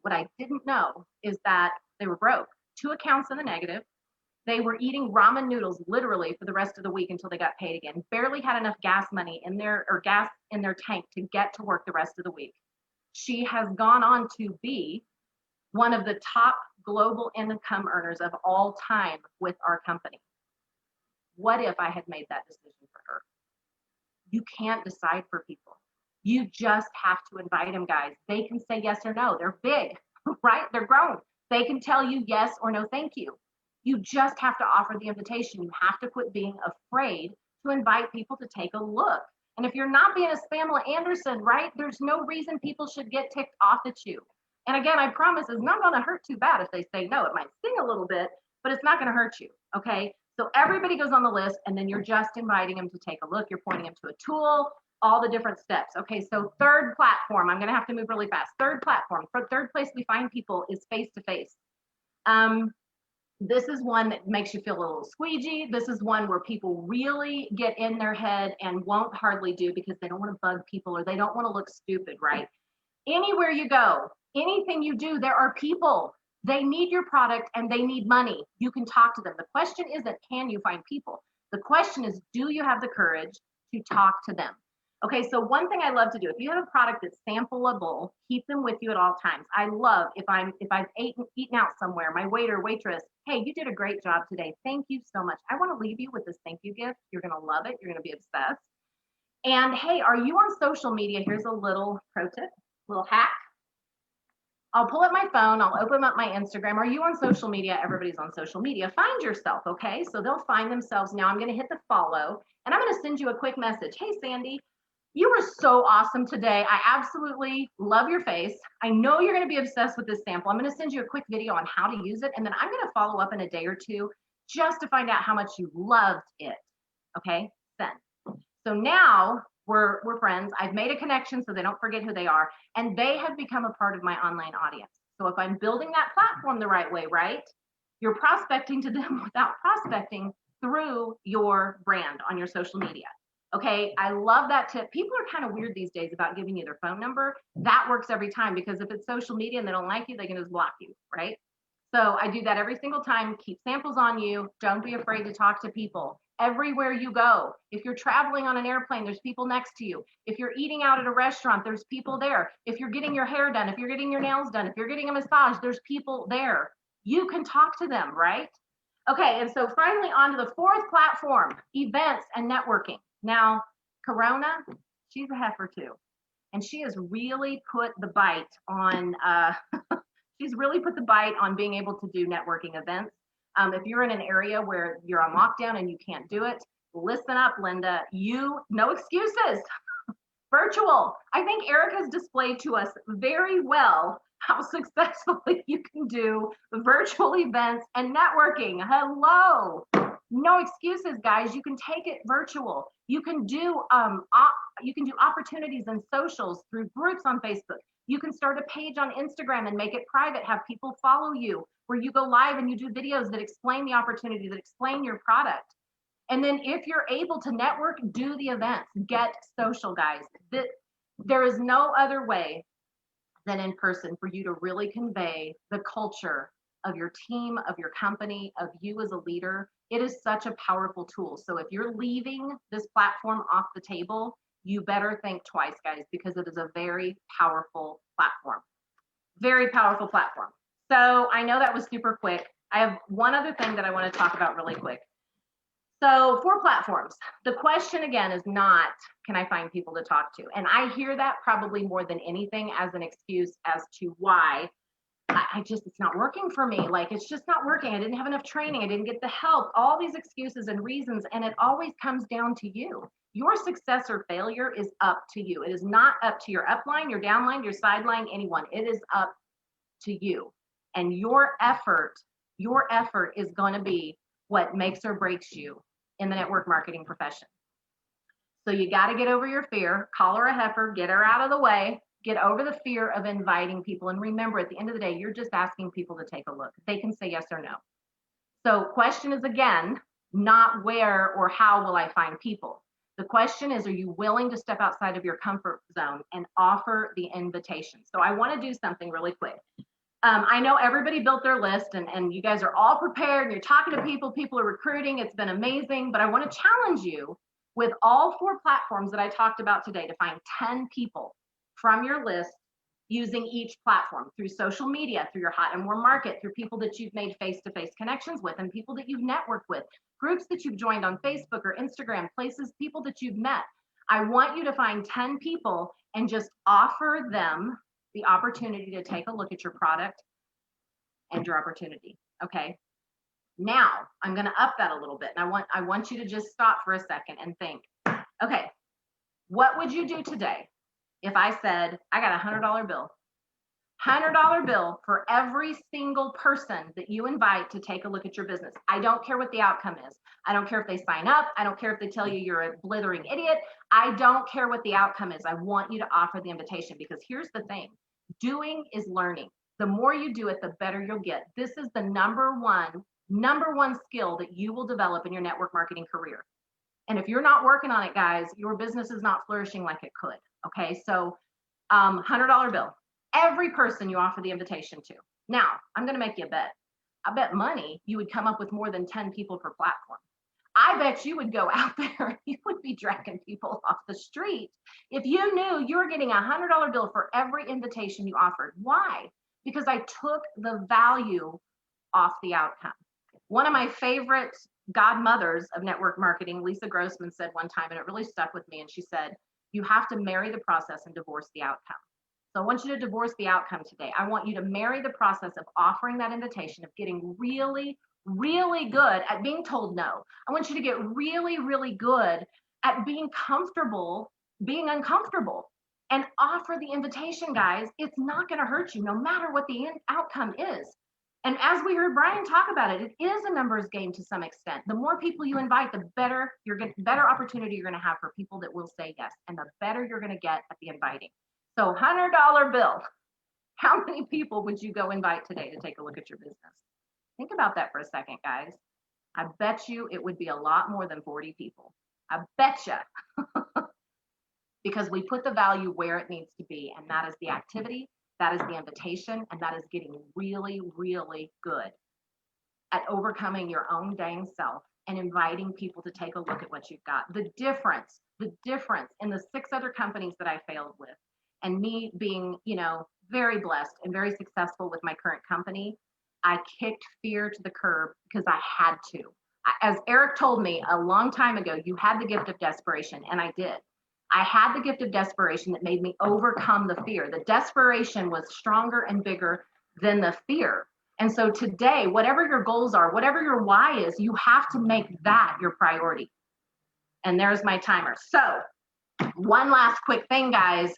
What I didn't know is that they were broke. 2 accounts in the negative. They were eating ramen noodles literally for the rest of the week until they got paid again. Barely had enough gas money in their tank to get to work the rest of the week. She has gone on to be one of the top global income earners of all time with our company. What if I had made that decision for her? You can't decide for people. You just have to invite them, guys. They can say yes or no. They're big, right? They're grown. They can tell you yes or no, thank you. You just have to offer the invitation. You have to quit being afraid to invite people to take a look. And if you're not being a Spamela Anderson, right, there's no reason people should get ticked off at you. And again, I promise it's not going to hurt too bad if they say no. It might sting a little bit, but it's not going to hurt you, okay? So everybody goes on the list, and then you're just inviting them to take a look. You're pointing them to a tool, all the different steps. Okay, so third platform. I'm going to have to move really fast. Third platform. For third place we find people is face-to-face. This is one that makes you feel a little squeegee. This is one where people really get in their head and won't hardly do because they don't want to bug people or they don't want to look stupid, right? Anywhere you go, anything you do, there are people. They need your product and they need money. You can talk to them. The question isn't, can you find people? The question is, do you have the courage to talk to them? Okay, so one thing I love to do, if you have a product that's sampleable, keep them with you at all times. I love if I've eaten out somewhere, my waiter, waitress, hey, you did a great job today. Thank you so much. I want to leave you with this thank you gift. You're going to love it. You're going to be obsessed. And hey, are you on social media? Here's a little pro tip, little hack. I'll pull up my phone, I'll open up my Instagram. Are you on social media? Everybody's on social media. Find yourself, okay? So they'll find themselves. Now I'm gonna hit the follow and I'm gonna send you a quick message. Hey, Sandy, you were so awesome today. I absolutely love your face. I know you're gonna be obsessed with this sample. I'm gonna send you a quick video on how to use it. And then I'm gonna follow up in a day or two just to find out how much you loved it, okay? Send. So now we're friends. I've made a connection so they don't forget who they are, and they have become a part of my online audience. So if I'm building that platform the right way, right, you're prospecting to them without prospecting through your brand on your social media. Okay, I love that tip. People are kind of weird these days about giving you their phone number. That works every time, because if it's social media and they don't like you, they can just block you, right? So I do that every single time. Keep samples on you. Don't be afraid to talk to people. Everywhere you go, if you're traveling on an airplane, there's people next to you. If you're eating out at a restaurant, there's people there. If you're getting your hair done, if you're getting your nails done, if you're getting a massage, there's people there. You can talk to them, right? Okay, and so finally on to the fourth platform, events and networking. Now, Corona, she's a heifer too. And she has really put the bite on, being able to do networking events. If you're in an area where you're on lockdown and you can't do it, listen up, Linda. No excuses. Virtual. I think Eric has displayed to us very well how successfully you can do virtual events and networking. Hello. No excuses, guys. You can take it virtual. You can do opportunities and socials through groups on Facebook. You can start a page on Instagram and make it private, have people follow you, where you go live and you do videos that explain the opportunity, that explain your product. And then if you're able to network, do the events, get social, guys. There is no other way than in person for you to really convey the culture of your team, of your company, of you as a leader. It is such a powerful tool. So if you're leaving this platform off the table, you better think twice, guys, because it is a very powerful platform. Very powerful platform. So I know that was super quick. I have one other thing that I want to talk about really quick. So 4 platforms. The question again is not, can I find people to talk to? And I hear that probably more than anything as an excuse as to why it's not working for me. Like, it's just not working. I didn't have enough training. I didn't get the help, all these excuses and reasons. And it always comes down to you. Your success or failure is up to you. It is not up to your upline, your downline, your sideline, anyone. It is up to you. And your effort is going to be what makes or breaks you in the network marketing profession. So you got to get over your fear, call her a heifer, get her out of the way, get over the fear of inviting people. And remember, at the end of the day, you're just asking people to take a look. They can say yes or no. So question is, again, not where or how will I find people? The question is, are you willing to step outside of your comfort zone and offer the invitation? So I want to do something really quick. I know everybody built their list and you guys are all prepared and you're talking to people, people are recruiting. It's been amazing, but I want to challenge you with all 4 platforms that I talked about today to find 10 people from your list using each platform through social media, through your hot and warm market, through people that you've made face-to-face connections with and people that you've networked with, groups that you've joined on Facebook or Instagram, places, people that you've met. I want you to find 10 people and just offer them the opportunity to take a look at your product and your opportunity. Okay. Now I'm going to up that a little bit. And I want you to just stop for a second and think, okay, what would you do today if I said, I got a $100 bill, $100 bill for every single person that you invite to take a look at your business. I don't care what the outcome is. I don't care if they sign up. I don't care if they tell you you're a blithering idiot. I don't care what the outcome is. I want you to offer the invitation, because here's the thing. Doing is learning. The more you do it, the better you'll get. This is the number one skill that you will develop in your network marketing career. And if you're not working on it, guys, your business is not flourishing like it could. Okay, so $100 bill. Every person you offer the invitation to. Now, I'm going to make you a bet. I bet money you would come up with more than 10 people per platform. I bet you would go out there and you would be dragging people off the street if you knew you were getting a $100 bill for every invitation you offered. Why? Because I took the value off the outcome. One of my favorite godmothers of network marketing, Lisa Grossman, said one time, and it really stuck with me, and she said, you have to marry the process and divorce the outcome. So I want you to divorce the outcome today. I want you to marry the process of offering that invitation, of getting really, really good at being told no. I want you to get really, really good at being comfortable, being uncomfortable, and offer the invitation, guys. It's not going to hurt you no matter what the outcome is. And as we heard Brian talk about it, it is a numbers game to some extent. The more people you invite, the better better opportunity you're going to have for people that will say yes, and the better you're going to get at the inviting. So $100 bill. How many people would you go invite today to take a look at your business? Think about that for a second, guys. I bet you it would be a lot more than 40 people. I bet you. Because we put the value where it needs to be, and that is the activity, that is the invitation, and that is getting really, really good at overcoming your own dang self and inviting people to take a look at what you've got. The difference in the 6 other companies that I failed with, and me being, very blessed and very successful with my current company, I kicked fear to the curb because I had to. As Eric told me a long time ago, you had the gift of desperation, and I did. I had the gift of desperation that made me overcome the fear. The desperation was stronger and bigger than the fear. And so today, whatever your goals are, whatever your why is, you have to make that your priority. And there's my timer. So one last quick thing, guys.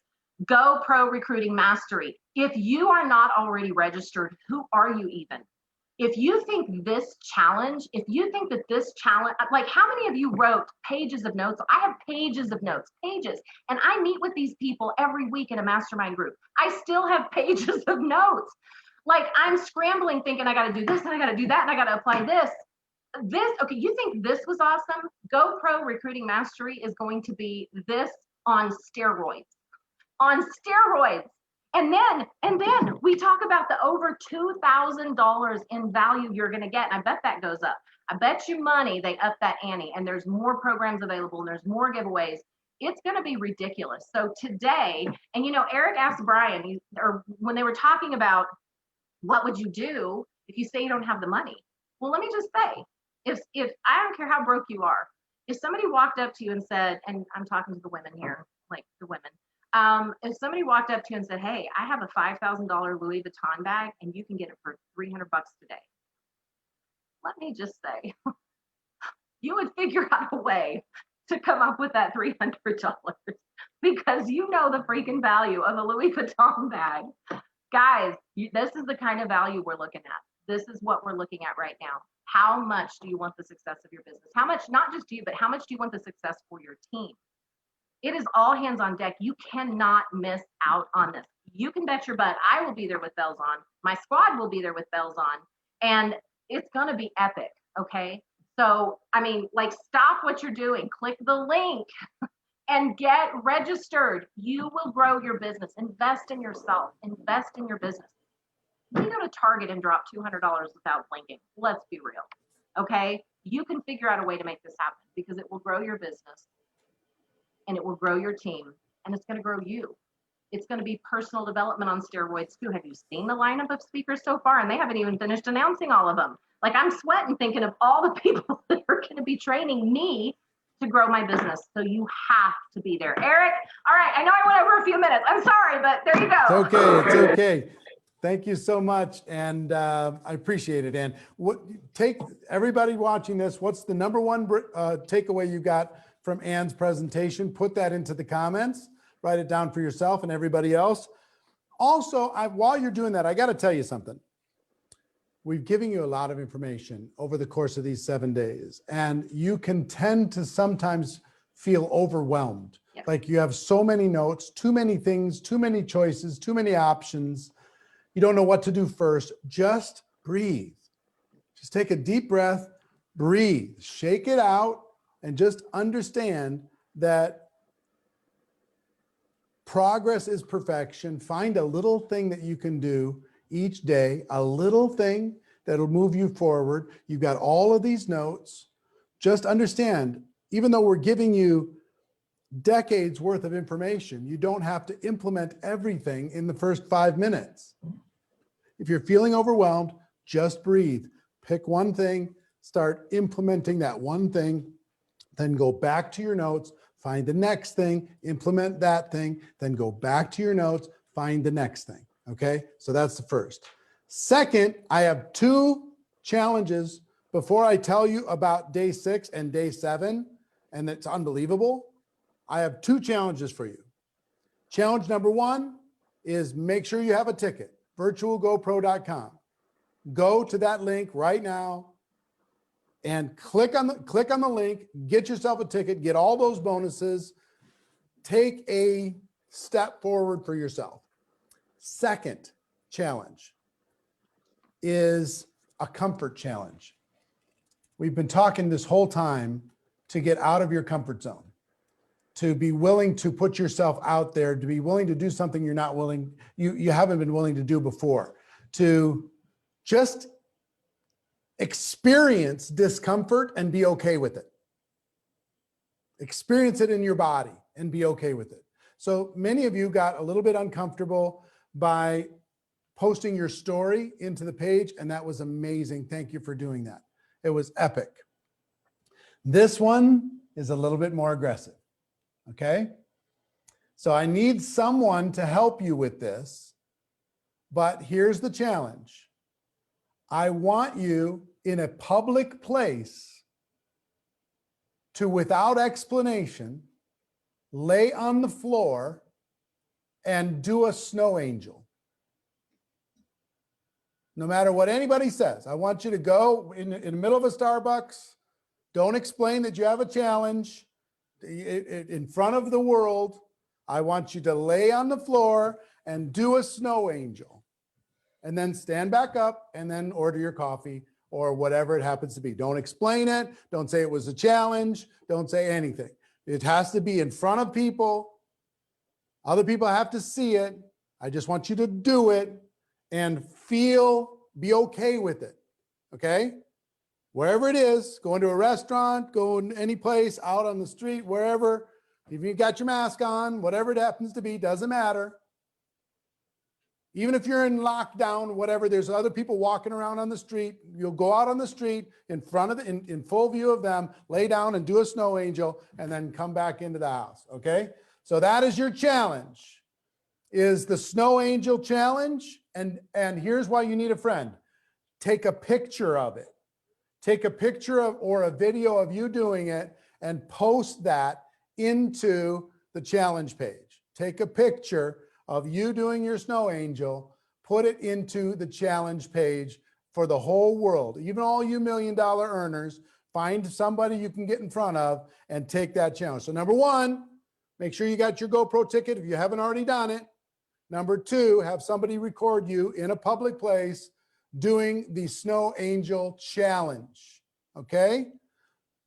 Go Pro Recruiting Mastery. If you are not already registered, who are you even? If you think this challenge, like how many of you wrote pages of notes? I have pages of notes, pages. And I meet with these people every week in a mastermind group. I still have pages of notes. Like I'm scrambling thinking I got to do this and I got to do that and I got to apply this. Okay, you think this was awesome? Go Pro Recruiting Mastery is going to be this on steroids. On steroids. And then we talk about the over $2,000 in value you're going to get. And I bet that goes up. I bet you money they up that ante, and there's more programs available and there's more giveaways. It's going to be ridiculous. So today, and Eric asked Brian, or when they were talking about what would you do if you say you don't have the money? Well, let me just say, if I don't care how broke you are, if somebody walked up to you and said, and I'm talking to the women here, like the women, if somebody walked up to you and said, hey, I have a $5,000 Louis Vuitton bag and you can get it for $300 today. Let me just say, you would figure out a way to come up with that $300 because you know the freaking value of a Louis Vuitton bag. Guys, this is the kind of value we're looking at. This is what we're looking at right now. How much do you want the success of your business? How much, not just you, but how much do you want the success for your team? It is all hands on deck. You cannot miss out on this. You can bet your butt I will be there with bells on. My squad will be there with bells on. And it's going to be epic, okay? So, stop what you're doing. Click the link and get registered. You will grow your business. Invest in yourself. Invest in your business. You go to Target and drop $200 without blinking. Let's be real, okay? You can figure out a way to make this happen because it will grow your business. And it will grow your team, and it's going to grow you. It's going to be personal development on steroids too. Have you seen the lineup of speakers so far? And they haven't even finished announcing all of them. Like I'm sweating thinking of all the people that are going to be training me to grow my business. So you have to be there. Eric, all right, I know I went over a few minutes. I'm sorry, but there you go. It's okay, it's okay. Thank you so much, and I appreciate it. And everybody watching this, what's the number one takeaway you got from Ann's presentation? Put that into the comments, write it down for yourself and everybody else. Also, while you're doing that, I got to tell you something. We've given you a lot of information over the course of these 7 days, and you can tend to sometimes feel overwhelmed. Yep. Like you have so many notes, too many things, too many choices, too many options. You don't know what to do first. Just breathe. Just take a deep breath, breathe, shake it out, and just understand that progress is perfection. Find a little thing that you can do each day, a little thing that'll move you forward. You've got all of these notes. just understand, even though we're giving you decades worth of information, you don't have to implement everything in the first 5 minutes. If you're feeling overwhelmed, just breathe. Pick one thing, start implementing that one thing, then go back to your notes, find the next thing, implement that thing, then go back to your notes, find the next thing. Okay, so that's the first. Second, I have 2 challenges before I tell you about day 6 and day 7, and it's unbelievable. I have 2 challenges for you. Challenge number 1 is make sure you have a ticket, virtualgopro.com. Go to that link right now and click on the link, get yourself a ticket, get all those bonuses, take a step forward for yourself. Second challenge is a comfort challenge. We've been talking this whole time to get out of your comfort zone, to be willing to put yourself out there, to be willing to do something you're not willing, you haven't been willing to do before, to just experience discomfort and be okay with it. Experience it in your body and be okay with it. So many of you got a little bit uncomfortable by posting your story into the page, and that was amazing. Thank you for doing that. It was epic. This one is a little bit more aggressive, okay? So I need someone to help you with this, but here's the challenge. I want you in a public place to, without explanation, lay on the floor and do a snow angel. No matter what anybody says, I want you to go in the middle of a Starbucks. Don't explain that you have a challenge in front of the world. I want you to lay on the floor and do a snow angel. And then stand back up and then order your coffee or whatever it happens to be. Don't explain it. Don't say it was a challenge. Don't say anything. It has to be in front of people. Other people have to see it. I just want you to do it and be okay with it. Okay? Wherever it is, going to a restaurant, going any place, out on the street, wherever, if you got your mask on, whatever it happens to be, doesn't matter. Even if you're in lockdown, whatever, there's other people walking around on the street. You'll go out on the street in front of in full view of them, lay down and do a snow angel, and then come back into the house. Okay? So that is your challenge, is the snow angel challenge. And here's why you need a friend. Take a picture of it. Take a picture of or a video of you doing it and post that into the challenge page. Take a picture of you doing your snow angel, put it into the challenge page for the whole world. Even all you $1 million earners, find somebody you can get in front of and take that challenge. So number 1, make sure you got your GoPro ticket if you haven't already done it. Number 2, have somebody record you in a public place doing the snow angel challenge. Okay?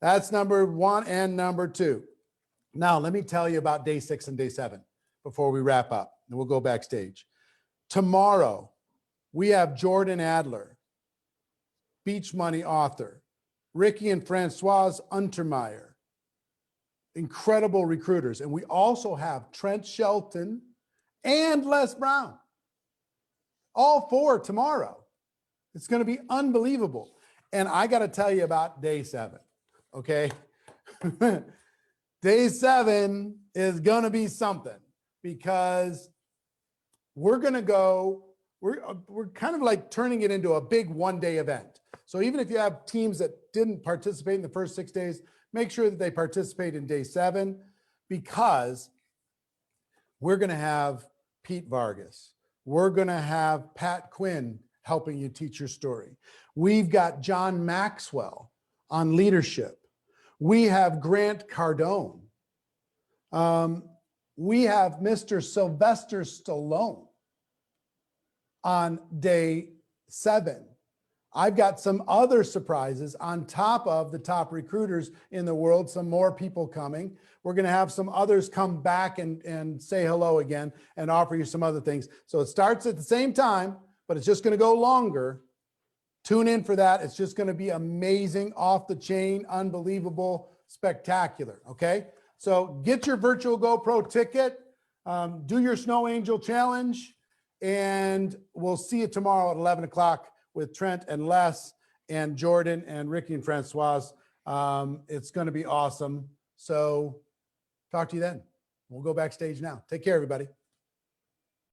That's number 1 and number 2. Now, let me tell you about day 6 and day 7 before we wrap up, and we'll go backstage. Tomorrow, we have Jordan Adler, Beach Money author, Ricky and Francoise Untermeyer, incredible recruiters. And we also have Trent Shelton and Les Brown, all 4 tomorrow. It's going to be unbelievable. And I got to tell you about day 7, okay? Day 7 is going to be something, because we're going to go, we're kind of like turning it into a big one-day event. So even if you have teams that didn't participate in the first 6 days, make sure that they participate in day 7, because we're going to have Pete Vargas. We're going to have Pat Quinn helping you teach your story. We've got John Maxwell on leadership. We have Grant Cardone. We have Mr. Sylvester Stallone on day 7. I've got some other surprises on top of the top recruiters in the world, some more people coming. We're going to have some others come back and say hello again and offer you some other things. So it starts at the same time, but it's just going to go longer. Tune in for that. It's just going to be amazing, off the chain, unbelievable, spectacular. Okay. So get your virtual GoPro ticket, do your Snow Angel challenge, and we'll see you tomorrow at 11 o'clock with Trent and Les and Jordan and Ricky and Francois. It's going to be awesome. So talk to you then. We'll go backstage now. Take care, everybody.